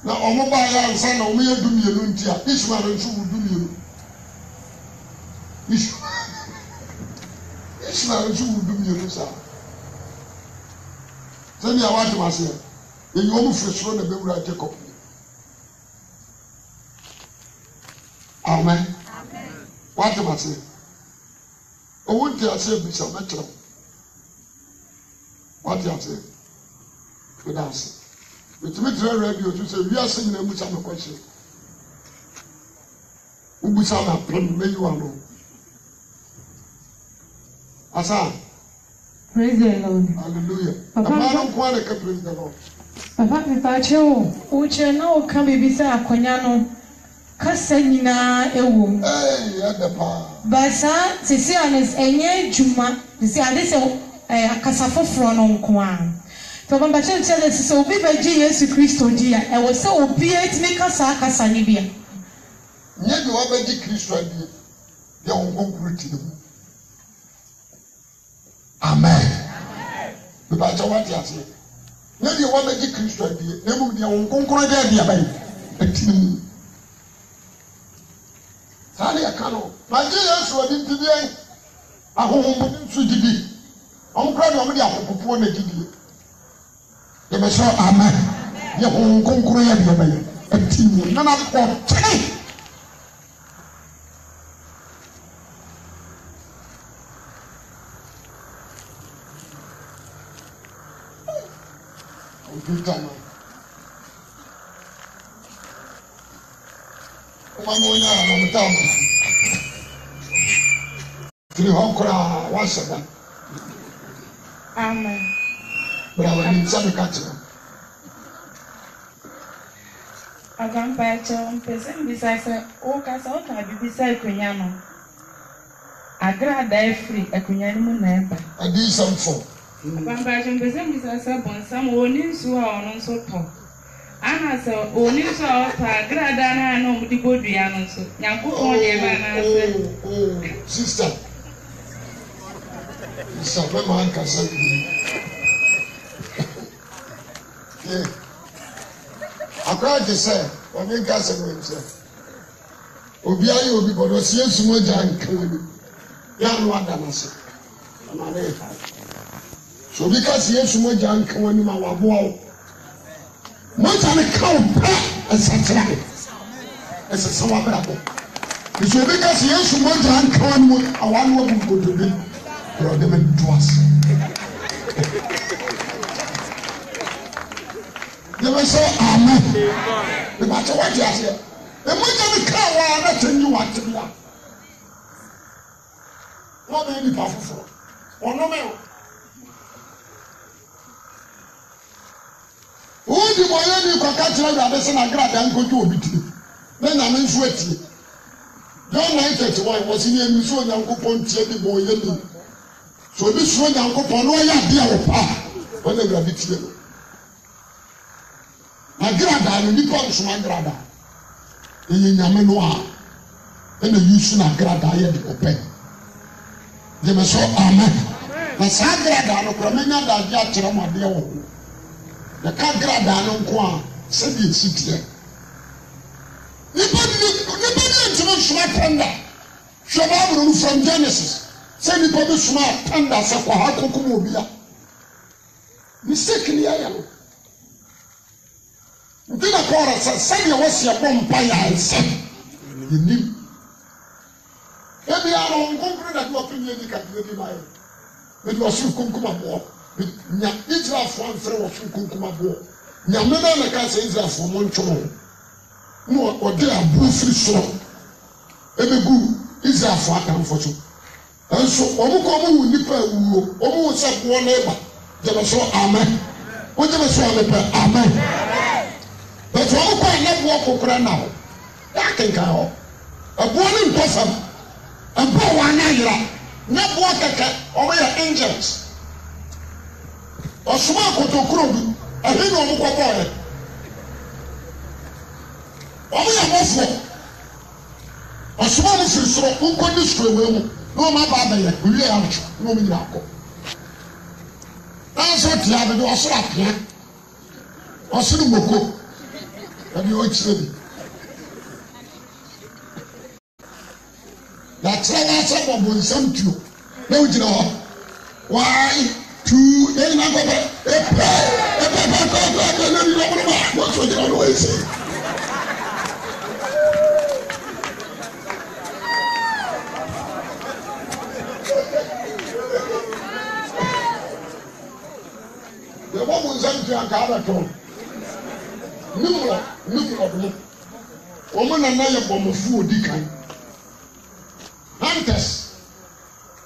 na ɔmo baa yɛ ansa na ɔmo yɛ dumienu nti a Ishmael nso wo dumienu Ishmael nso wo dumienu saa sɛnea watem aseɛ yɛnyɛ ɔmo firi soro na bɛwura Jacob amen watem aseɛ ɔwo nti aseɛ bisa mɛkyerɛ wate aseɛ meda ase metumi tena radio so sɛ wiase nyina musa me kɔhyɛ wobusa me apem mɛyi wa no asa praise the Lord hallelujah papa no nko ara ka praise the Lord papa pipache wo kyerɛ na wo ka bibi sɛ akonya no kasa nyinaa ɛwɔ mu adapa basa sisi anes enye adwuma sisi ade sɛ akasa foforɔ no nko ara papa mbache kyerɛ sɛ obi bɛgye Yesu Kristo di a ɛwɔ sɛ obi etimi kasa ne bia nyɛ de wabɛgye Kristo adi yɛ wɔn konkuru ti mu amen bibacha wate ase nyɛ de wabɛgye Kristo adi na mu de wɔn konkuru de adi abai ati mu saa ne yɛka no magye Yesu adi nti deɛ ahohomoni nso didi ɔmo kora de ɔmo de apopoɔ na didi yɛbɛsɛ amen yɛ honhom kronkron yɛ deɛ bɛyɛ ati mu na na ɔtene ɔdutama ɔma ma ɔnya amamta ɔma firi hɔ koraa wahyɛ da amen bravo ni sabe kakyere agampa kyerɛ mpɛsɛ mbisa sɛ wokasa woka bibisa akonya no agrada afiri akonya no mu na ɛba adi samfo agampa kyerɛ mpɛsɛ mbisa sɛ bɔnsam wɔni nsuo a ɔno nso tɔ ana sɛ wɔni nsuo a ɔtɔ agrada no a na ɔmode bɔdua no nso Nyankopɔn deɛ ba anaasɛ sister isa mɛma ankasa akora gye sɛ ɔne nka sɛ no nkyɛ obi ayɛ obi bɔdɔ ɔsi Yesu mu agya nka wani yɛ ano ada no ase ama ne yɛ so obi ka sɛ Yesu mu agya nka wani ma waboa wo mogya ne ka wo pɛ ɛsakyera ɛsɛ sɛ wabrabɔ nso obi ka sɛ Yesu mu agya nka wani mu awa no wabu nkotobi ɛrɛ ɔde me do ase yɛbɛ sɛ amen bibakyɛ wate aseɛ ɛmogya ne kaa wɔ a na kyɛ nyi watebea na ɔbɛyɛ nipa foforɔ ɔnome o wodi ma ɔyɛ ni kɔka kyerɛ Awurade sɛ nagrada nkɔdwo obi tiri na Nyame nso atie John 9:31 wɔ se ne ani so Onyankopɔn tie de bɔ ɔyɛ ni so obi suro Onyankopɔn na ɔyɛ adeɛ wɔ pa a ɔne Awurade tie no agrada no nipa nsoma agrada ɛyɛ Nyame no a ɛna yusu na agrada yɛ de ɔpɛ yɛmɛ sɛ amen na saa agrada no kora mɛnya adagye akyerɛ mo adeɛ wɔ ho yɛka agrada no nko a sɛdeɛ ɛsi teɛ nipa ne ntumi nsoma tanda hwɛ Bible no from Genesis sɛ nipa bi soma tanda sɛ kɔ ha kokom obi a mistake ne yɛyɛ no nti na kɔɔra sɛ sɛdeɛ wɔsi ɛbɔ mpa yɛ ansɛ yɛnim ebi a no nkonkoro na de wɔpɛ nyɛ ni kakra bi ma yɛ mede wɔsoro konkom aboɔ nya Israelfoɔ amfrɛ wɔsoro konkom aboɔ nyame na na ka sɛ Israelfoɔ mo ntwono na ɔde aboɔ firi soro ɛbɛgu Israelfoɔ atamfo so ɛnso ɔmo kɔ ɔmo wu nipa awuo ɔmo wu sɛ boɔ na ɛba gyeme so amen wogyeme so amepɛ amen bɛtɛ ɔmo kɔ anaboɔ kokora na hɔ yɛakenkan hɔ ɛboɔ ne ntɔ fam ɛboɔ wɔ ana yera Nyaboa keke omo ya angels. Osuma kotokuro bi ehe no omo kwabo e. Omo ya mofo. Osuma no sisoro unko ni strowe mu. No ma ba ba ya wi ya ncho no mi yakọ. Na so tia be do osura pia. Osuru moko. Abi o chire. Na tsaya sa bobo nsam tuo. Na o jira ho. Why to dey na go be. Na ni no ba. Mo so jira no e se. The woman sent to a caraton. No, woman and I bomb of food decay. Hunters.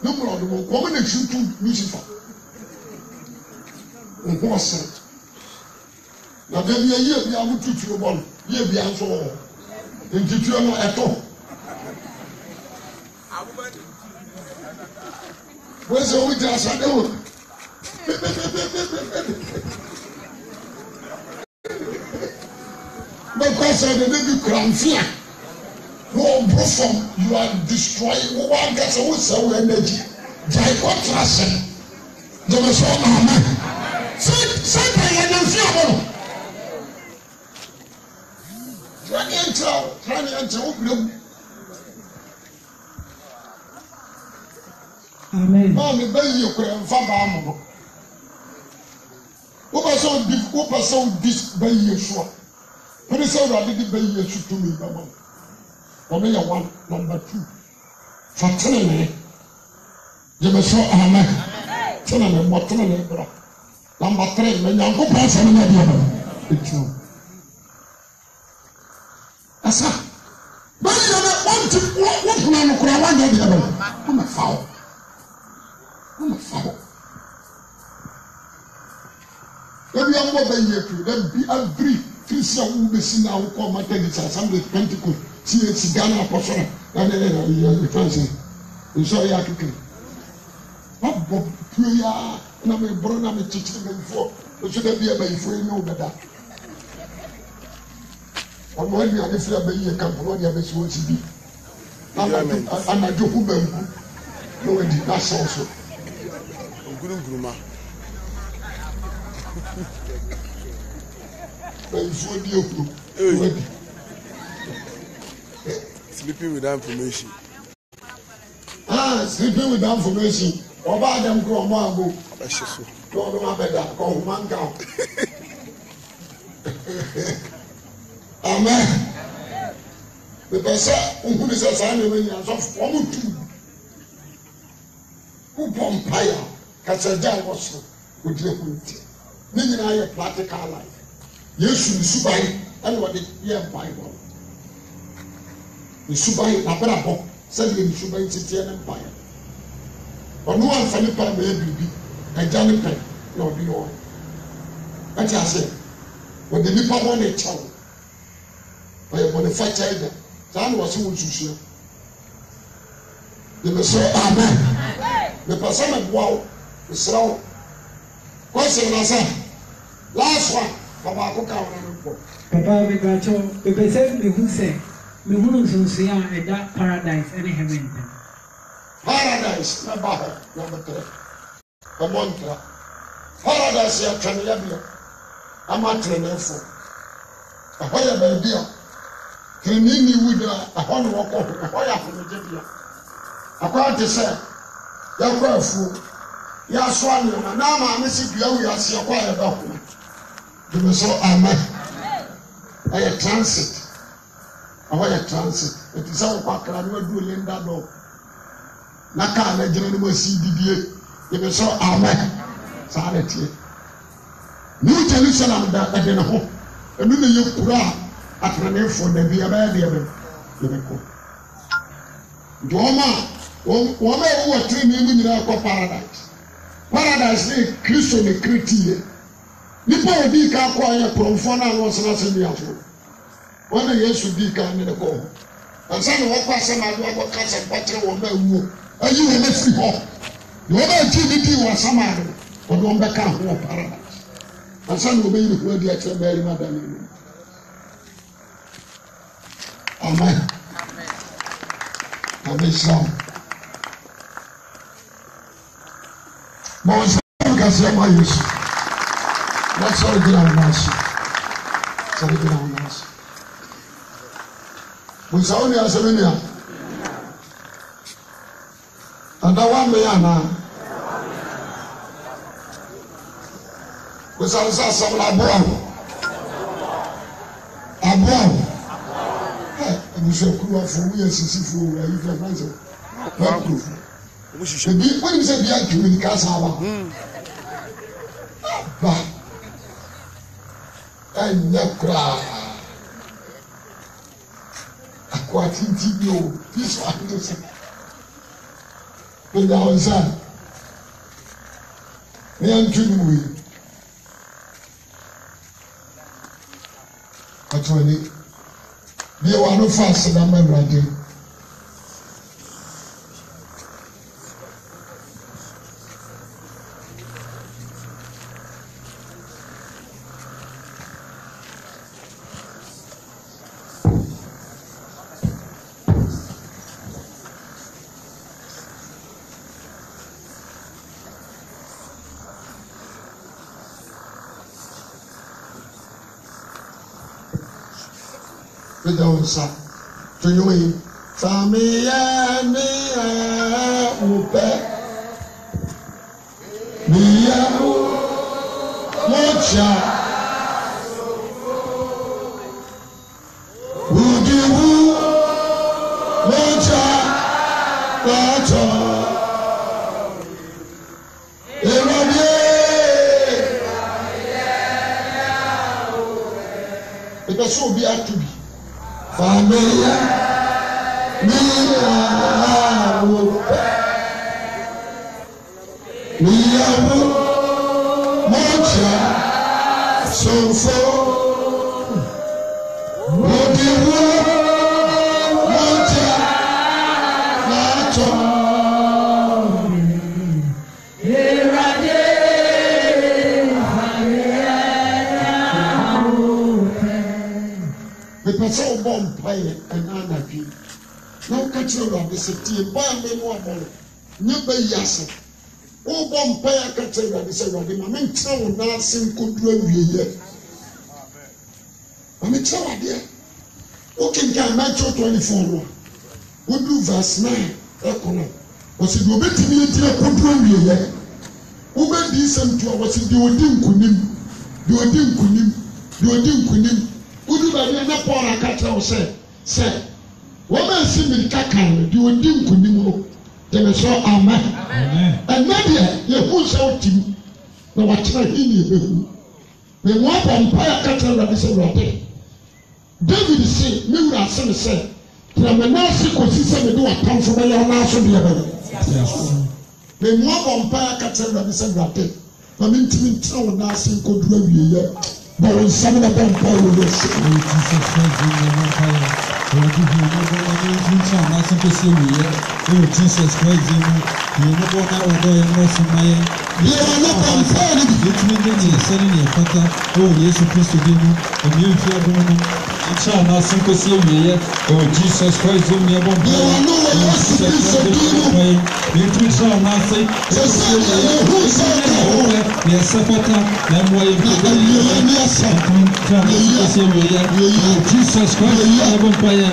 No more the woman and shoot to Lucifer. What's it? Now there be a year we are to you one. Ye be answer all. In Tituano at all. Where's the witness I do? Because of the baby crown fear, no bosom, you are destroying one gets a whistle energy. Jacob Trassen, the Messiah. Say, I am fearful. Trying to enter. Amen. Mommy, baby, you can find Who person this by you sure? When you say I did by you to me, Baba. Only one, number 2. For telling me, you must show Amen. Telling me what telling me, bro. Number 3, when you go past any idea. It's true. Asa. But you don't want to what man could have wanted the other. I'm a foul. I'm a foul. Let me have a year to then be every Christian who be seen now call my tenants assembly Pentecost. See it's Ghana apostle and then Francis. You saw ya quickly. What Bob prayer and I'm a brother I'm a teacher before. But should there be a way for you know better? On when we are the fear by your camp, what you have been supposed to be. And I do who no, that's also. Sleeping without information. Sleeping without information. Oba dem grow mo ago. Go do ma beda, go man down. Amen. The person who is a sign of me as of one two. Who vampire? Kasaja was with the hood. Meaning I a practical life. Yes, you subai and what the year Bible. The subai Abraham said in Subai City and Empire. But no one Philippa may be a Johnny Pen, no be all. That's I said. When the Nipa won a child, by a bonafide, John was who to share. The Messiah, Amen. The person of wow is slow. Question answer. Last one. Papa, we got you. We said, me who say, me who say, and that paradise, any heaven. Paradise, number 3. A mantra. Paradise, ya can you? I'm not training for a higher baby. Training with a horn walk off a higher from the Jabia. I quite to say, you're quite fool. You're swallowing, and now I'm missing you. You are so quiet about me. You will say, Amen. I a transit. I want a transit. It is all back and I will do Linda dog. Naka, I generally will see DDA. You will say, Amen. Sanity. New Jerusalem that I didn't hope. And then you put out at the name for the Biabe. Doma, woman who are 3 million in our paradise. Paradise, they Christian, the Christian. Nipa odi ka kwa ya kromfo na no sena se bia so wona yesu di ka ne ko ansa ne wo kwase ma do akọ kasa patre wo ma wu ayi wɔn afiri hɔ na wɔn a gye ne di wɔ asamaare wɔde wɔn bɛka ho wɔ paradise ansa na wɔbɛyi ne ho adi akyerɛ bɛyɛ ma da ne mu amen amen shalom ma wɔn sɛ wɔn kase ɛma yesu na sɔrɔ gyina wɔn ase sɔrɔ gyina wɔn ase musa wɔn ni asɛm ni a adawa me ana musa nsa asɛm na aboa abusuakuruafo woyɛ sisifo ayi fɛ fransa bakuro ebi wɔnim sɛ bi adwuma ni kasa aba ɛnyɛ koraa akɔ atinti bi o bi so ando sɛ ɛnyɛ wɔn nsa ne yɛn ntu ne mu yi ɔtɔ ni bi wa no fa ase na ma awurade Pedonsa, Tunui, Famia, Mia, Upe, Mia, Mocha, Udiwu, Mocha, Pato, Erode, it was so be at to be. Familia, Mia, Mocha, Sofo, Modiwu, Mocha, Nato, Erade, the person born player and anarchy. No catcher of the city, buy me more money. Never yasser. Oh, bomb player catcher of the city. I mean, tell now, sim could do yet. I mean, tell idea. Okay, can match 24. What do verse 9? Econo. Was it no better me to control yet? Who made this and to was it the Odin Kunim? The Odin Kunim, the Odin Kunim. Udu ba ni na Paul akata o say wo ma si mi kakan di odi nkunim no de me so amen and na de ye hu se otim na wa tira hini e behu me mo ba mpa akata na be se rote David say me wura se say tira me na si ko si se me do atamfo ba ya na so de be me mo ba mpa akata na be se rote na me ntimi tira wo na se ko dura wiye but when some of them call you this, Jesus Christ, Jesus Christ, never fire. Jesus Christ, never fire.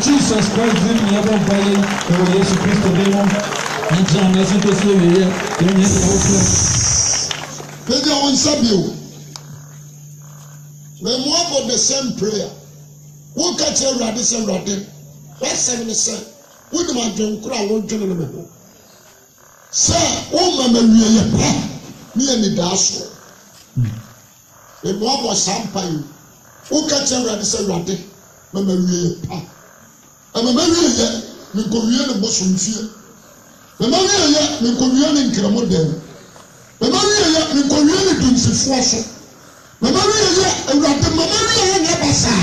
Jesus Christ, Maybe I want some you. When more about the same prayer, who catch your radis and rotten? That's 7%. Would my don't cry, won't you know? Sir, oh, Mamma, me and the dash. When more about some pine, who catch your radis and rotten? mama wie pa mama wie ye me ko wie ne bosomfie mama wie ye me ko wie ne nkramo dem mama wie ye me ko wie ne dunsifo so mama wie ye awurade mama wie ye ne basa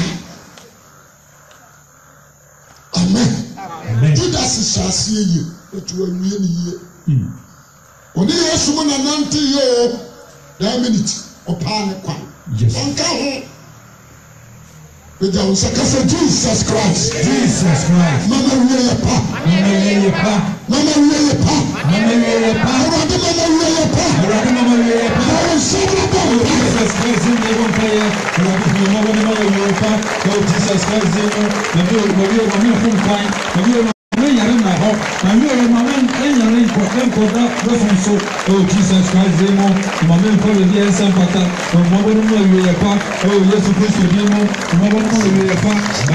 amen Judas shasi ye etu awie ne ye oni yesu mo na nante yo da minute opa ne kwa onka ho Because Jesus Christ. Jesus Christ. Mama wiye pa. Mama wiye pa. Mama wiye pa. Mama wiye pa. Awurade mama wiye pa. Awurade mama wiye pa. Jesus Christ in the one prayer. Awurade mama wiye pa. Jesus Christ in the yare na ho na mi ore mama enyare nko da reference oh Jesus Christ demo mama nko le bien sempata mama no mo ye pa oh Jesus Christ demo mama no mo ye pa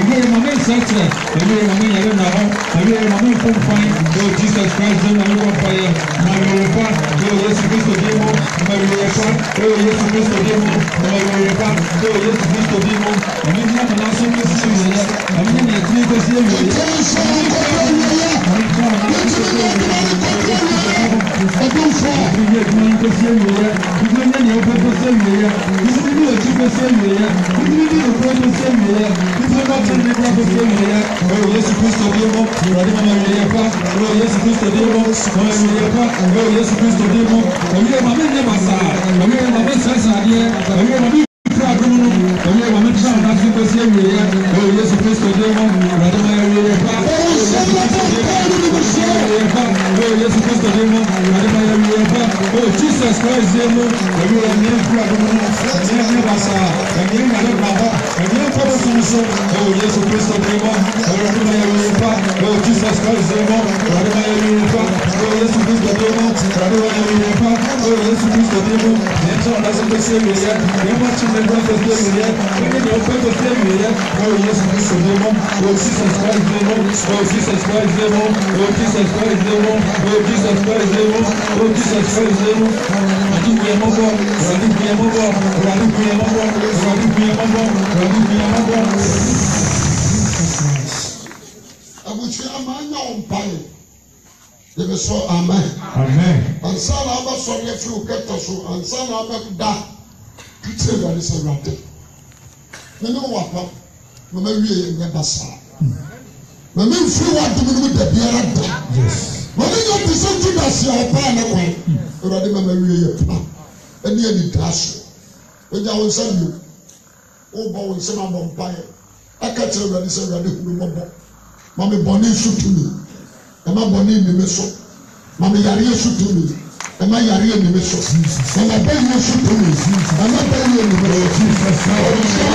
mi mama satre mi mama yare na ho mi mama nko fine oh Jesus Christ demo no fire mama ye pa oh Jesus Christ demo mama ye pa oh Jesus Christ demo mama ye pa oh Jesus Christ demo mi na na so mi si ye mi na ti ko si ye Jesus Christ, Amen. Amen. And son of us from your few kettles, and son of them that picture that is around it. You know what? Mamma, we never saw. Mamma, if you want to do the beer, yes. Mamma, you have to send to us your plan away. Already, Mamma, we are plan. And you need us. When I will send you, oh, boy, some of them buy it. I can't tell you that it's already remember. Mamma, Bonnie shoot to me. Am I Bonnie in the missile? Mama yari shoot to me. Am I yari in the missile? Am I paying you shoot to me? Am I paying you in the missile?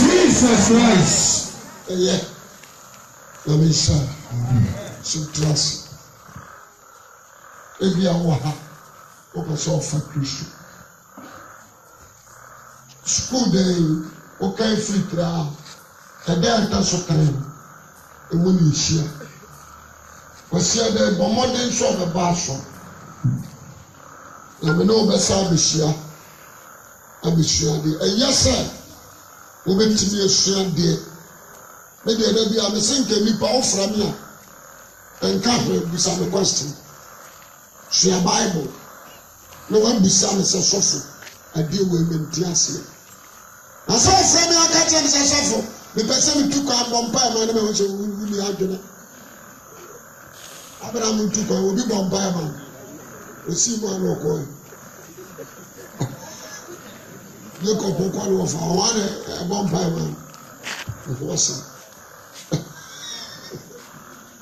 Jesus Christ. Yeah. Let me say. So trust. If you are one, focus on for Christ. School day, okay, free trial. And then that's what time. And when you share. Was here the bombarding shop of Basho. Let me know Bessa Bishia. Abishia. And yes, sir. wobɛtumi asua deɛ me deɛ da bi a me sɛ nka nipa wofra me a nka hwɛ busa me question sua Bible na wabusa me sɛ sɔfo adeɛ wɔ menti aseɛ na sɛ wofra me aka kyerɛ me sɛ sɔfo mepɛ sɛ metu kwan bɔ mpae ma ne ma wɔhyɛ wuni adwene Abraham tu kwan obi bɔ mpae ma osi mu ano ɔkɔɛ Jacob ɔkɔ no wɔfa ɔwa ne ɛbɔ mpae ma wɔsa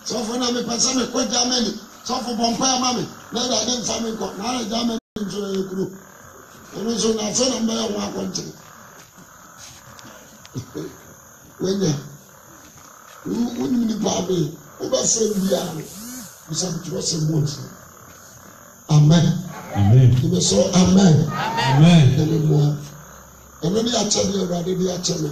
sɔfo na mepɛ sɛ mekɔ Germany sɔfo bɔ mpae ma me na Awurade mfa me nkɔ na ara Germany nso yɛ kuro ɛno nso na afei na mbɛyɛ ho akɔnkyere wenya wonim nipa abe wobɛfrɛ biara no bisa bitwerɛ sɛ mmɔnso amen ɛbɛ sɛ amen ɛne mmoa ɛno ne yɛakyɛ ne Awurade de akyɛ me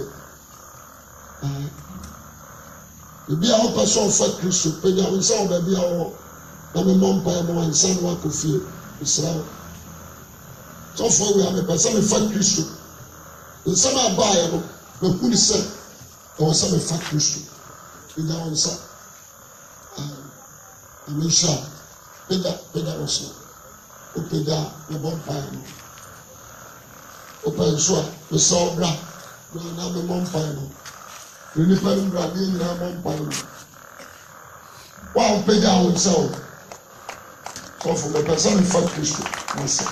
ebi a wopɛ sɛ ɔfa Kristo pagya wo nsa wo baabi a wɔwɔ na memmɔ mpaeɛ ma wansa no wakɔ fie mesrɛ wo sɔfoɔ wei a mepɛ sɛ mefa Kristo nsɛm a baeɛ no mahu ne sɛ ɛwɔ sɛ mefa Kristo pagya wo nsa amenhyɛ a pagya wo so wopagya a mebɔ mpaeɛ no wopɛ nso a mesɛ wo bra na memmɔ mpaeɛ no nipa no bra ne nyinaa mɔ mpaeɛ no wa wopagya wo nsa wo sɔfo mepɛ sɛ mefa Kristo nasa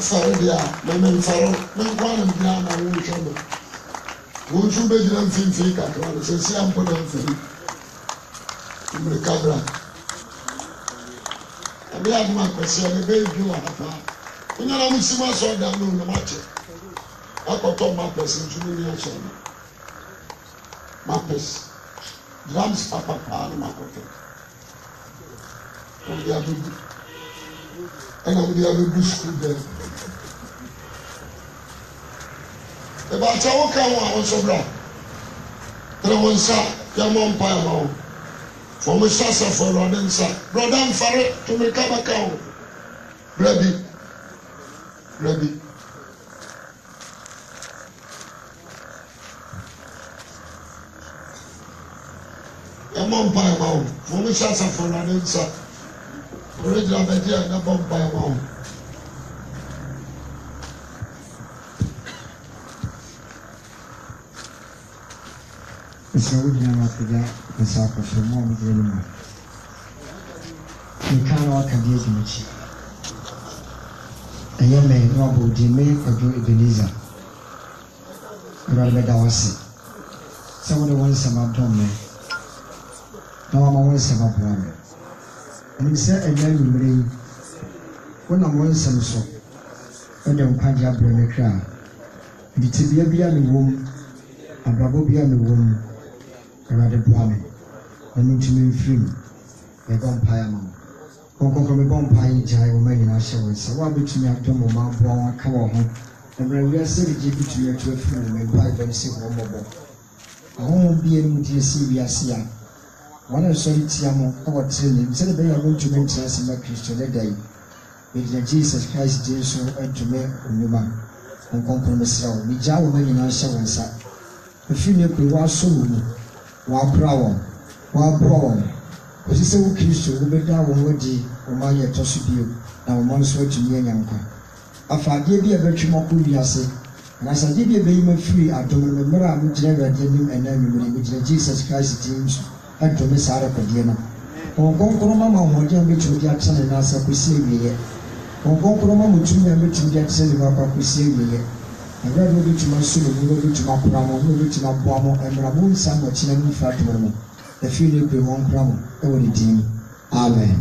fare deɛ a mɛmɛ mfaro menkwa na megyina ama wo nhwɛ no wo nso bɛgyina mfimfini kakra no sɛ sia mpo na mfiri mmirika bra ɛbɛyɛ adom akɔseɛ no bɛɛdwi wɔ ha paa wonyana mo sim asɔ da no na makyɛ akɔtɔ mapɛs nso no ni asɔ no mapɛs drums papapaa no makɔtɔ ɔde abɛgu ɛna mode abɛgu sukuu dɛ ɛbaakyɛ woka ho a wo nso bra tere wo nsa yɛmmɔ mpaeɛ ma wo fɔ mo hyɛ asafo Awurade nsa brɔda mfare tomirika bɛka wo bra bi yɛmmɔ mpaeɛ ma wo fɔ mo hyɛ asafo Awurade nsa original bɛgye a ɛbɔ mpaeɛ ma wo Essa última matéria, essa coisa muito grande. E cara, a cadeia de noite. Aí eu me não vou de meio para o Ebenezer. Agora me dá o assim. Se eu não vou ensinar abdômen, não vou ensinar abdômen. Me se é bem lembrei. Quando eu vou ensinar só, quando eu canto a abdômen cra, de te bia no womb, abrabo bia no womb. Awurade boa me ɔno ntumi mfiri mu mebɔ mpaeɛ ma wo kɔnkɔnkɔ mebɔ mpaeɛ gyae wo ma nyinaa hyɛ wo nsa woabɛtumi adom wo ma aboa wo aka wɔ ho na mmerɛ wiase regye bitumi atu afiri wo mempae dɔm sɛ wɔ mmɔbɔ ahohom bia no mu de asi wiase a wɔne nsɔre tia mo ɛwɔ terenem sɛde bɛyɛ a montumi ntena ase ma Kristo ne da yi megyina Jesus Christ din so ntumi onnwuma kɔnkɔnkɔ mesrɛ wo megyaa wo ma nyinaa hyɛ wo nsa ɛfiri ne kuro woasɔ wo mu wabra wɔn kɔsi sɛ wo Kristo wobɛda wɔn wadi wɔn ayɛ ɛtɔ so bio na wɔn nso atumi anya nkwa afa adeɛ bi a ɛbɛtwam akɔ wiase anaasɛ adeɛ bi a ɛbɛyi ma firi adom no mmerɛ a mogyina Awurade anim ɛna anwummere mogyina Jesus Christ din so ɛdome saa rekɔdeɛ no wɔn kɔnkɔn ma ma ahoɔden a bɛtumi de atena ne nan ase akɔsi awieɛ wɔn kɔnkɔn ma mo tumi a bɛtumi de atena ne mu akɔ akɔsi awieɛ Awurade wo bɛtumi aso no mu na wobɛtumi akora mo na wobɛtumi aboa mo mmara mo nsa mmɔkyena mu mfra adom no mu ɛfiri ne kure wɔn kora mo ɛwɔ ne din amen